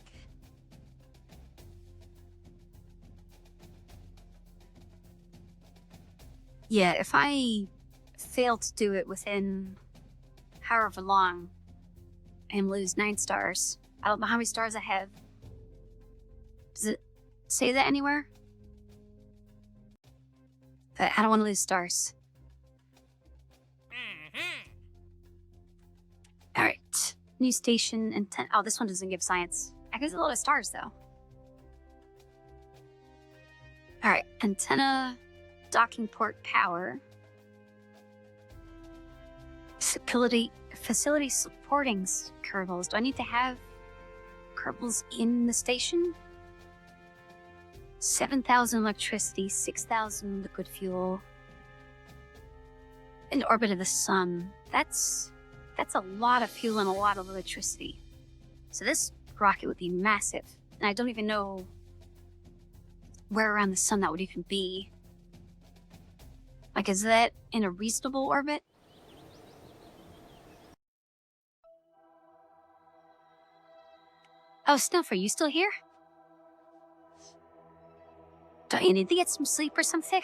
yeah, if I fail to do it within however long and lose 9 stars. I don't know how many stars I have. Does it say that anywhere? But I don't want to lose stars. Alright. New station and oh, this one doesn't give science. I guess a lot of stars though. Alright, antenna, docking port power. Facility supporting Kerbals. Do I need to have Kerbals in the station? 7,000 electricity, 6,000 liquid fuel. In orbit of the sun. That's a lot of fuel and a lot of electricity. So this rocket would be massive. And I don't even know where around the sun that would even be. Like, is that in a reasonable orbit? Oh, Snuffer, you still here? Don't you need to get some sleep or something?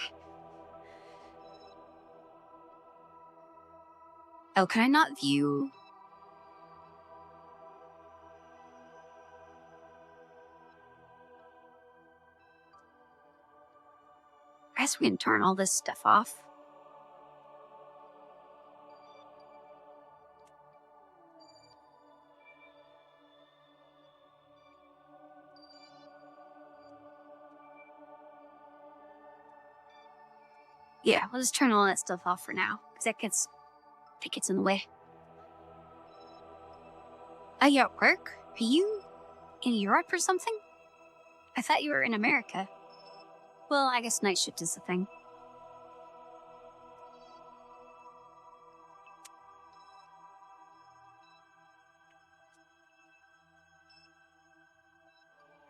Oh, can I not view? I guess we can turn all this stuff off. Yeah, we'll just turn all that stuff off for now, because that gets in the way. Oh, you're at work? Are you in Europe or something? I thought you were in America. Well, I guess night shift is the thing.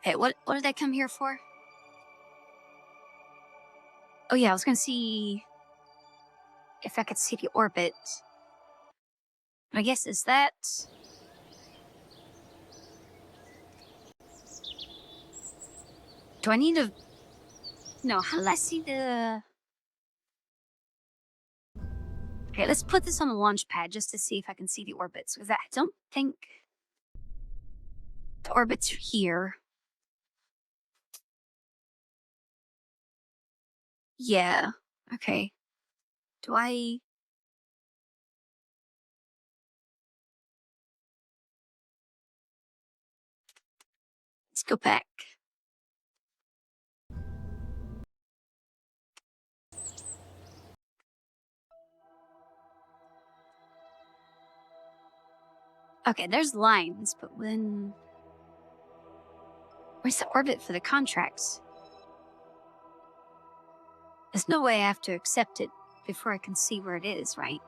Hey, what did I come here for? Oh yeah, I was gonna see if I could see the orbit. I guess is that... Do I need to... No, how did I see the... Okay, let's put this on the launch pad just to see if I can see the orbits, because I don't think the orbits are here. Yeah, okay. Do I... Let's go back. Okay, there's lines, but when... Where's the orbit for the contracts? There's no way I have to accept it before I can see where it is, right?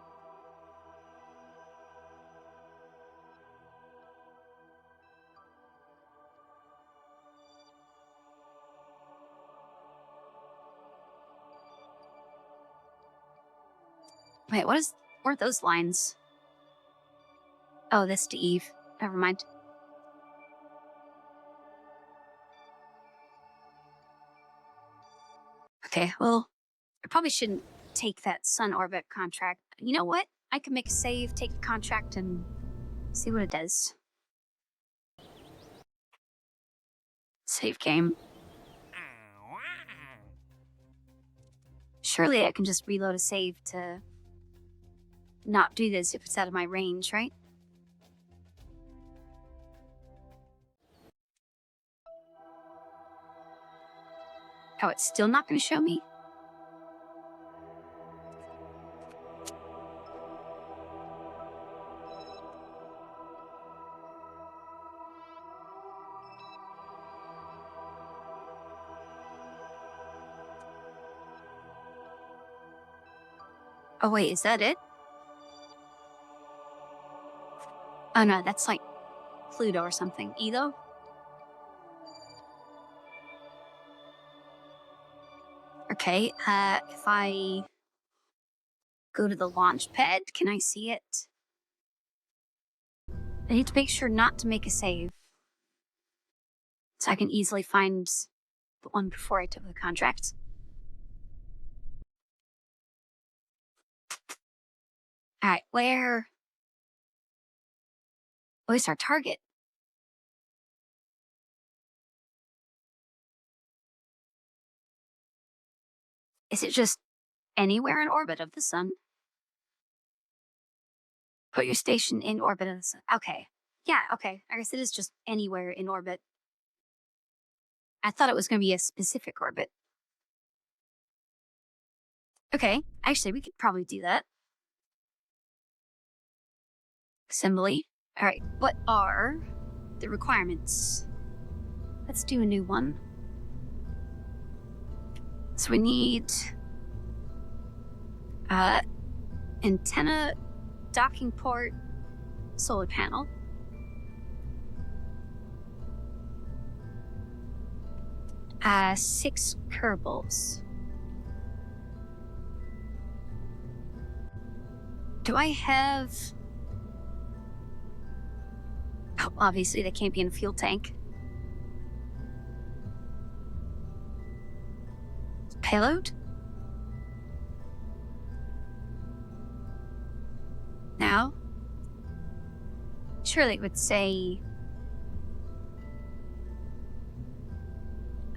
Wait, what are those lines? Oh, that's to Eve. Never mind. Okay, well, I probably shouldn't take that sun orbit contract. You know what? I can make a save, take the contract, and see what it does. Save game. Surely I can just reload a save to not do this if it's out of my range, right? Oh, it's still not going to show me? Oh wait, is that it? Oh no, that's like Pluto or something. Elo? Okay, if I go to the launch pad, can I see it? I need to make sure not to make a save, so I can easily find the one before I took the contract. Alright, where's our target? Is it just anywhere in orbit of the sun? Put your station in orbit of the sun. Okay. Yeah, okay. I guess it is just anywhere in orbit. I thought it was going to be a specific orbit. Okay, actually, we could probably do that. Assembly. Alright, what are the requirements? Let's do a new one. So we need antenna, docking port, solar panel. Six Kerbals. Do I have... Oh, obviously they can't be in a fuel tank. Payload? Now? Surely it would say...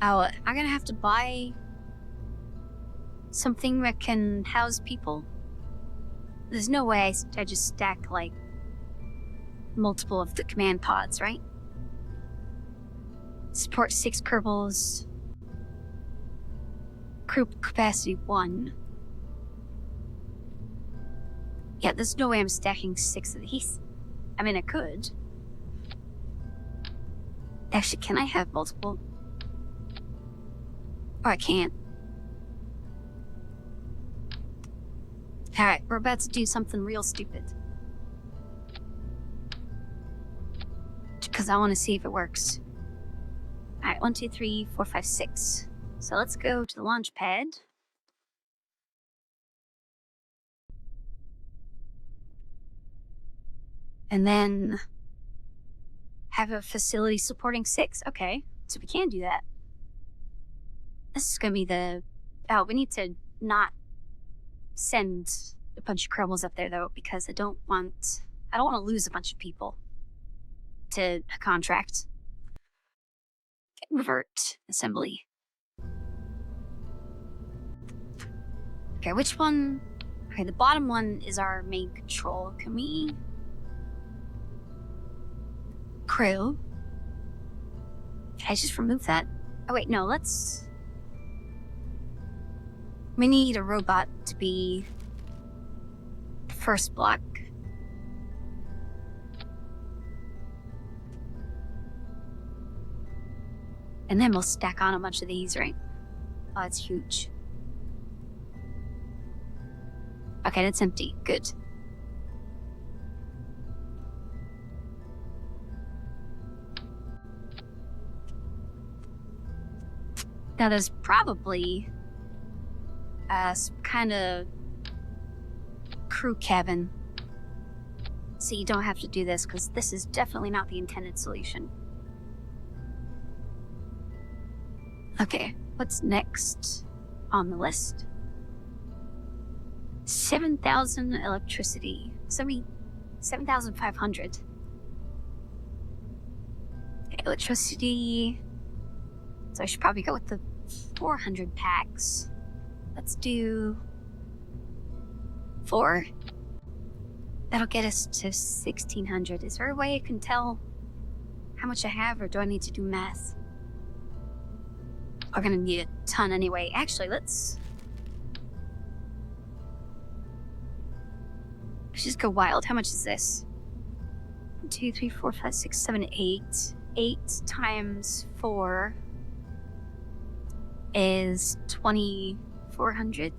Oh, I'm gonna have to buy something that can house people. There's no way I just stack, like, multiple of the command pods, right? Support 6 Kerbals. Crew capacity 1. Yeah, there's no way I'm stacking 6 of these. I mean, I could. Actually, can I have multiple? Or I can't. Alright, we're about to do something real stupid. Because I want to see if it works. Alright, 1, 2, 3, 4, 5, 6. So let's go to the launch pad. And then have a facility supporting 6. Okay, so we can do that. This is gonna be the... Oh, we need to not send a bunch of Kerbals up there though, because I don't want to lose a bunch of people to a contract. Revert assembly. Okay, which one? Okay, the bottom one is our main control. Can we... Crew? Can I just remove that? Oh wait, no, let's... We need a robot to be the first block. And then we'll stack on a bunch of these, right? Oh, it's huge. Okay, that's empty. Good. Now there's probably some kind of crew cabin. So you don't have to do this, because this is definitely not the intended solution. Okay, what's next? on the list. 7,000 electricity. 7,500. Electricity. So I should probably go with the 400 packs. Let's do 4. That'll get us to 1,600. Is there a way I can tell how much I have, or do I need to do math? We're gonna need a ton anyway. Actually, let's just go wild. How much is this? 1, 2, 3, 4, 5, 6, 7, 8. 8 times 4 is 2,400.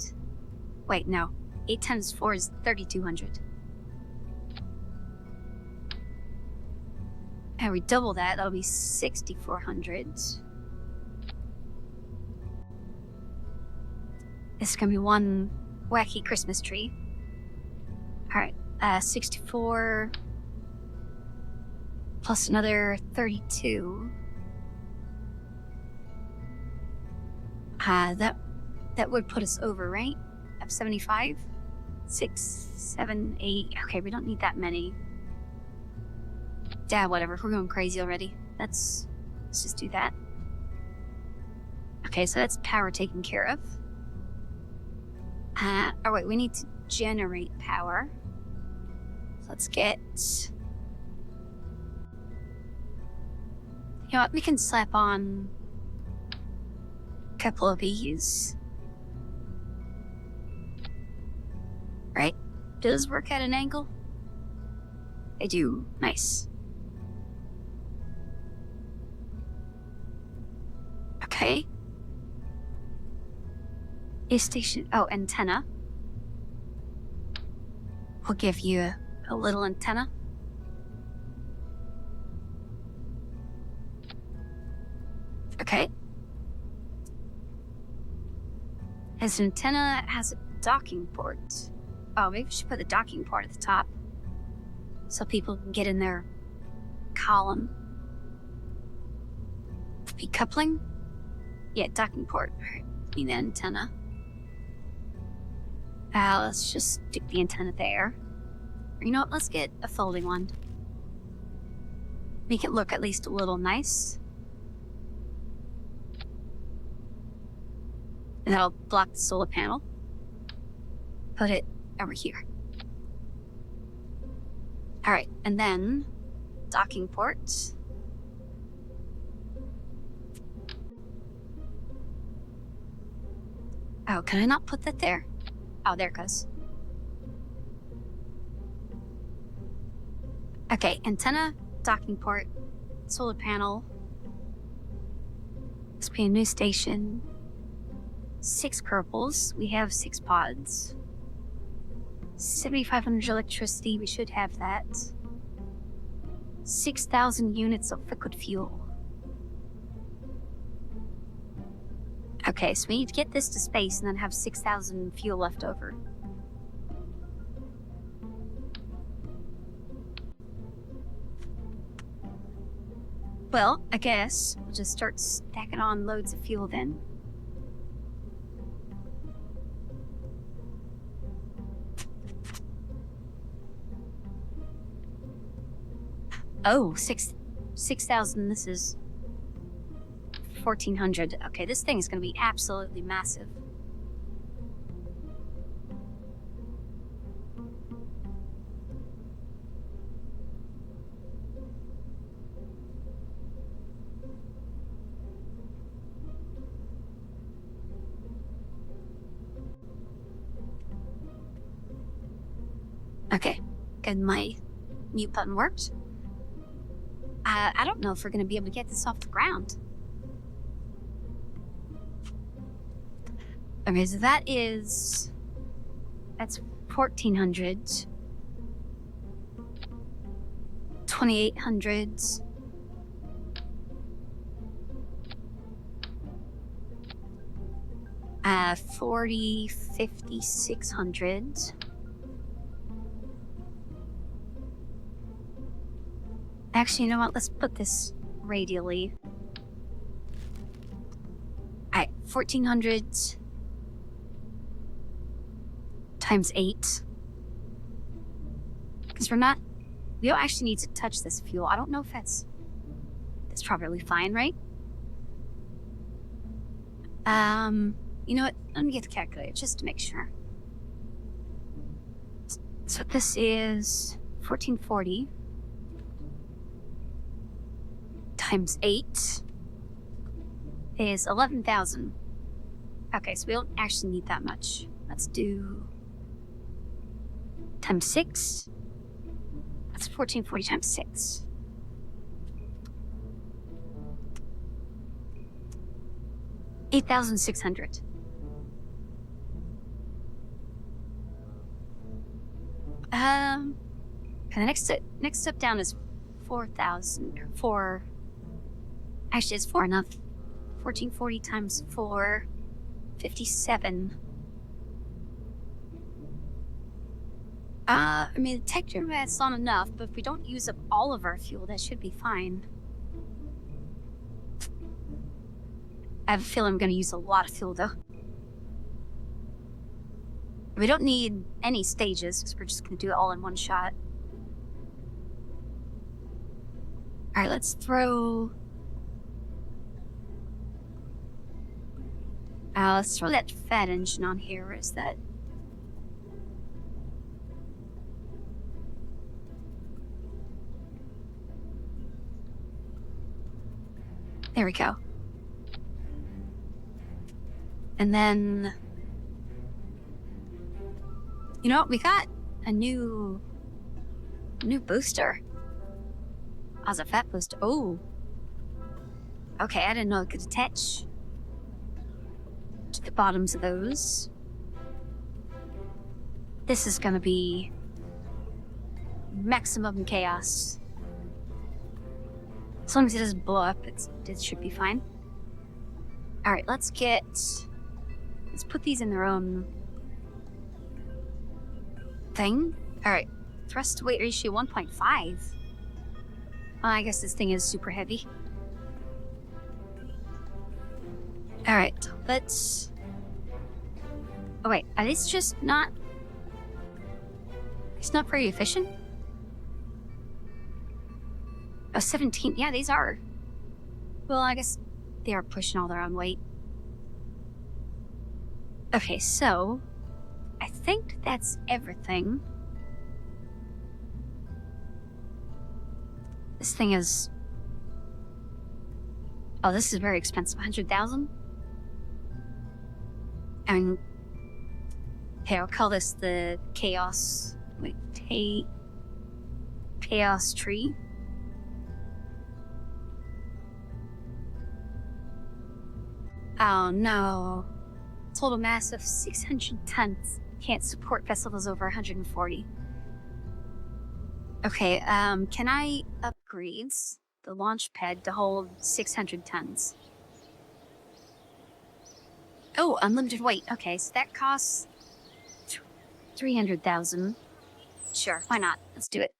Wait, no. 8 times 4 is 3,200. And we double that, that'll be 6,400. This is gonna be one wacky Christmas tree. Alright, 64 plus another 32. That would put us over, right? Up 75? 6, 7, 8. Okay, we don't need that many. Yeah, whatever. We're going crazy already. Let's just do that. Okay, so that's power taken care of. Oh wait, we need to generate power. So let's get... You know what, we can slap on a couple of these. Right? Does work at an angle? They do. Nice. Okay. A station. Oh, antenna. We'll give you a little antenna. Okay. As an antenna has a docking port. Oh, maybe we should put the docking port at the top so people can get in their column. Be coupling? Yeah, docking port. Alright, need an antenna. Let's just stick the antenna there. Or you know what, let's get a folding one. Make it look at least a little nice. And that'll block the solar panel. Put it over here. Alright, and then docking port. Oh, can I not put that there? Oh, there it goes. Okay, antenna, docking port, solar panel. This will be a new station. 6 Kerbals. We have 6 pods. 7,500 electricity. We should have that. 6,000 units of liquid fuel. Okay, so we need to get this to space and then have 6,000 fuel left over. Well, I guess we'll just start stacking on loads of fuel then. Oh, 6,000. This is 1,400. Okay, this thing is going to be absolutely massive. Okay, good. My mute button worked. I don't know if we're going to be able to get this off the ground. Okay, so that's 1,400. 2,800. Uh, 40, 50, 600. Actually, you know what? Let's put this radially. Alright, 1,400, times 8. Because we don't actually need to touch this fuel. I don't know if that's probably fine, right? You know what? Let me get the calculator just to make sure. So this is 1440 times 8 is 11,000. Okay, so we don't actually need that much. Let's do times 6. That's 1440 times 6. $8,600. Okay, the next step down is 4,000. Actually, it's 4 enough. 1440 times 4, 57. I mean, technically that's not enough, but if we don't use up all of our fuel, that should be fine. I have a feeling I'm gonna use a lot of fuel, though. We don't need any stages, because we're just gonna do it all in one shot. Alright, let's throw that fat engine on here. Where is that? There we go. And then, you know what? We got a new booster. As a fat booster. Oh. Okay, I didn't know it could attach to the bottoms of those. This is gonna be maximum chaos. As long as it doesn't blow up, it should be fine. Alright, let's put these in their own thing. Alright, thrust to weight ratio 1.5. Well, I guess this thing is super heavy. Alright, let's... Oh wait, are these just not... It's not very efficient? Oh, 17. Yeah, these are. Well, I guess they are pushing all their own weight. Okay, so... I think that's everything. This thing is... Oh, this is very expensive. 100,000? I mean... Okay, I'll call this the Chaos... Wait, Chaos Tree. Oh no. Total mass of 600 tons. Can't support vessels over 140. Okay, can I upgrade the launch pad to hold 600 tons? Oh, unlimited weight. Okay, so that costs 300,000. Sure, why not? Let's do it.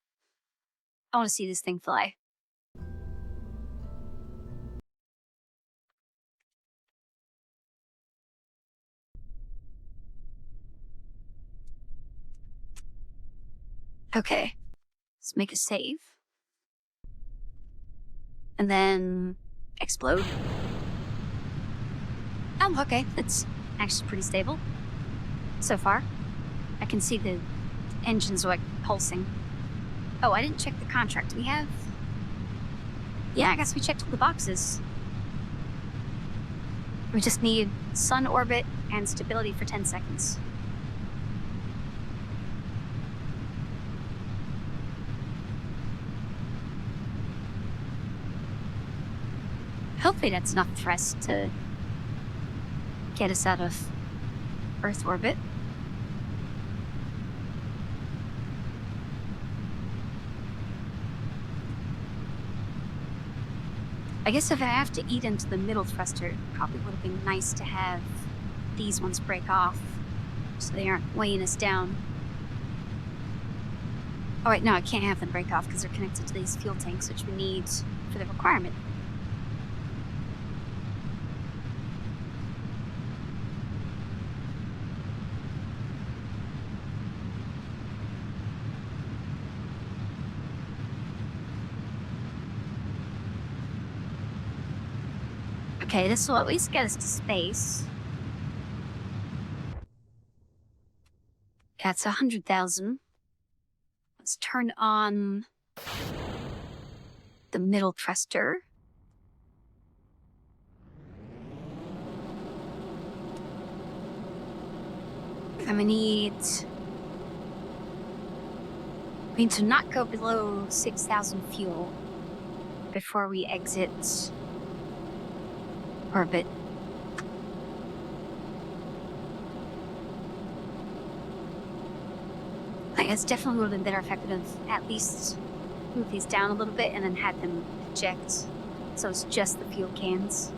I want to see this thing fly. Okay, let's make a save. And then explode. Oh, okay, it's actually pretty stable so far. I can see the engines are like pulsing. Oh, I didn't check the contract. We have... Yeah, I guess we checked all the boxes. We just need sun orbit and stability for 10 seconds. Hopefully that's enough thrust to get us out of Earth orbit. I guess if I have to eat into the middle thruster, it probably would have been nice to have these ones break off so they aren't weighing us down. Oh wait, no, I can't have them break off because they're connected to these fuel tanks, which we need for the requirement. Okay, this will at least get us to space. Yeah, it's 100,000. Let's turn on the middle thruster. I'm gonna need to not go below 6,000 fuel before we exit orbit. I guess definitely would have been better if I could have at least moved these down a little bit and then had them eject. So it's just the fuel cans.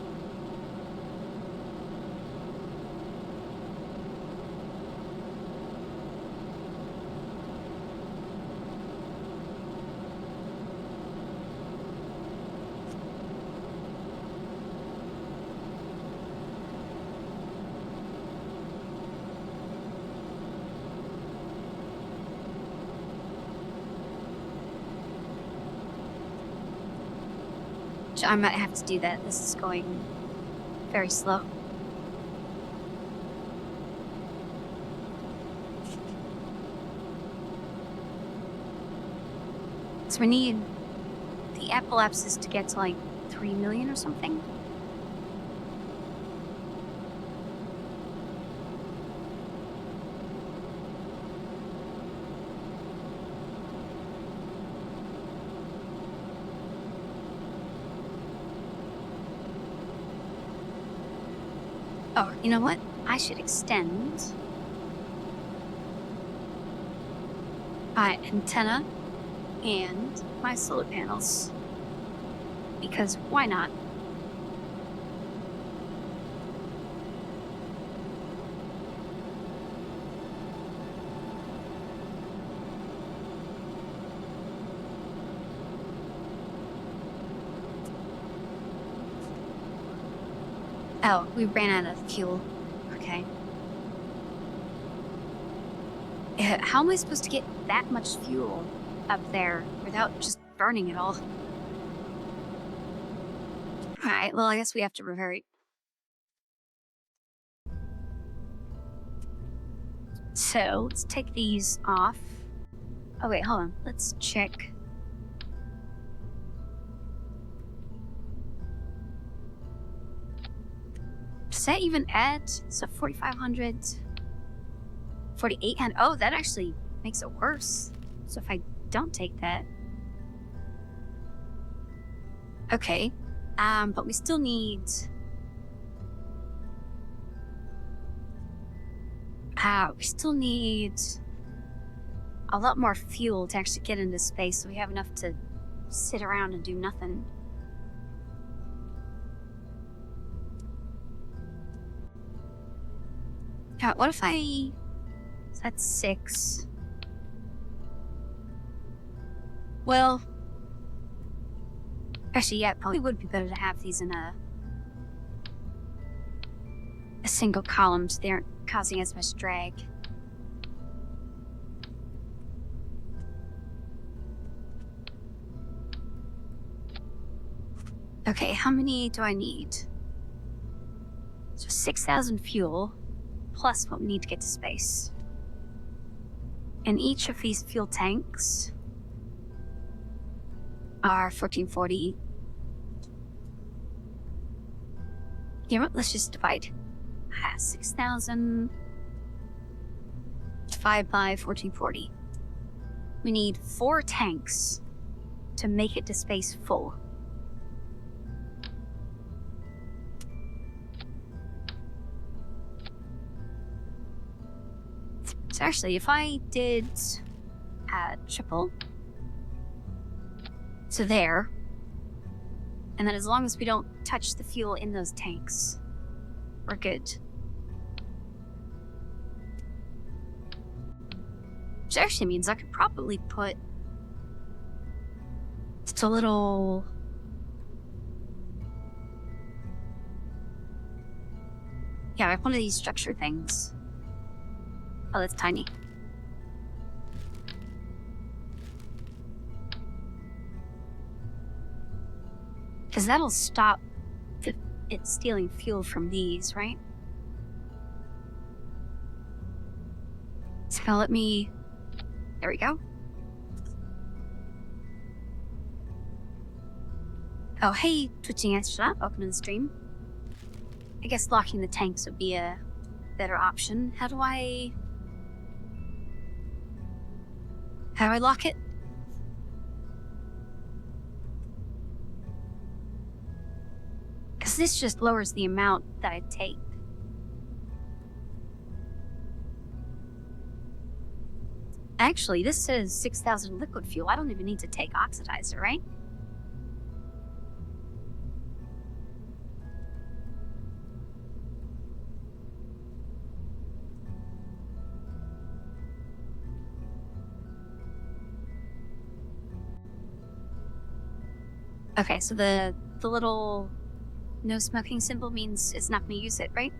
I might have to do that. This is going very slow. So we need the apoapsis to get to like 3 million or something. Oh, you know what? I should extend my antenna and my solar panels. Because why not? Oh, we ran out of fuel. Okay. How am I supposed to get that much fuel up there without just burning it all? Alright, well, I guess we have to revert. So, let's take these off. Oh, wait, hold on. Let's check. Does that even add? So 4,500, 4,800. Oh, that actually makes it worse. So if I don't take that. Okay. But we still need... we still need a lot more fuel to actually get into space, so we have enough to sit around and do nothing. What if I... So that's 6. Well... Actually, yeah, it probably would be better to have these in a single column so they aren't causing as much drag. Okay, how many do I need? So 6,000 fuel, plus what we need to get to space. And each of these fuel tanks are 1440. You know what? Let's just divide. 6,000 divided by 1440. We need 4 tanks to make it to space full. So actually, if I did triple, so there, and then as long as we don't touch the fuel in those tanks, we're good. Which actually means I could probably put just a little... Yeah, like one of these structure things. Oh, that's tiny. Because that'll stop the it's stealing fuel from these, right? It's gonna let me... There we go. Oh, hey, Twitching Astronaut, welcome to the stream. I guess locking the tanks would be a better option. How do I lock it? Because this just lowers the amount that I take. Actually, this says 6,000 liquid fuel. I don't even need to take oxidizer, right? Okay, so the little no smoking symbol means it's not going to use it, right?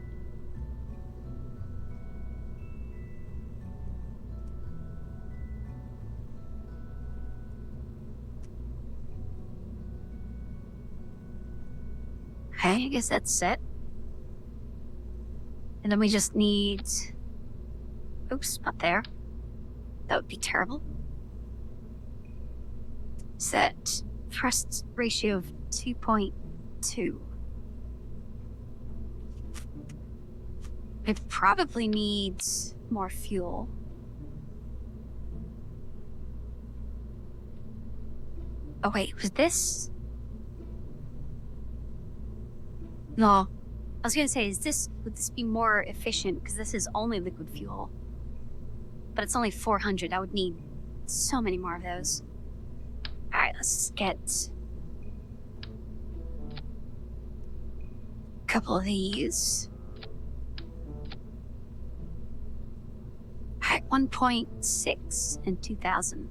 Okay, I guess that's set. And then we just need... Oops, not there. That would be terrible. Set thrust ratio of 2.2. It probably needs more fuel. Oh wait, was this? No. I was gonna say, would this be more efficient? Because this is only liquid fuel. But it's only 400. I would need so many more of those. Alright, let's get a couple of these. Alright, 1.6 and 2,000.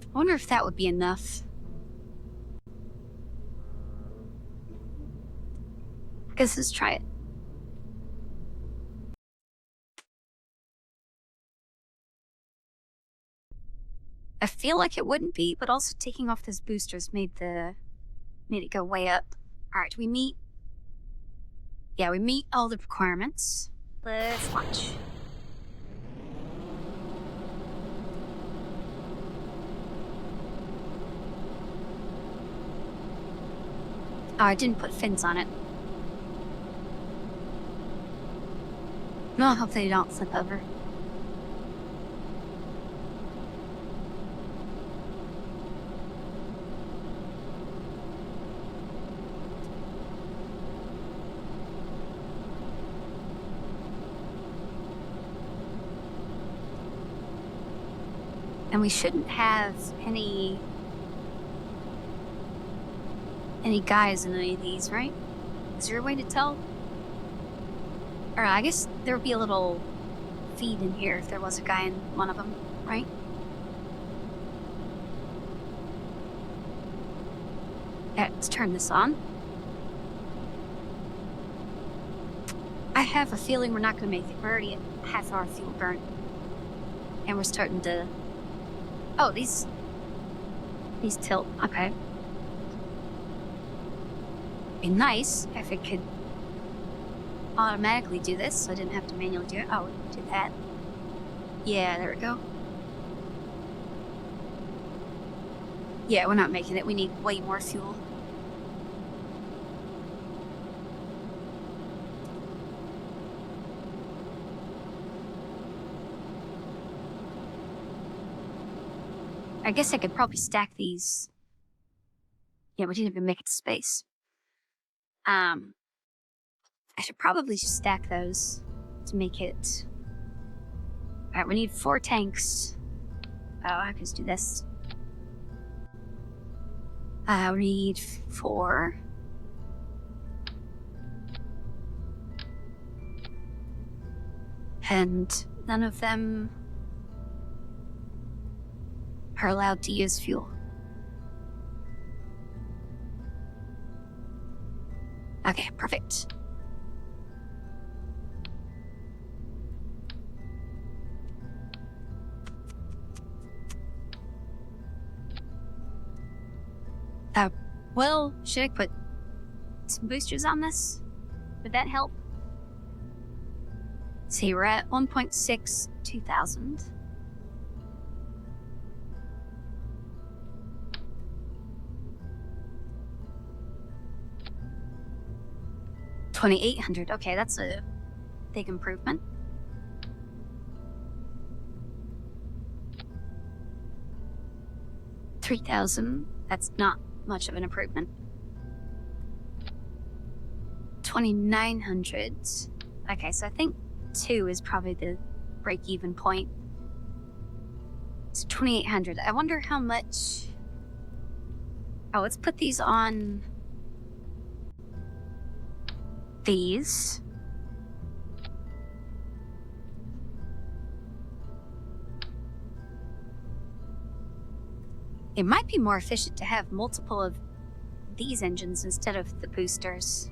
I wonder if that would be enough. I guess let's try it. I feel like it wouldn't be, but also taking off those boosters made it go way up. Alright, we meet... Yeah, we meet all the requirements. Let's launch. Oh, I didn't put fins on it. No, I hope they don't flip over. And we shouldn't have any guys in any of these, right? Is there a way to tell? Or I guess there would be a little feed in here if there was a guy in one of them, right? Let's turn this on. I have a feeling we're not going to make it. We're already at half our fuel burn. And we're starting to... Oh, these tilt. Okay. Be nice if it could automatically do this, so I didn't have to manually do it. Oh, we can do that. Yeah, there we go. Yeah, we're not making it. We need way more fuel. I guess I could probably stack these. Yeah, we didn't even make it to space. I should probably just stack those to make it... Alright, we need 4 tanks. Oh, I can just do this. We need 4. And none of them are allowed to use fuel. Okay, perfect. Well, should I put some boosters on this? Would that help? Let's see, we're at 1.6, 2,000. $2,800. Okay, that's a big improvement. $3,000. That's not much of an improvement. 2,900. Okay, so I think 2 is probably the break-even point. It's 2,800. I wonder how much. Oh, let's put these on these. It might be more efficient to have multiple of these engines instead of the boosters.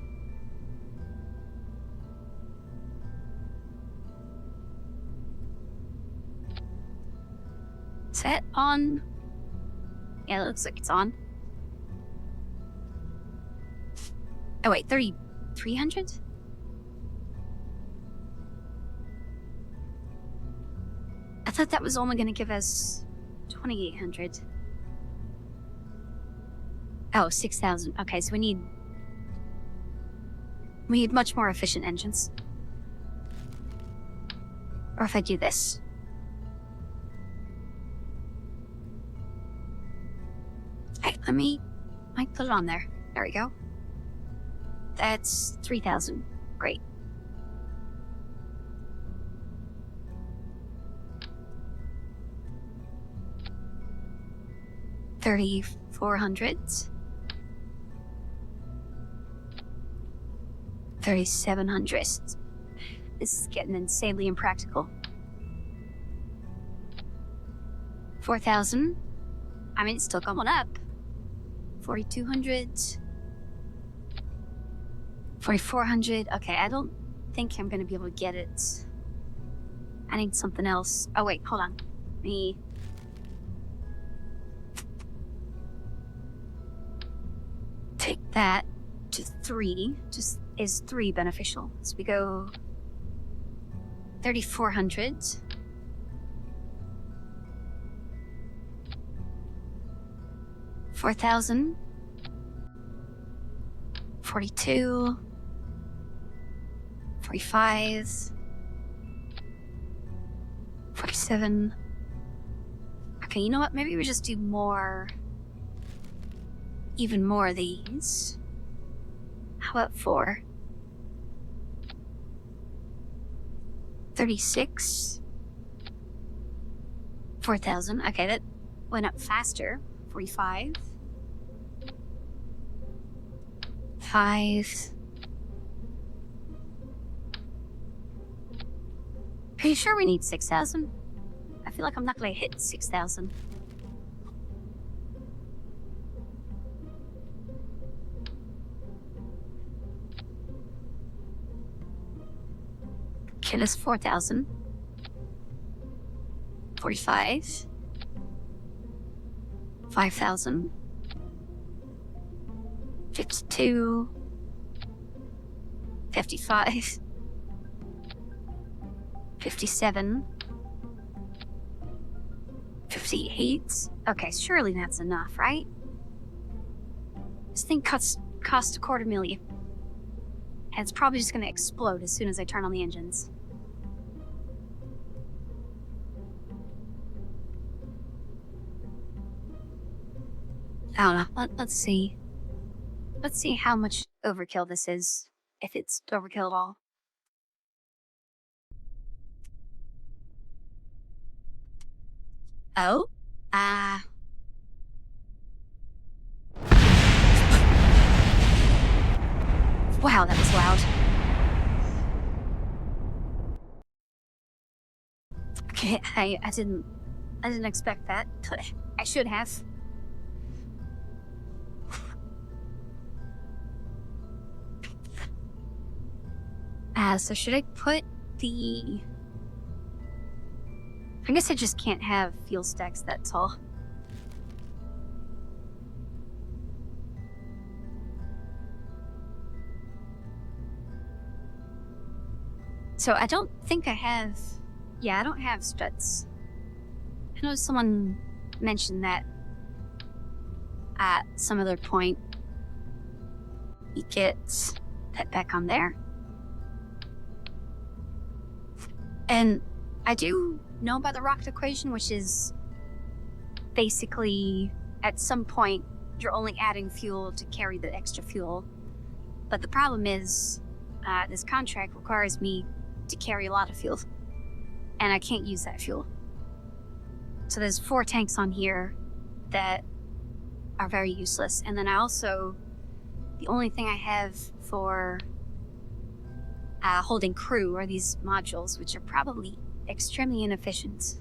Is that on? Yeah, it looks like it's on. Oh wait, 3,300? I thought that was only going to give us 2,800. Oh, 6,000. Okay, so we need much more efficient engines. Or if I do this. Hey, I put it on there. There we go. That's 3,000. Great. $3,400. 3,700. This is getting insanely impractical. 4,000. I mean, it's still going up. 4,200. 4,400. Okay, I don't think I'm gonna be able to get it. I need something else. Oh wait, hold on. Me. Take that to 3. Just is 3 beneficial? So we go 3,400. 4,000. 42. 45. 47. Okay, you know what? Maybe we just do more. Even more of these. How about 4? 36. 4,000. Okay, that went up faster. 45. 5. Are you sure we need 6,000? I feel like I'm not gonna hit 6,000. Okay, that's 4,000. 45. 5,000. 52. 55. 57. 58. Okay, surely that's enough, right? This thing costs $250,000. And it's probably just gonna explode as soon as I turn on the engines. I don't know. Let's see. Let's see how much overkill this is. If it's overkill at all. Oh? Wow, that was loud. Okay, I didn't expect that. I should have. So should I put the... I guess I just can't have fuel stacks, that's all. So I don't think I have... Yeah, I don't have struts. I know someone mentioned that at some other point. You get that back on there. And I do know about the rocket equation, which is basically at some point you're only adding fuel to carry the extra fuel. But the problem is this contract requires me to carry a lot of fuel, and I can't use that fuel. So there's 4 tanks on here that are very useless. And then I also, the only thing I have for holding crew are these modules, which are probably extremely inefficient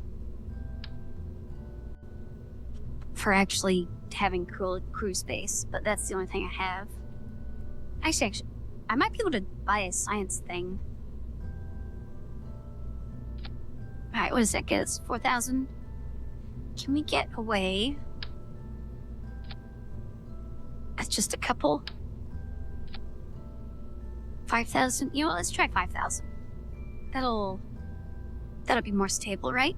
for actually having crew space, but that's the only thing I have. Actually, I might be able to buy a science thing. Alright, what does that get us? 4,000? Can we get away? That's just a couple. 5,000? You know what, let's try 5,000. That'll be more stable, right?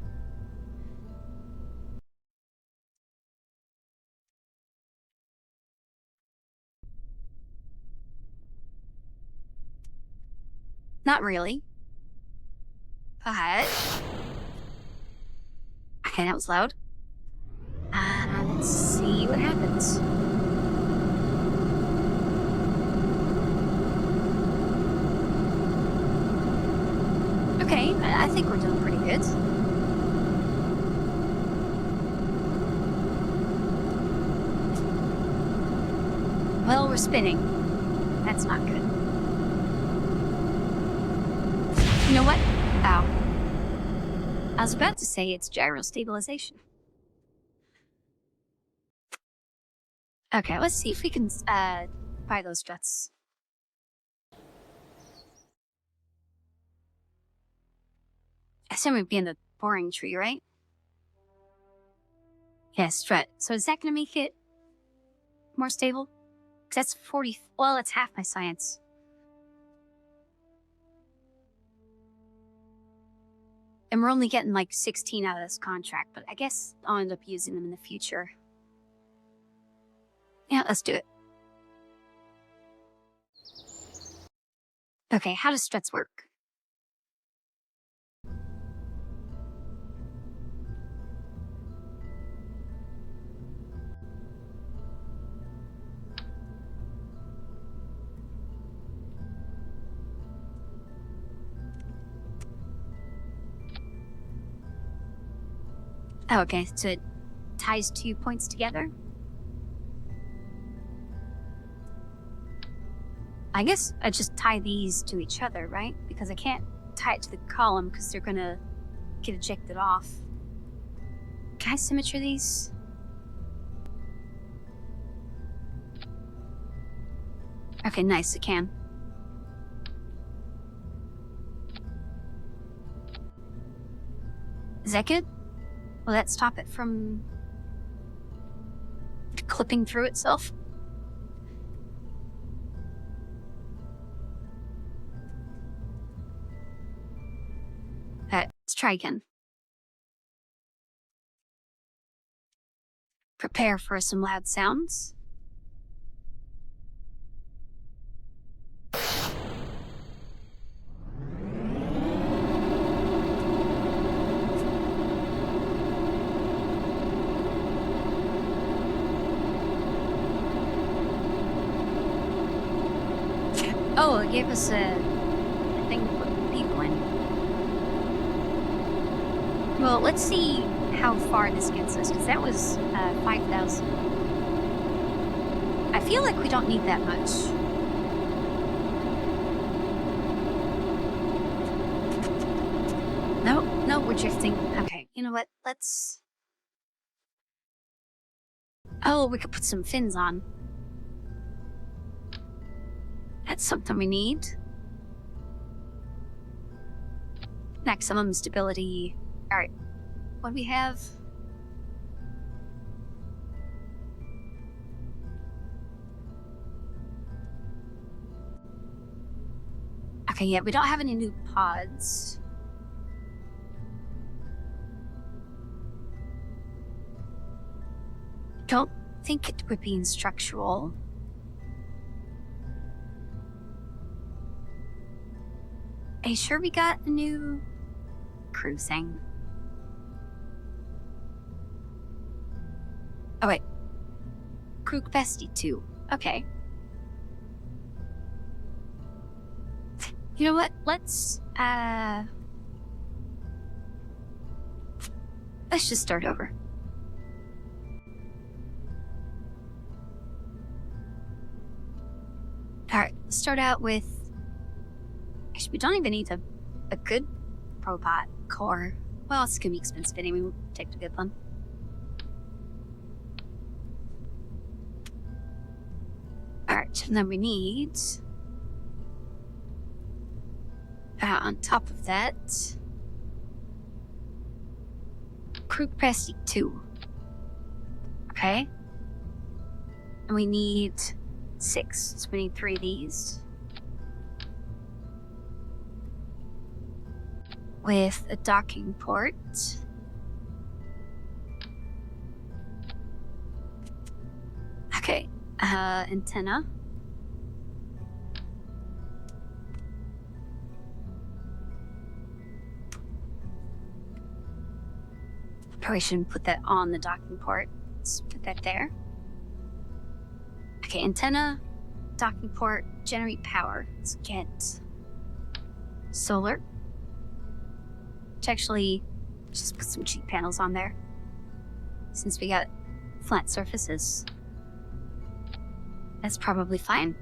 Not really. But... Okay, that was loud. Let's see what happens. Okay, I think we're doing pretty good. Well, we're spinning. That's not good. You know what? Ow. I was about to say it's gyro stabilization. Okay, let's see if we can buy those struts. I assume we'd be in the boring tree, right? Yeah, strut. So is that gonna make it more stable? Because that's 40... Well, that's half my science. And we're only getting like 16 out of this contract, but I guess I'll end up using them in the future. Yeah, let's do it. Okay, how does struts work? Oh, okay, so it ties 2 points together? I guess I just tie these to each other, right? Because I can't tie it to the column because they're gonna get ejected off. Can I symmetry these? Okay, nice, I can. Is that good? Will that stop it from clipping through itself? Let's try again. Prepare for some loud sounds. Oh, it gave us a thing to put people in. Well, let's see how far this gets us, because that was 5,000. I feel like we don't need that much. No, we're drifting. Okay, you know what? Let's... Oh, we could put some fins on. That's something we need. Maximum stability. Alright. What do we have? Okay, yeah, we don't have any new pods. Don't think it would be instructional. Are you sure we got a new crew thing? Oh wait. Crew capacity 2. Okay. You know what? Let's just start over. Alright, let's start out with... Actually, we don't even need a good robot core. Well, it's gonna be expensive anyway. We'll take the good one. Alright, and then we need... on top of that... crew capacity 2. Okay. And we need 6, so we need 3 of these. With a docking port. Okay, antenna. Probably shouldn't put that on the docking port. Let's put that there. Okay, antenna, docking port, generate power. Let's get solar. Let's actually just put some cheap panels on there, since we got flat surfaces. That's probably fine.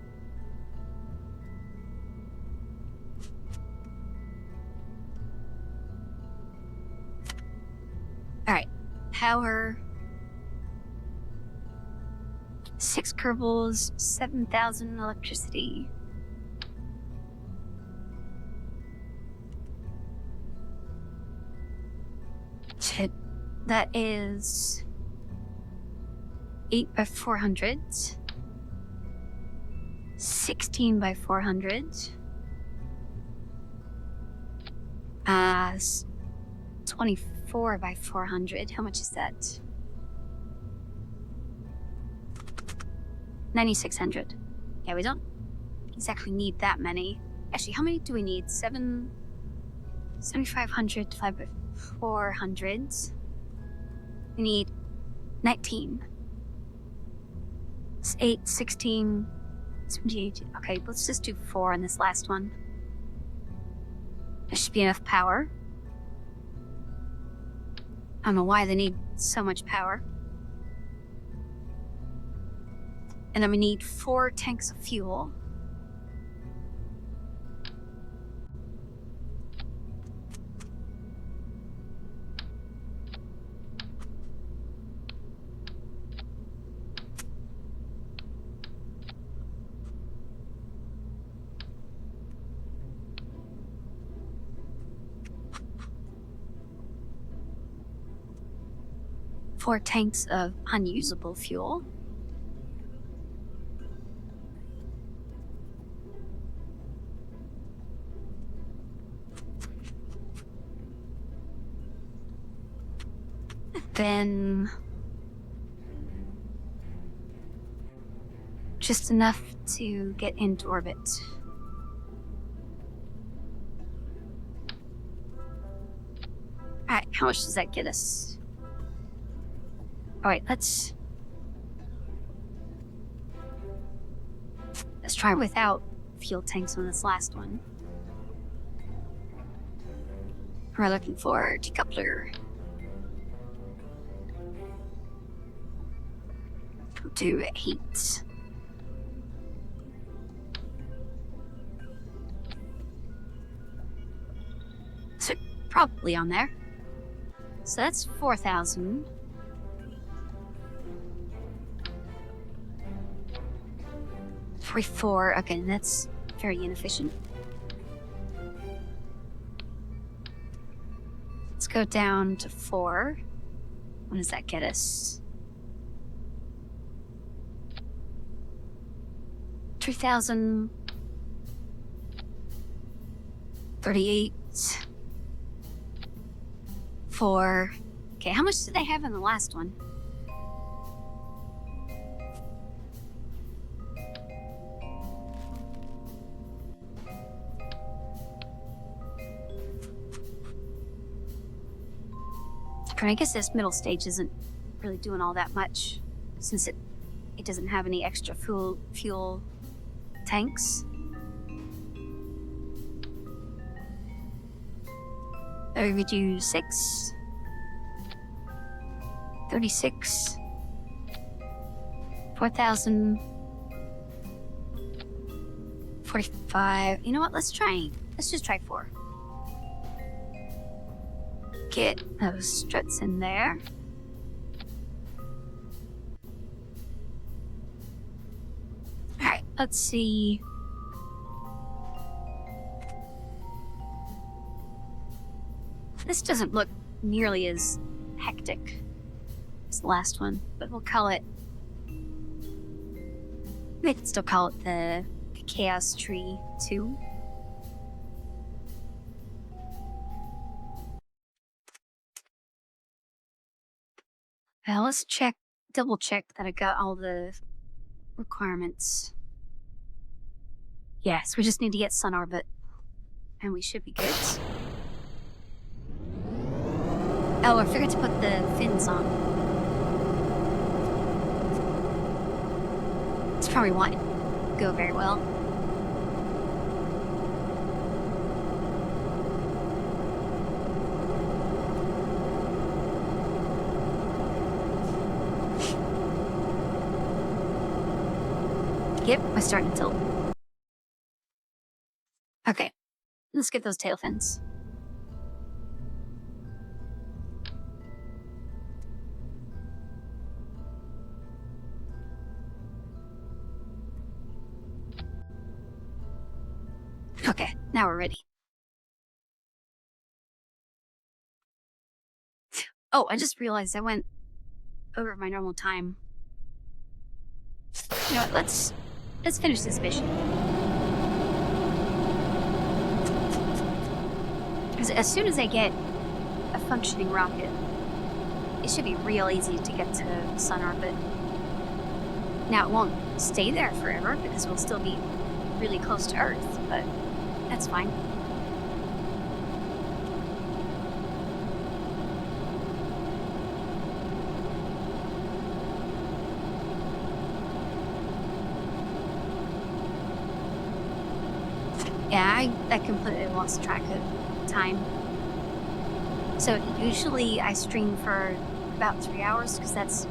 Alright, power. 6 Kerbals, 7,000 electricity. Shit, that is 8 by 400. 16 by 400. 24 by 400. How much is that? 9,600. Yeah, we don't exactly need that many. Actually, how many do we need? 7,500 divided by 400. We need 19. It's 8, 16, 78. Okay, let's just do 4 on this last one. There should be enough power. I don't know why they need so much power. And then we need 4 tanks of fuel. Four tanks of unusable fuel. Then just enough to get into orbit. Alright, how much does that get us? Alright, let's try without fuel tanks on this last one. We're looking for decoupler. Do heat. So probably on there. So that's 4,000. Four. Okay, that's very inefficient. Let's go down to 4. What does that get us? 3,000. 38. 4. Okay, how much did they have in the last one? I guess this middle stage isn't really doing all that much, since it doesn't have any extra fuel tanks. We do 6. 36. 4,000. 45. You know what? Let's just try 4. Get those struts in there. Alright, let's see. This doesn't look nearly as hectic as the last one, but we'll call it... We can still call it the Chaos Tree 2. Well, let's double check that I got all the requirements. Yes, we just need to get sun orbit, and we should be good. Oh, I forgot to put the fins on. This probably won't go very well. Yep, we're starting to tilt. Okay, let's get those tail fins. Okay, now we're ready. Oh, I just realized I went over my normal time. You know what, let's finish this mission. As soon as I get a functioning rocket, it should be real easy to get to sun orbit. Now, it won't stay there forever because we'll still be really close to Earth, but that's fine. Yeah, I completely lost track of time. So usually I stream for about 3 hours because that's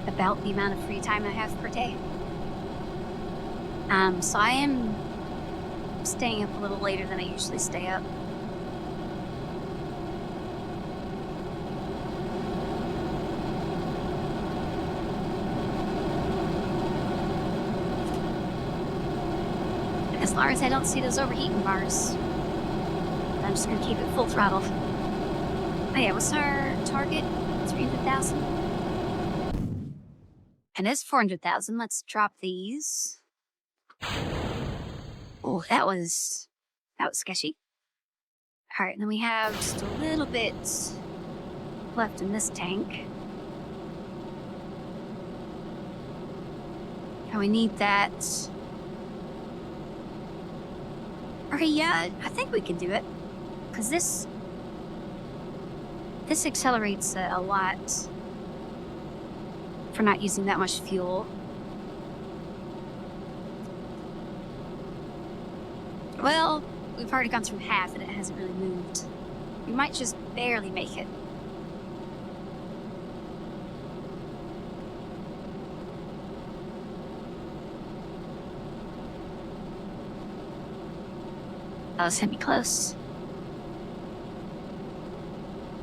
about the amount of free time I have per day. So I am staying up a little later than I usually stay up. As long as I don't see those overheating bars, I'm just gonna keep it full throttle. Oh yeah, what's our target? 300,000? And it's 400,000. Let's drop these. Oh, that was sketchy. All right, and then we have just a little bit left in this tank. And we need that. Okay, yeah, I think we can do it. Because this accelerates a lot for not using that much fuel. Well, we've already gone through half and it hasn't really moved. We might just barely make it. That was gonna be close.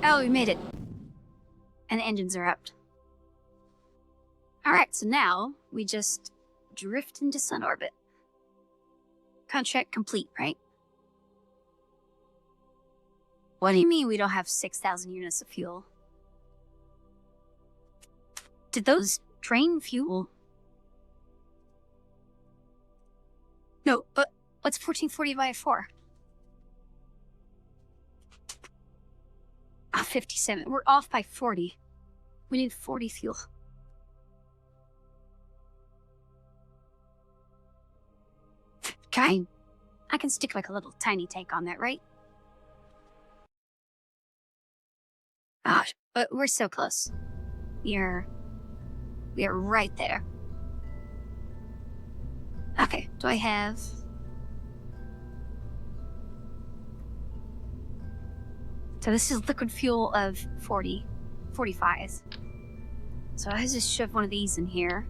Oh, we made it. And the engines are up. Alright, so now we just drift into sun orbit. Contract complete, right? What do you mean we don't have 6,000 units of fuel? Did those drain fuel? No, but what's 1440 by 4? 57. We're off by 40. We need 40 fuel. Okay. I can stick like a little tiny tank on that, right? Gosh, but we're so close. We are right there. Okay, do I have... So this is liquid fuel of 45. So I just shove one of these in here.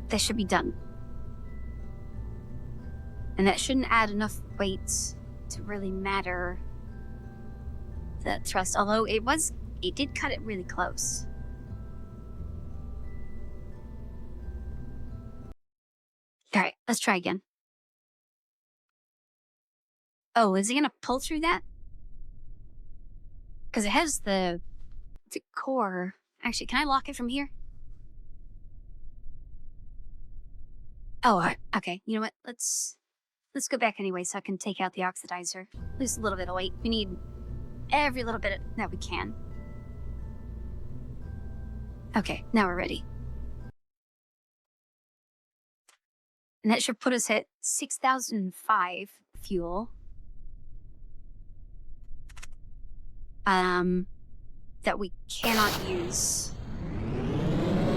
That should be done. And that shouldn't add enough weight to really matter the thrust, although it did cut it really close. Alright, let's try again. Oh, is he gonna pull through that? Because it has the core. Actually, can I lock it from here? Oh, okay. You know what? Let's go back anyway so I can take out the oxidizer. Lose a little bit of weight. We need every little bit that we can. Okay, now we're ready. And that should put us at 6,005 fuel. That we cannot use.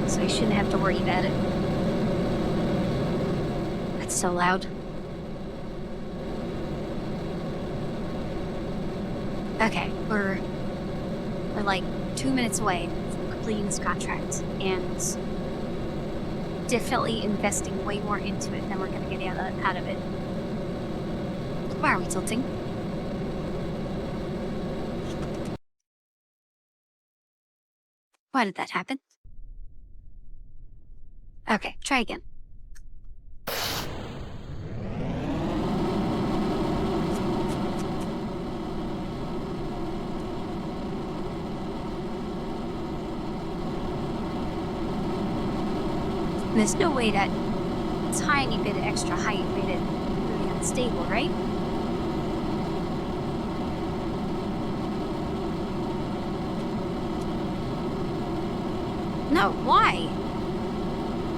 So we shouldn't have to worry about it. That's so loud. Okay, we're like 2 minutes away from completing this contract, and definitely investing way more into it than we're gonna get out of it. Why are we tilting? Why did that happen? Okay, try again. There's no way that tiny bit of extra height made it really unstable, right? No, why?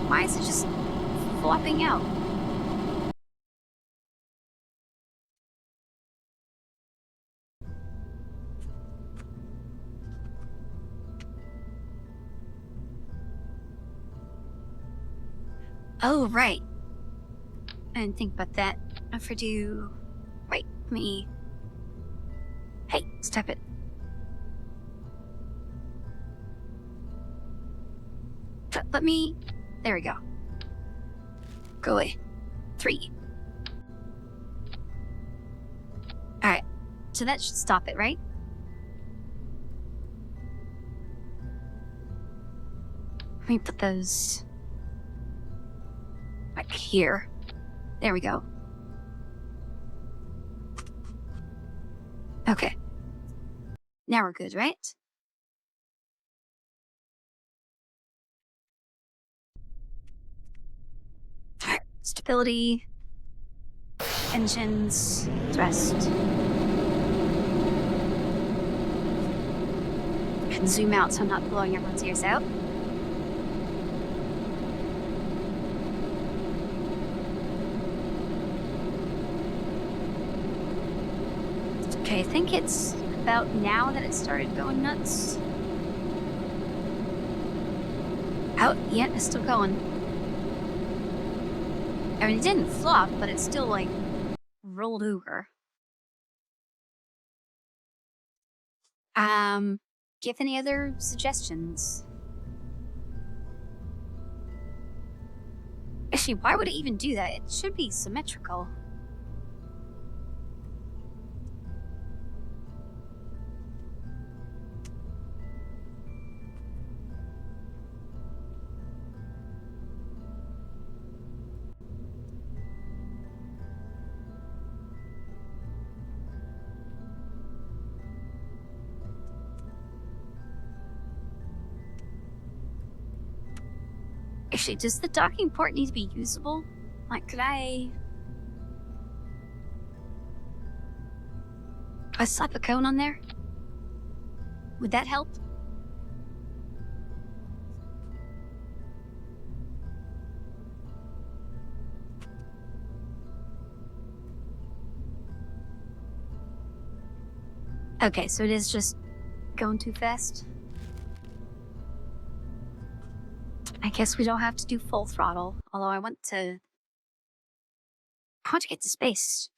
Why is it just flopping out? Oh, right. I didn't think about that. If I do... Wait, me... Hey, stop it. Let me... There we go. Go away. 3. Alright, so that should stop it, right? Let me put those... like here. There we go. Okay. Now we're good, right? Alright, stability. Engines. Thrust. I can zoom out so I'm not blowing everyone's ears out. Okay, I think it's about now that it started going nuts. Out, yeah, it's still going. I mean, it didn't flop, but it's still, like, rolled over. Give any other suggestions? Actually, why would it even do that? It should be symmetrical. Actually, does the docking port need to be usable? Like, could I... I slap a cone on there? Would that help? Okay, so it is just going too fast. I guess we don't have to do full throttle, although I want to get to space.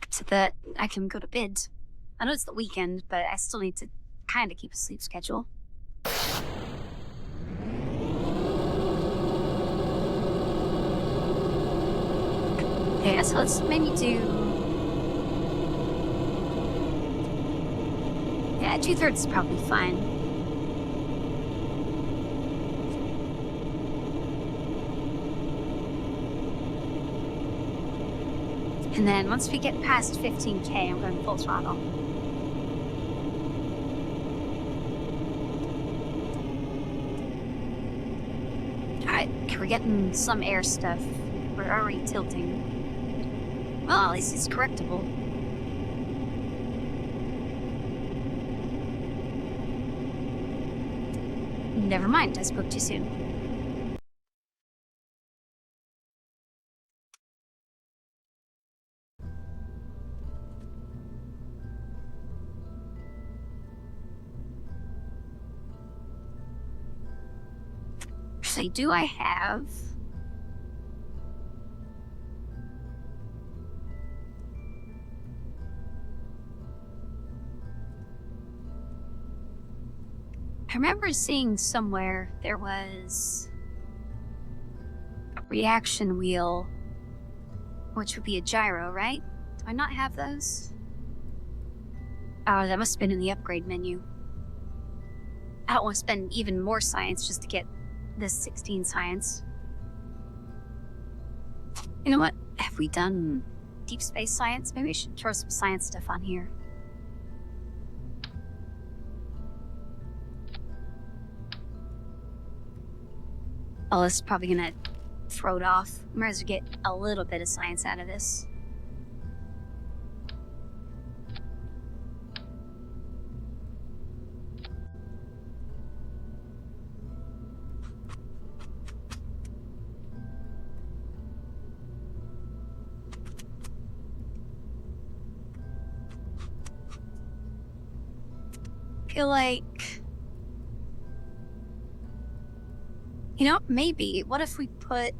So that I can go to bed. I know it's the weekend, but I still need to kind of keep a sleep schedule. Yeah, so let's maybe do... Yeah, 2/3 is probably fine. And then once we get past 15K, I'm going full throttle. Alright, okay, we're getting some air stuff. We're already tilting. Well, at least it's correctable. Never mind, I spoke too soon. Actually, do I have... I remember seeing somewhere there was a reaction wheel, which would be a gyro, right? Do I not have those? Oh, that must have been in the upgrade menu. I don't want to spend even more science just to get this 16 science. You know what? Have we done deep space science? Maybe we should throw some science stuff on here. Oh, this is probably gonna throw it off. Might as well get a little bit of science out of this. Feel like... You know, maybe. What if we put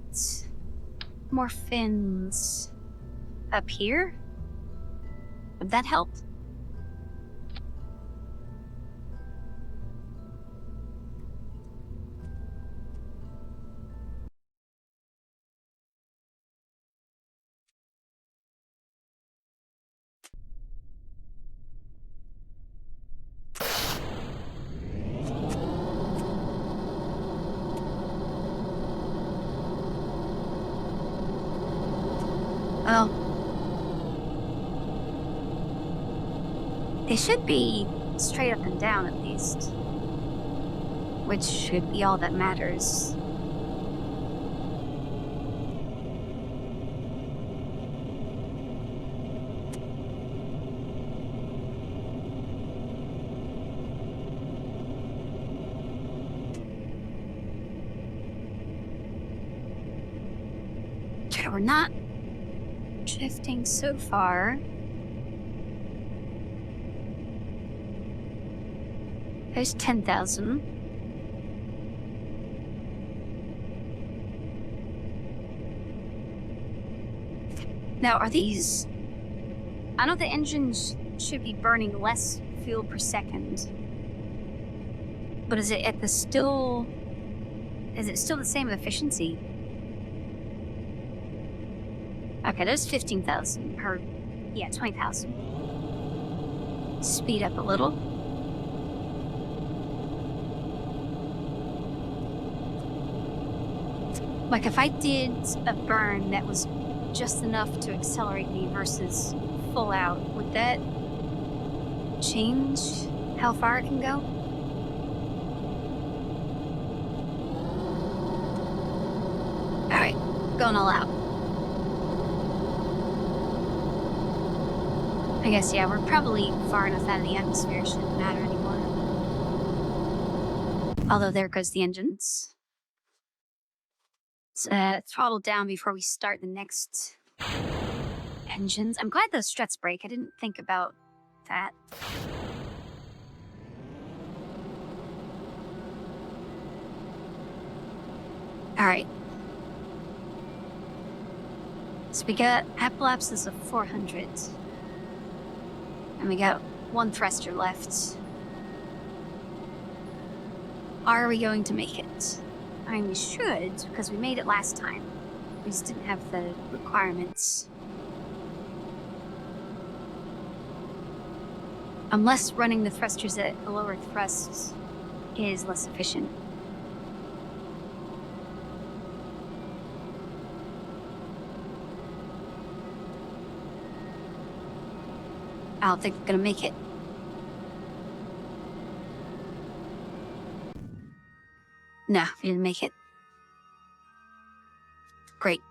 more fins up here? Would that help? Well, they should be straight up and down at least, which should be all that matters. Okay, we're not drifting so far. There's 10,000. Now, are these... I know the engines should be burning less fuel per second. But is it at the still... Is it still the same efficiency? Okay, there's 15,000 per... Yeah, 20,000. Speed up a little. Like, if I did a burn that was just enough to accelerate me versus full out, would that change how far it can go? Alright, going all out. I guess, yeah, we're probably far enough out of the atmosphere, it shouldn't matter anymore. Although there goes the engines. Let's throttle down before we start the next engines. I'm glad those struts break. I didn't think about that. Alright. So we got apoapsis of 400. And we got one thruster left. Are we going to make it? I mean, we should, because we made it last time. We just didn't have the requirements. Unless running the thrusters at a lower thrust is less efficient. I don't think we're gonna make it. No, we didn't make it. Great.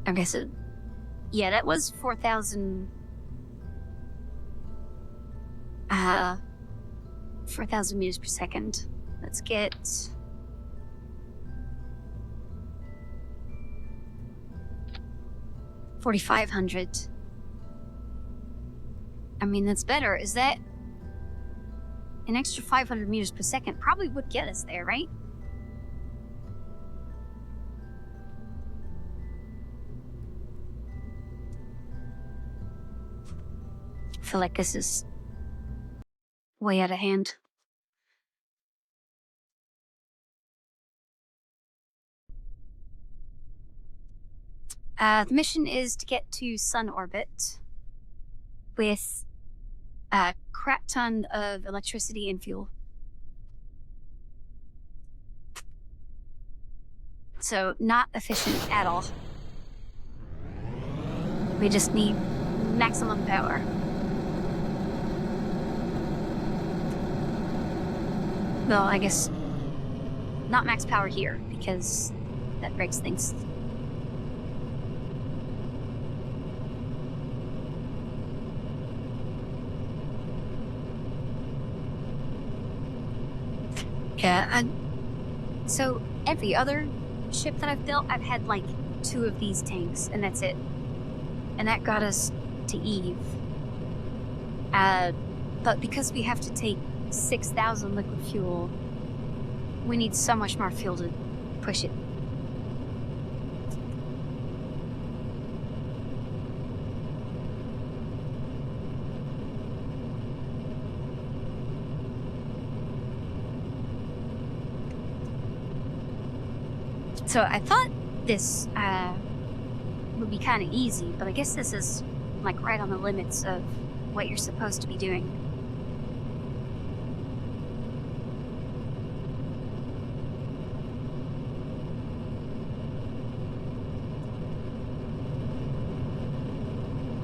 Okay, so yeah, that was 4,000. 4,000 meters per second. Let's get 4,500. I mean, that's better. Is that an extra 500 meters per second? Probably would get us there, right? I feel like this is way out of hand. The mission is to get to sun orbit with a crap ton of electricity and fuel. So not efficient at all. We just need maximum power. Well, I guess not max power here, because that breaks things. Yeah, and so every other ship that I've built, I've had like 2 of these tanks, and that's it. And that got us to Eve. But because we have to take 6,000 liquid fuel, we need so much more fuel to push it. So I thought this would be kind of easy, but I guess this is like right on the limits of what you're supposed to be doing.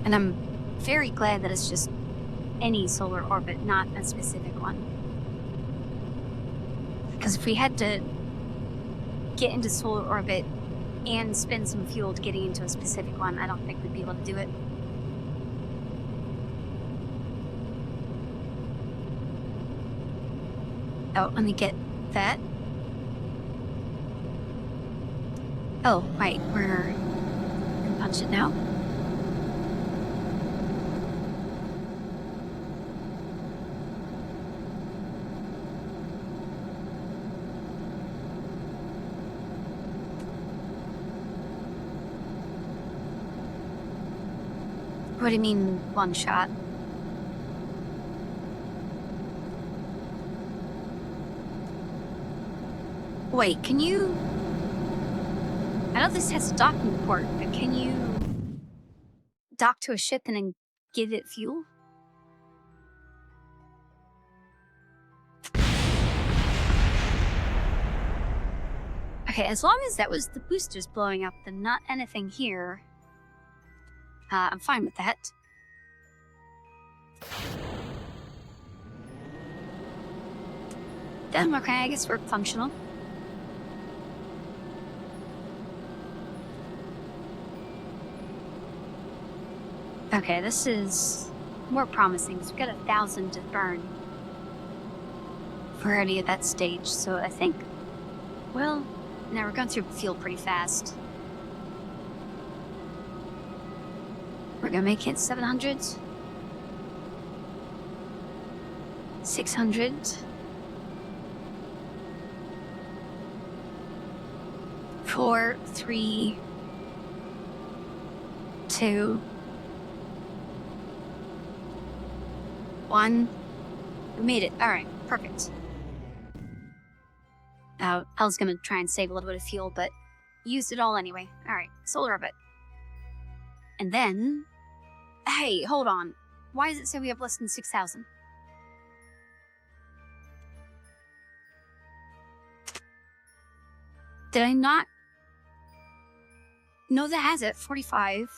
And I'm very glad that it's just any solar orbit, not a specific one. Because if we had to get into solar orbit and spend some fuel to getting into a specific one, I don't think we'd be able to do it. Oh, let me get that. Oh, right, we're gonna punch it now. What do you mean, one shot? Wait, can you... I know this has a docking port, but can you dock to a ship and then give it fuel? Okay, as long as that was the boosters blowing up, then not anything here. I'm fine with that. Okay, I guess we're functional. Okay, this is more promising. We've got 1,000 to burn. We're already at that stage, so I think... Well, now we're going through the field pretty fast. We're gonna make it 700. 600. 4, 3, 2, 1. We made it. Alright, perfect. I was gonna try and save a little bit of fuel, but used it all anyway. Alright, solar orbit. And then... Hey, hold on. Why does it say we have less than 6,000? Did I not? No, that has it. 45.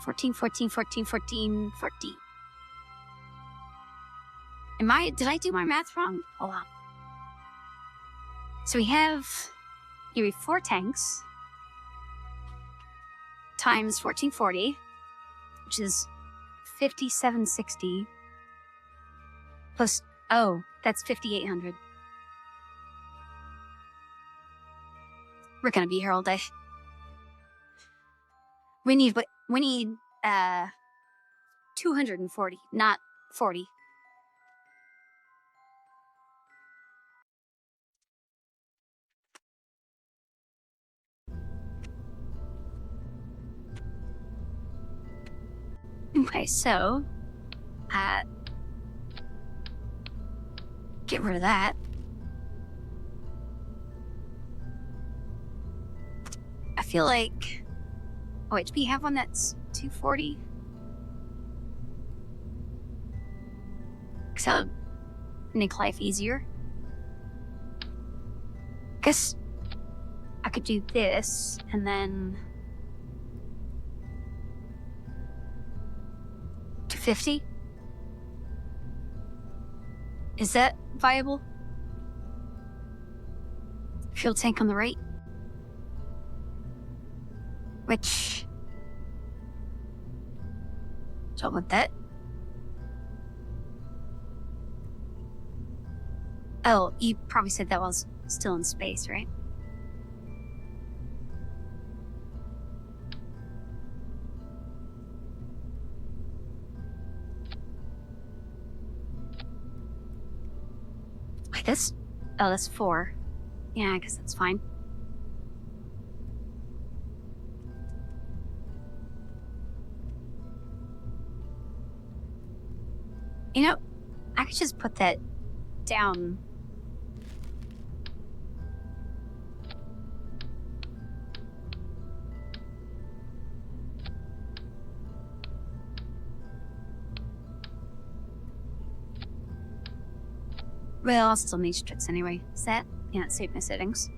14, 14, 14, 14, 14. Did I do my math wrong? Hold on. So we have 4 tanks times 1440, which is 5760 plus, oh, that's 5800. We're gonna be here all day. We need 240, not 40. Okay, so, get rid of that. I feel like, oh wait, do we have one that's 240? Because that would make life easier. Guess I could do this, and then 250? Is that viable? Fuel tank on the right. Which... Don't want that. Oh, you probably said that was still in space, right? Wait, this? Oh, that's 4. Yeah, I guess that's fine. You know, I could just put that down. Well, I'll still need strips anyway. Set? Yeah, save my settings.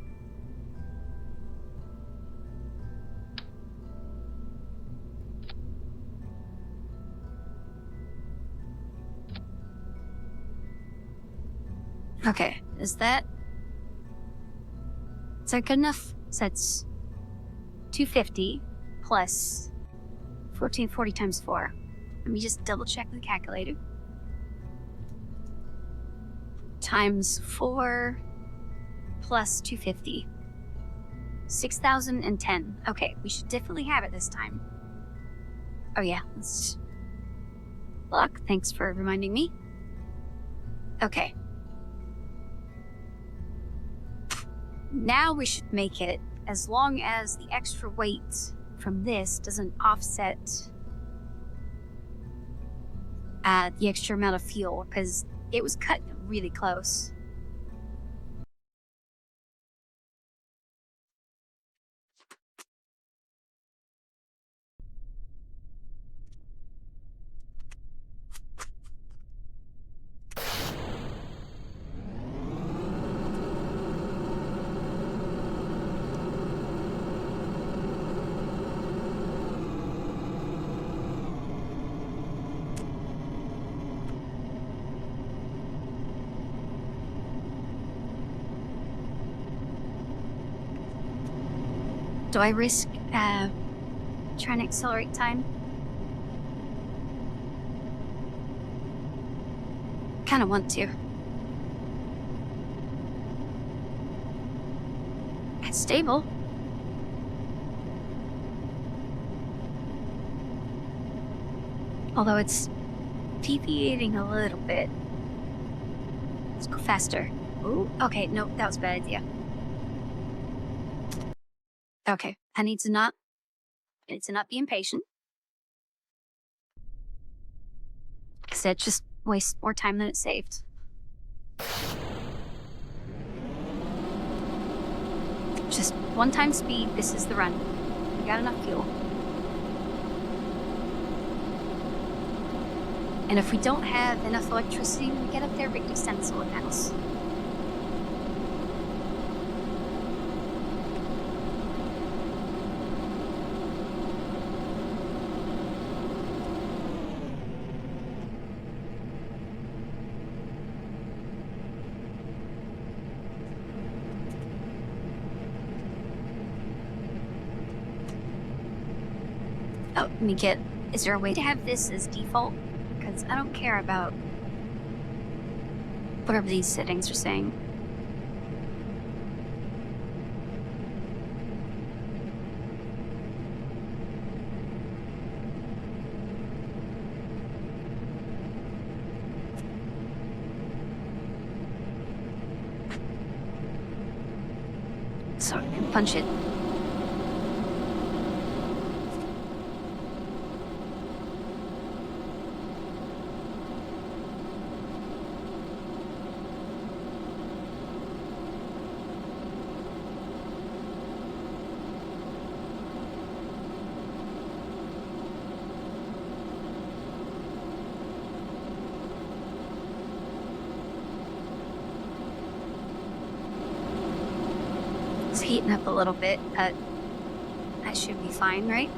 Okay, is that good enough? So that's 250 plus 1440 times 4. Let me just double check the calculator. Times 4 plus 250. 6,010. Okay, we should definitely have it this time. Oh yeah, let's... Look, thanks for reminding me. Okay. Now we should make it, as long as the extra weight from this doesn't offset the extra amount of fuel, because it was cut really close. Do I risk trying to accelerate time? Kind of want to. It's stable. Although it's deviating a little bit. Let's go faster. Ooh, okay, no, that was a bad idea. Okay, I need to not be impatient. Because it just wastes more time than it saved. Just 1 time speed, this is the run. We got enough fuel. And if we don't have enough electricity when we get up there, we can extend the solar panels. Oh, let me get... Is there a way to have this as default? Because I don't care about whatever these settings are saying. So I can punch it. It's heating up a little bit, but that should be fine, right?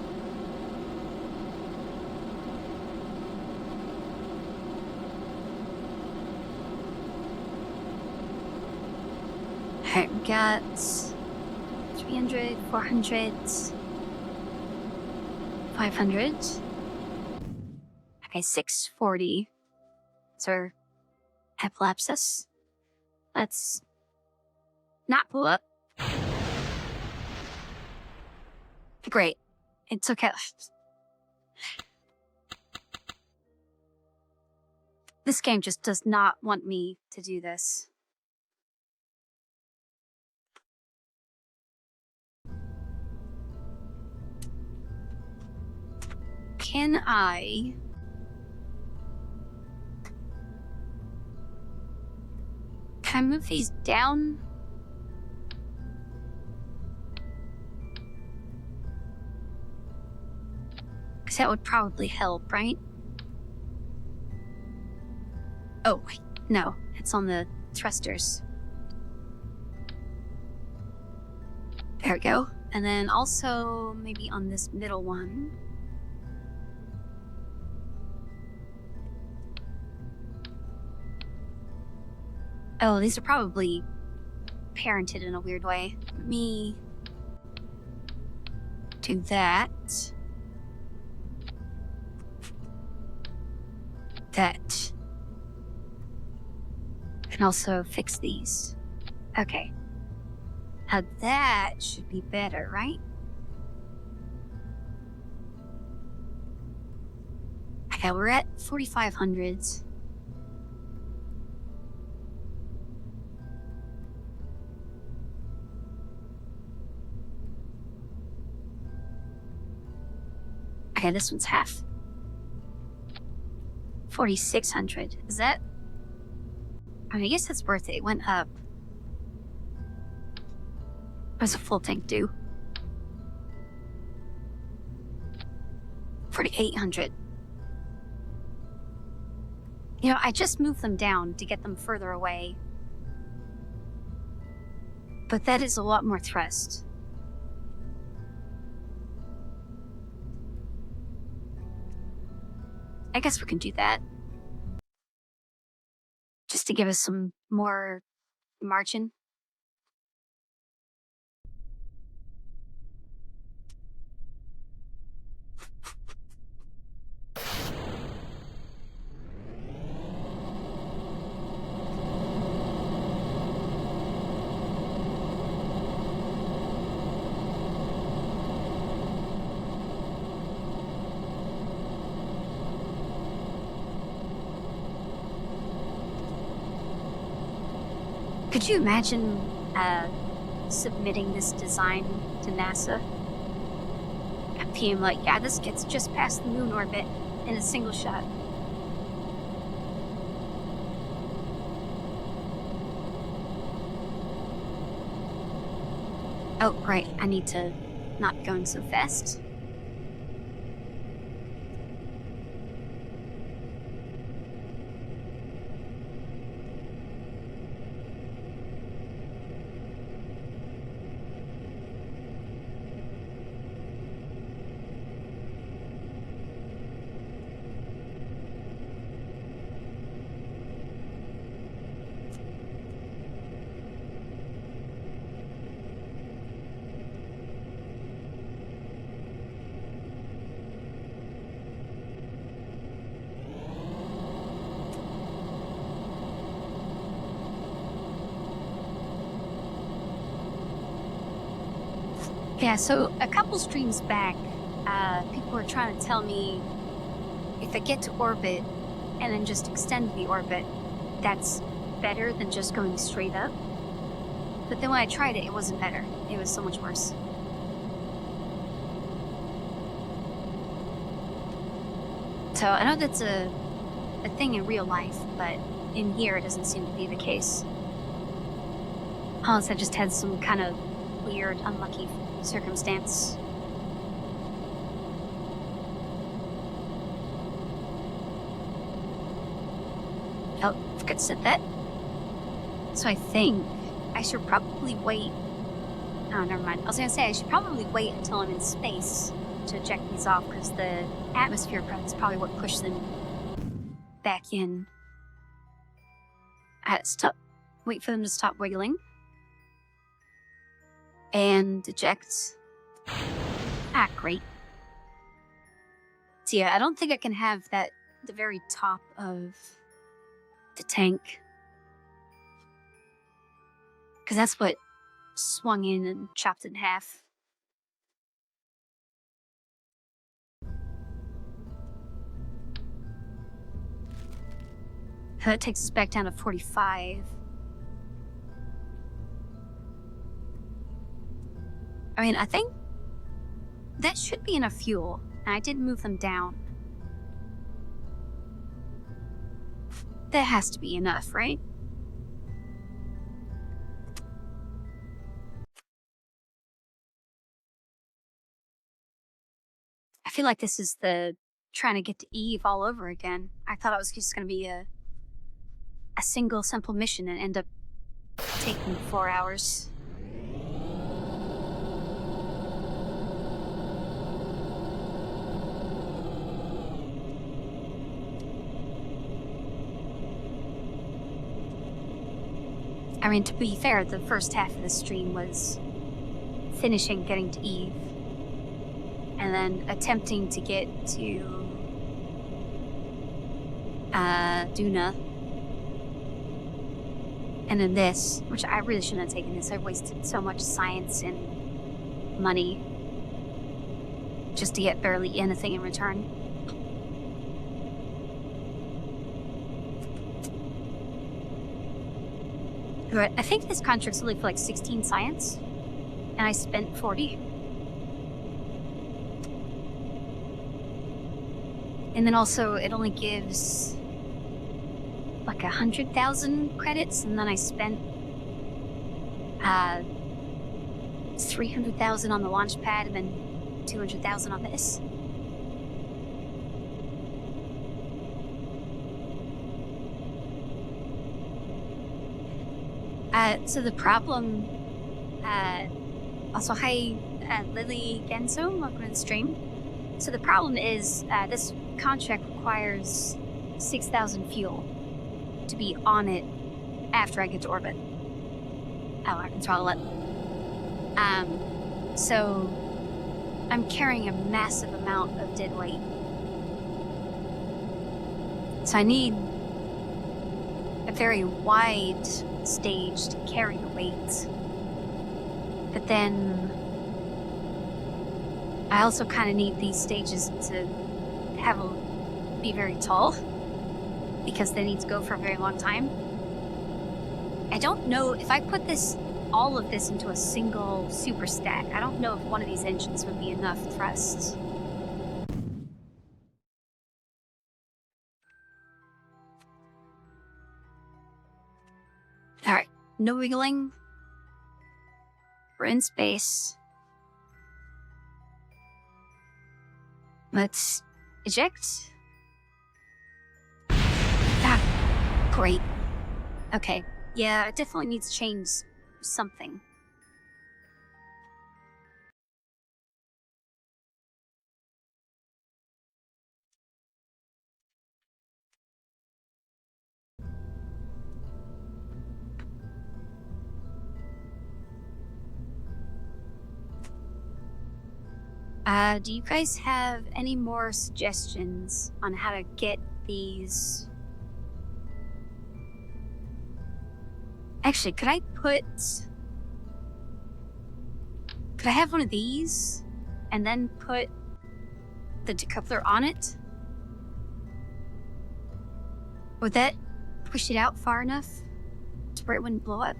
Alright, we got 300, 400, 500. Okay, 640. Sir, epilepsis. Let's not pull up. Great. It's okay. This game just does not want me to do this. Can I... Can I move these down? Because that would probably help, right? Oh, no. It's on the thrusters. There we go. And then also maybe on this middle one. Oh, these are probably parented in a weird way. Let me do that. That. And also fix these. Okay. Now that should be better, right? Okay, we're at 4,500s. Okay, this one's half. 4,600. Is that... I mean, I guess that's worth it. It went up. What does a full tank do? 4,800. You know, I just moved them down to get them further away. But that is a lot more thrust. I guess we can do that. Just to give us some more margin. Could you imagine submitting this design to NASA and being like, yeah, this gets just past the moon orbit in a single shot? Oh, right, I need to not be going so fast. Yeah, so a couple streams back, people were trying to tell me if I get to orbit and then just extend the orbit, that's better than just going straight up. But then when I tried it, it wasn't better. It was so much worse. So I know that's a thing in real life, but in here it doesn't seem to be the case. Unless I just had some kind of weird, unlucky circumstance. Oh, forgot to set that. So I think I should probably wait. Oh, never mind. I was gonna say I should probably wait until I'm in space to eject these off, because the atmosphere prep is probably what pushed them back in. I had to wait for them to stop wiggling. And eject. Ah, great. So yeah, I don't think I can have that the very top of the tank, because that's what swung in and chopped in half. That takes us back down to 45. I mean, I think that should be enough fuel, and I did move them down. That has to be enough, right? I feel like this is the trying to get to Eve all over again. I thought it was just going to be a single simple mission and end up taking 4 hours. I mean, to be fair, the first half of the stream was finishing getting to Eve, and then attempting to get to Duna, and then this, which I really shouldn't have taken this. I've wasted so much science and money just to get barely anything in return. But I think this contract's only for like 16 science, and I spent 40. And then also, it only gives like 100,000 credits, and then I spent 300,000 on the launch pad, and then 200,000 on this. So the problem, also hi Lily Genso, welcome to the stream. So the problem is this contract requires 6,000 fuel to be on it after I get to orbit. Oh, I can throttle it. So I'm carrying a massive amount of dead weight. So I need a very wide stage to carry the weight. But then I also kind of need these stages to be very tall, because they need to go for a very long time. I don't know if I put all of this into a single super stack. I don't know if one of these engines would be enough thrust. All right, no wiggling. We're in space. Let's eject. Ah, great. Okay, yeah, it definitely needs to change something. Do you guys have any more suggestions on how to get these? Actually, could I have one of these and then put the decoupler on it? Would that push it out far enough to where it wouldn't blow up?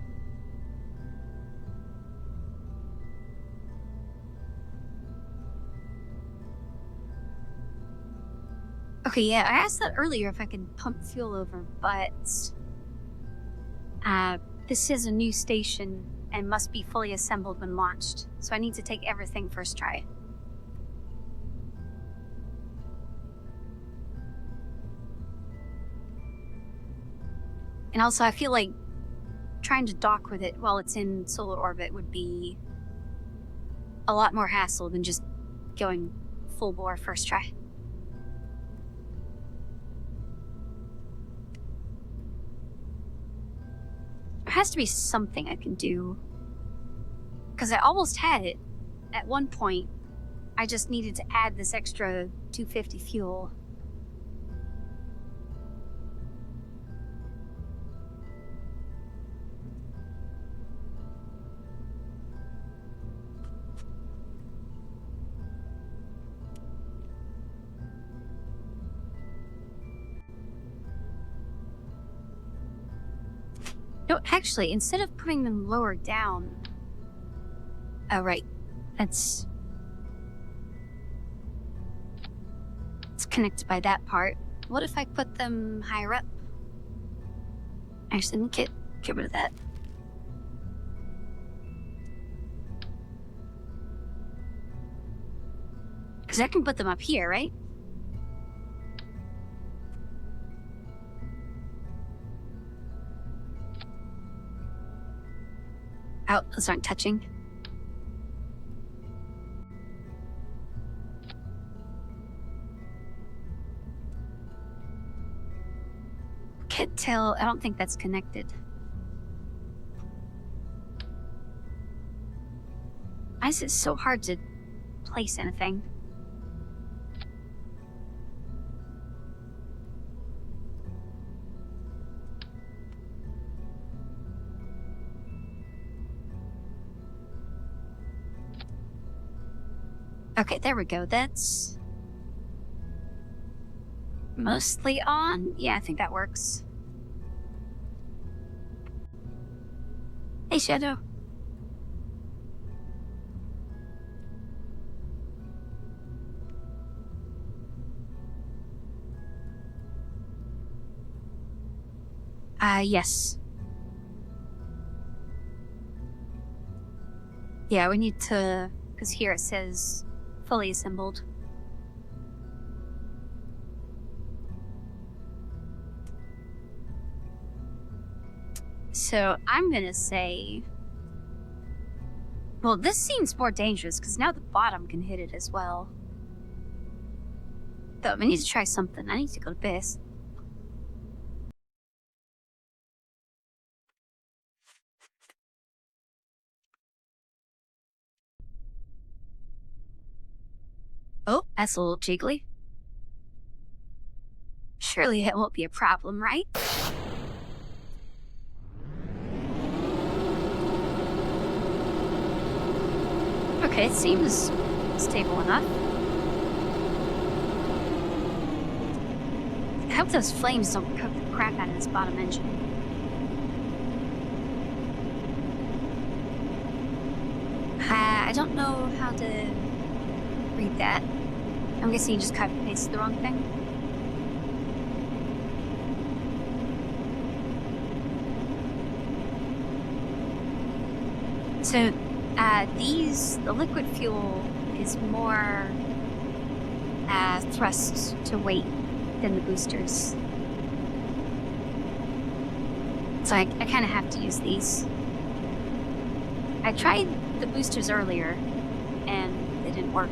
Okay, yeah, I asked that earlier if I could pump fuel over, but this is a new station and must be fully assembled when launched, so I need to take everything first try. And also, I feel like trying to dock with it while it's in solar orbit would be a lot more hassle than just going full bore first try. There has to be something I can do. Because I almost had it at one point. I just needed to add this extra 250 fuel. No, actually, instead of putting them lower down... Oh, right. It's connected by that part. What if I put them higher up? Actually, let me get rid of that. Because I can put them up here, right? Oh, those aren't touching. Can't tell. I don't think that's connected. Why is it so hard to place anything? Okay, there we go. That's mostly on. Yeah, I think that works. Hey, Shadow. Yes. Yeah, we need to... Because here it says fully assembled. So I'm gonna say... Well, this seems more dangerous because now the bottom can hit it as well. Though, we need to try something. I need to go to base. Oh, that's a little jiggly. Surely it won't be a problem, right? Okay, it seems stable enough. I hope those flames don't cook the crap out of this bottom engine. I don't know how to read that. I'm guessing you just copy pasted the wrong thing. So, the liquid fuel is more thrust to weight than the boosters. So I kind of have to use these. I tried the boosters earlier, and they didn't work.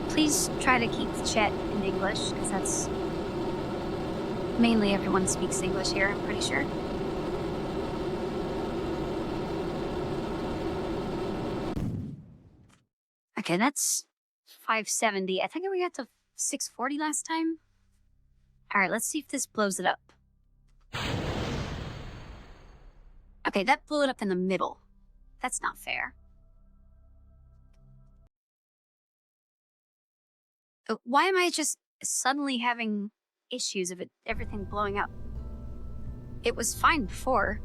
Please try to keep the chat in English, because that's mainly everyone speaks English here, I'm pretty sure. Okay, that's 570. I think we got to 640 last time. Alright, let's see if this blows it up. Okay, that blew it up in the middle. That's not fair. Why am I just suddenly having issues of everything blowing up? It was fine before.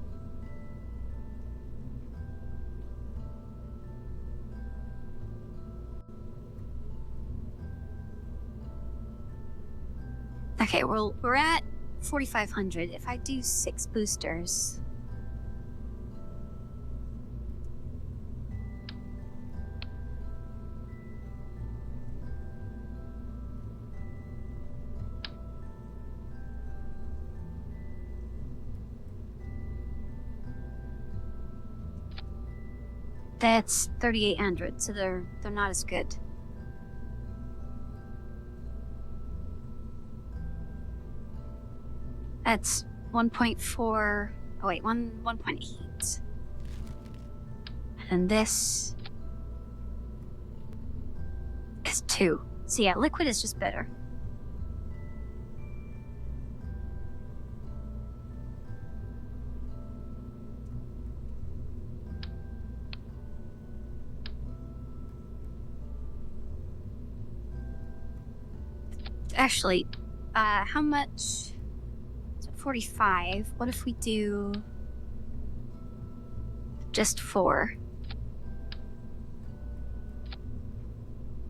Okay, well, we're at 4,500. If I do 6 boosters... That's 3,800, so they're not as good. That's 1.4... Oh wait, 1.8. And this is 2. So yeah, liquid is just better. Actually, how much? So 45. What if we do just 4?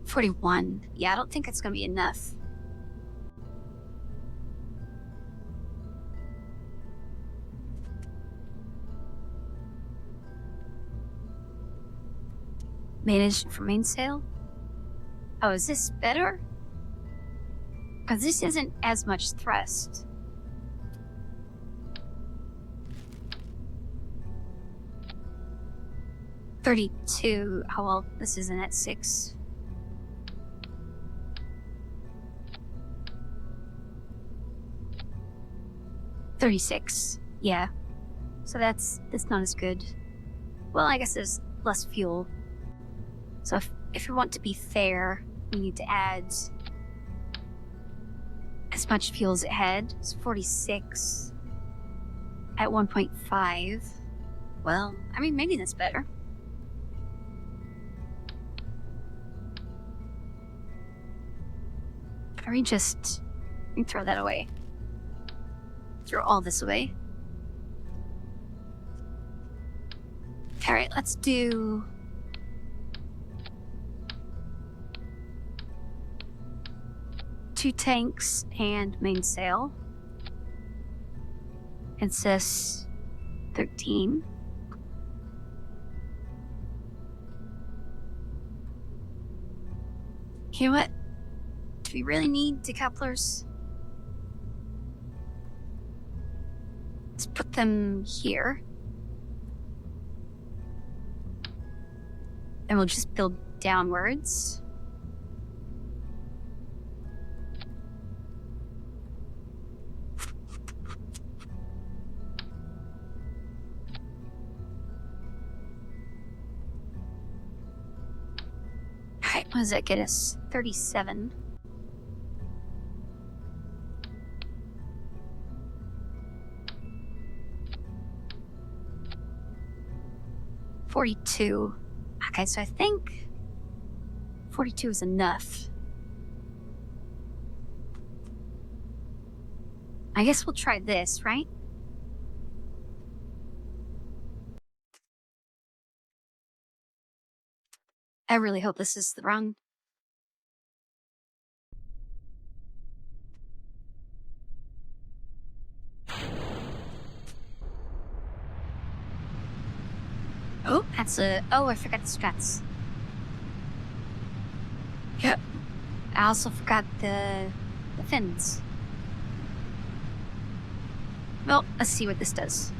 41. Yeah, I don't think it's gonna be enough. Manage for mainsail? Oh, is this better? Because this isn't as much thrust. $32. Oh well, this isn't at 6. $36. Yeah. So that's not as good. Well, I guess there's less fuel. So if we want to be fair, we need to add as much fuel as it had. It's 46 at 1.5. Well, I mean, maybe that's better. Or we throw that away. Throw all this away. Alright, let's do... two tanks and mainsail. It says 13. You know what? Do we really need decouplers? Let's put them here. And we'll just build downwards. Alright, what does that get us? 37. $42. Okay, so I think 42 is enough. I guess we'll try this, right? I really hope this is the wrong. Oh, that's a... Oh, I forgot the struts. Yep. I also forgot the fins. Well, let's see what this does.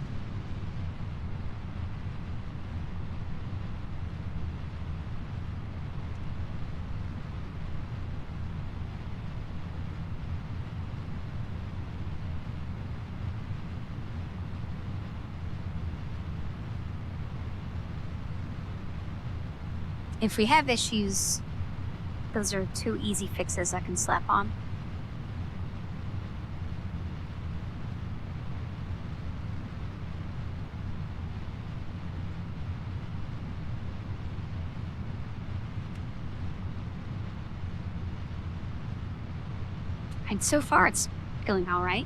If we have issues, those are 2 easy fixes I can slap on. And so far it's feeling alright.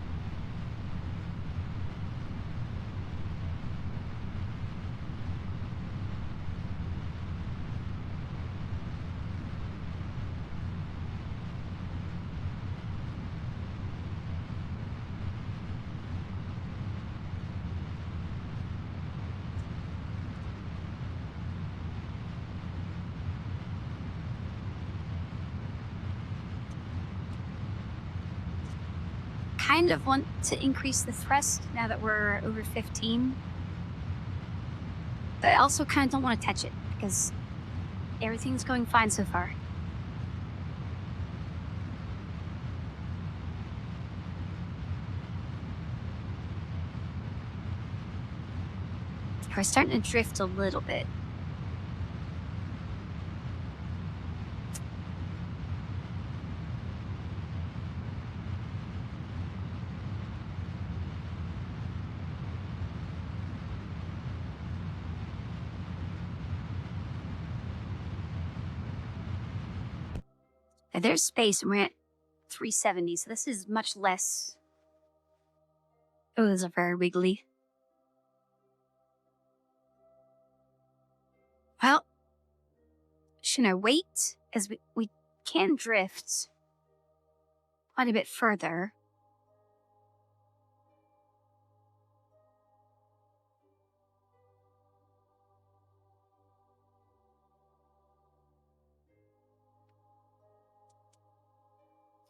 Kind of want to increase the thrust now that we're over 15. But I also kind of don't want to touch it because everything's going fine so far. We're starting to drift a little bit. And there's space and we're at 370, so this is much less. Oh, those are very wiggly. Well, should I wait? As we can drift quite a bit further.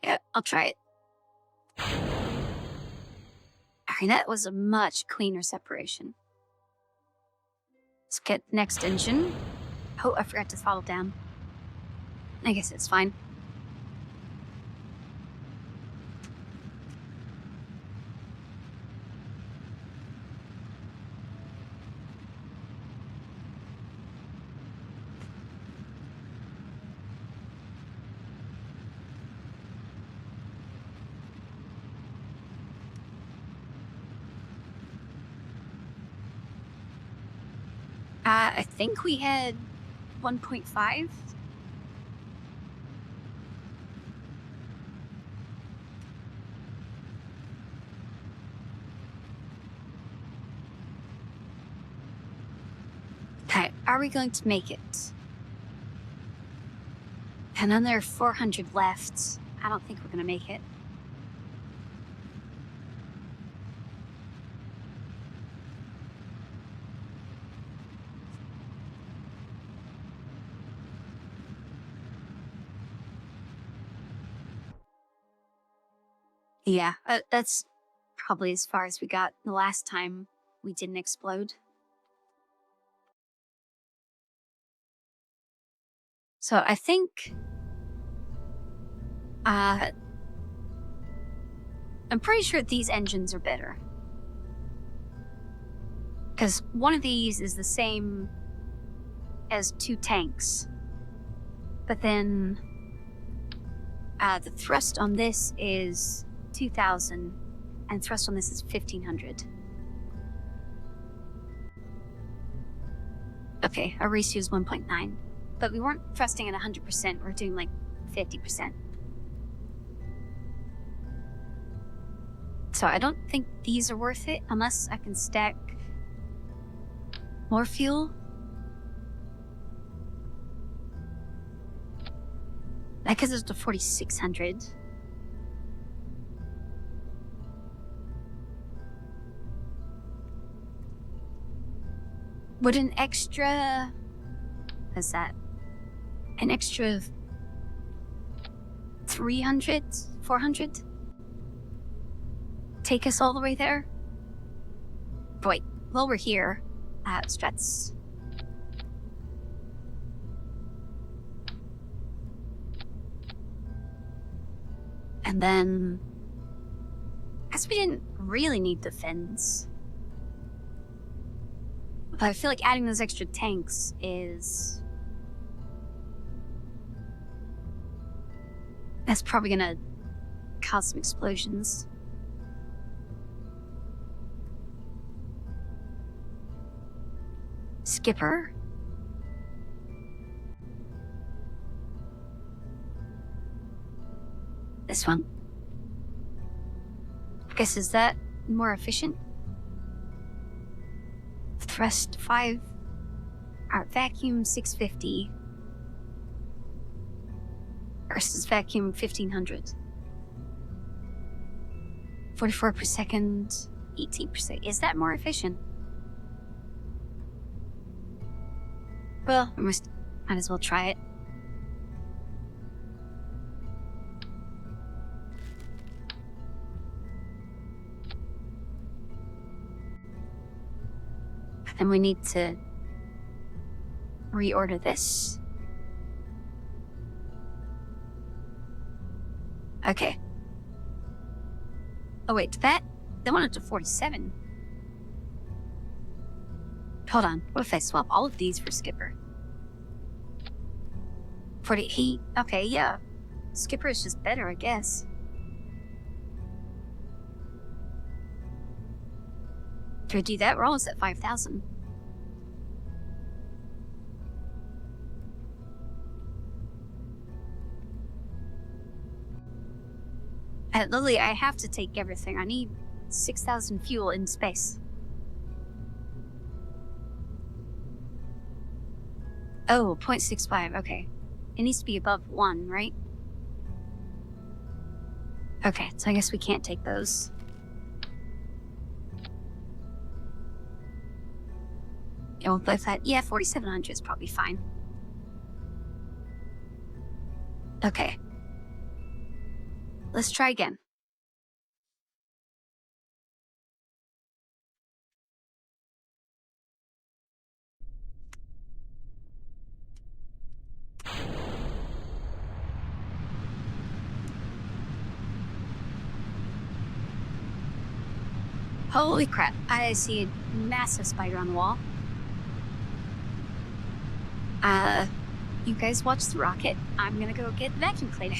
Yeah, I'll try it. Alright, that was a much cleaner separation. Let's get next engine. Oh, I forgot to throttle down. I guess it's fine. I think we had 1.5. Okay, are we going to make it? Another 400 left. I don't think we're gonna make it. Yeah, that's probably as far as we got the last time we didn't explode. So I think, I'm pretty sure these engines are better. Because one of these is the same as 2 tanks. But then, the thrust on this is 2,000, and thrust on this is 1,500. Okay, our ratio is 1.9. But we weren't thrusting at 100%, we're doing like 50%. So I don't think these are worth it unless I can stack more fuel. That gets us to 4,600. Would an extra... What's that? An extra 300? 400? Take us all the way there? But wait, while we're here, strats. And then, I guess we didn't really need the fins. But I feel like adding those extra tanks is... That's probably gonna cause some explosions. Skipper? This one. I guess, is that more efficient? Thrust 5. Vacuum 650. Versus vacuum 1,500. 44 per second, 18 per second. Is that more efficient? Well, we might as well try it. And we need to reorder this. Okay. Oh wait, that went up to 47. Hold on, what if I swap all of these for Skipper? 48, okay, yeah. Skipper is just better, I guess. Do we do that? We're almost at 5,000. Lily, I have to take everything. I need 6,000 fuel in space. Oh, 0.65, okay. It needs to be above 1, right? Okay, so I guess we can't take those. Yeah, we'll both that. Yeah, 4,700 is probably fine. Okay. Let's try again. Holy crap, I see a massive spider on the wall. You guys watch the rocket. I'm gonna go get the vacuum cleaner.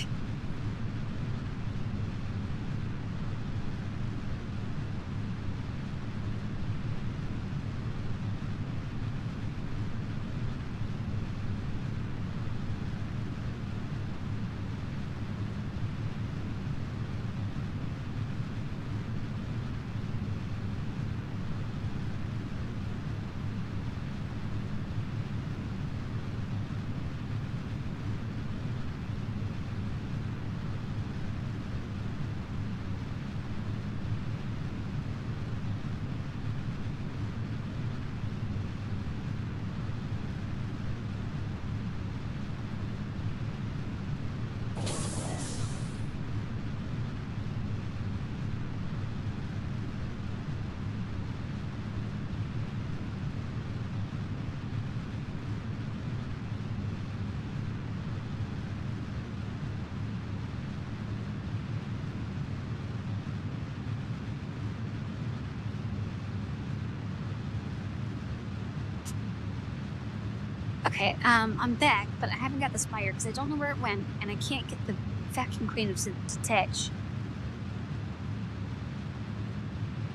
Okay, I'm back, but I haven't got the spider because I don't know where it went, and I can't get the vacuum cleaner to detach.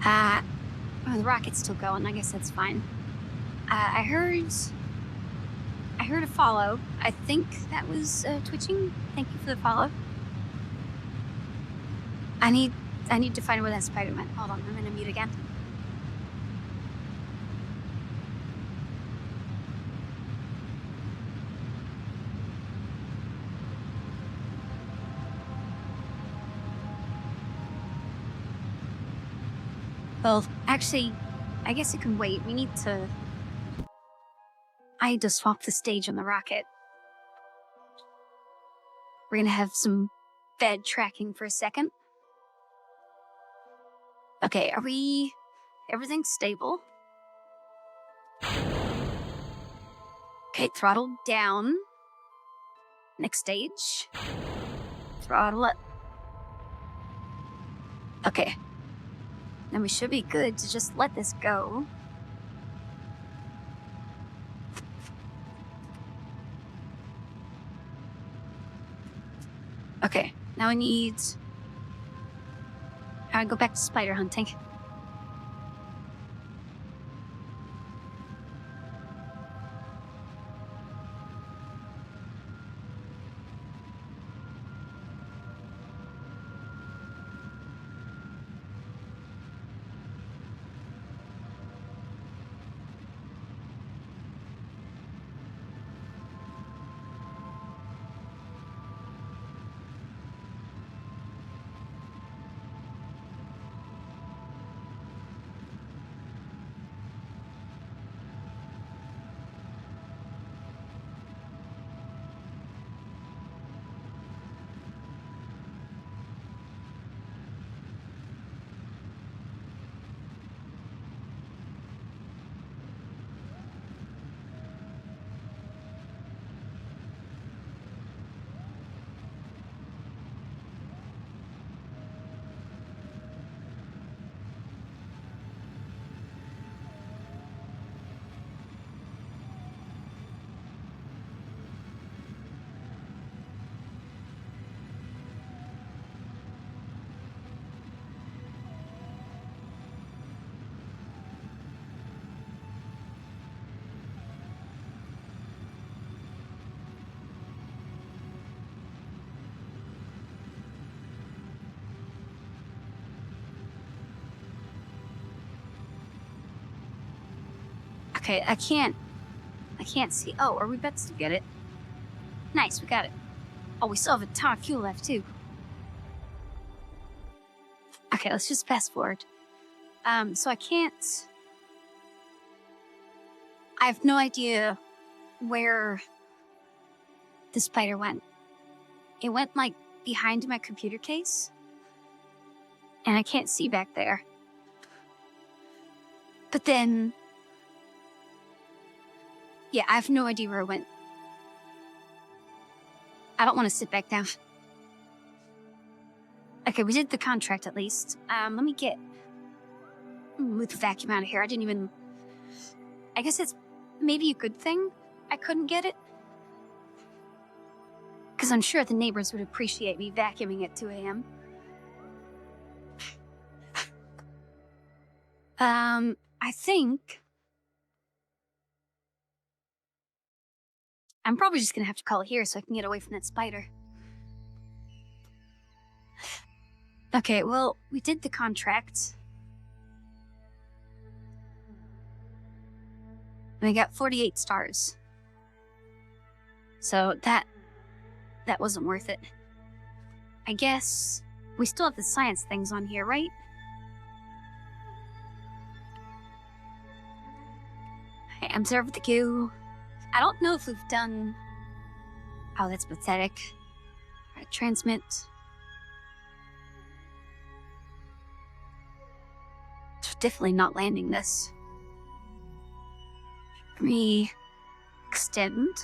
Oh, the rocket's still going. I guess that's fine. I heard a follow. I think that was twitching. Thank you for the follow. I need to find where that spider went. Hold on, I'm gonna mute again. Well, actually, I guess it can wait. I need to swap the stage on the rocket. We're gonna have some bad tracking for a second. Okay, everything's stable. Okay, throttle down. Next stage. Throttle up. Okay. Then we should be good to just let this go. Okay, now I go back to spider hunting. Okay, I can't see. Oh, are we about to get it? Nice, we got it. Oh, we still have a ton of fuel left, too. Okay, let's just fast forward. So I have no idea where the spider went. It went, like, behind my computer case. And I can't see back there. But then... yeah, I have no idea where it went. I don't want to sit back down. Okay, we did the contract at least. Let me move the vacuum out of here. I guess it's maybe a good thing I couldn't get it. Because I'm sure the neighbors would appreciate me vacuuming at 2 a.m. I think... I'm probably just gonna have to call it here so I can get away from that spider. Okay, well, we did the contract. And I got 48 stars. So that wasn't worth it. I guess we still have the science things on here, right? I observe the goo. I don't know if we've done... oh, that's pathetic. Alright, transmit. Definitely not landing this. Extend.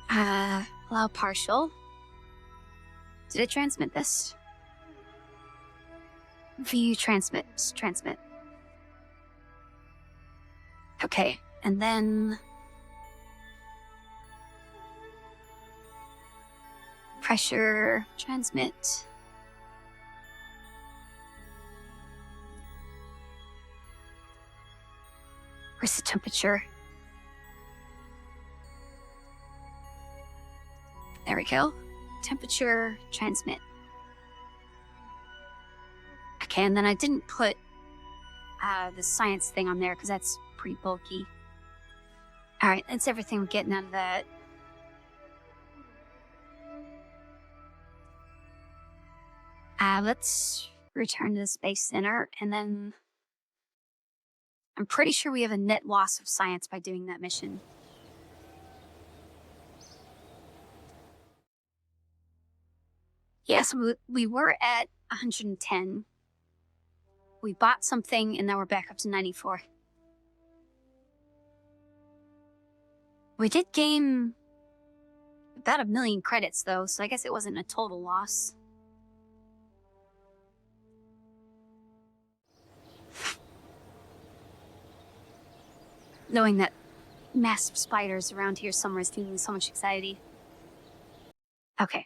Allow partial. Did it transmit this? View transmit. Okay. And then pressure, transmit. Where's the temperature? There we go. Temperature, transmit. Okay, and then I didn't put the science thing on there because that's pretty bulky. All right, that's everything we're getting out of that. Let's return to the Space Center, and then I'm pretty sure we have a net loss of science by doing that mission. Yes, we were at 110. We bought something, and now we're back up to 94. We did gain about 1 million credits, though, so I guess it wasn't a total loss. Knowing that massive spiders around here somewhere is giving me so much anxiety. Okay,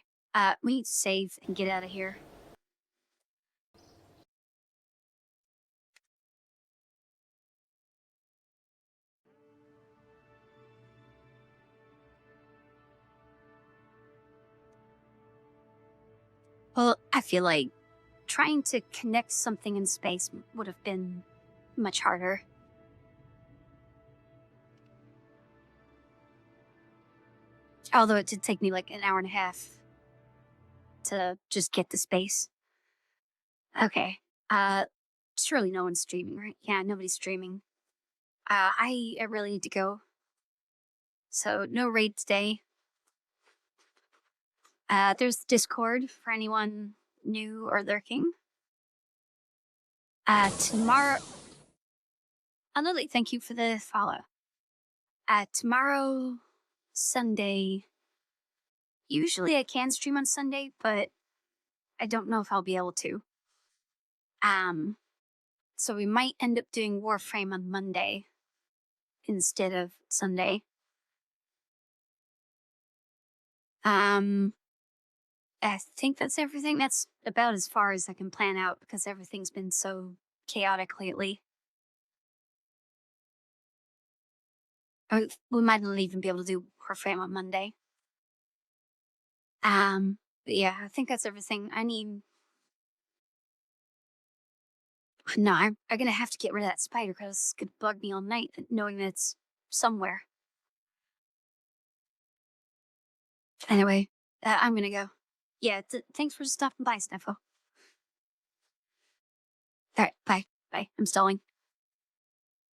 we need to save and get out of here. Well, I feel like trying to connect something in space would have been much harder. Although it did take me like an hour and a half to just get to space. Okay. Surely no one's streaming, right? Yeah, nobody's streaming. I really need to go. So no raid today. There's Discord for anyone new or lurking. Tomorrow. Lily, thank you for the follow. Tomorrow, Sunday. Usually I can stream on Sunday, but I don't know if I'll be able to. So we might end up doing Warframe on Monday instead of Sunday. I think that's everything. That's about as far as I can plan out because everything's been so chaotic lately. Or we might not even be able to do Warframe on Monday. But yeah, I think that's everything. I need. No, I'm gonna have to get rid of that spider because it's gonna bug me all night, knowing that it's somewhere. Anyway, I'm gonna go. Yeah, thanks for stopping by, Steffo. All right, bye. Bye. I'm stalling.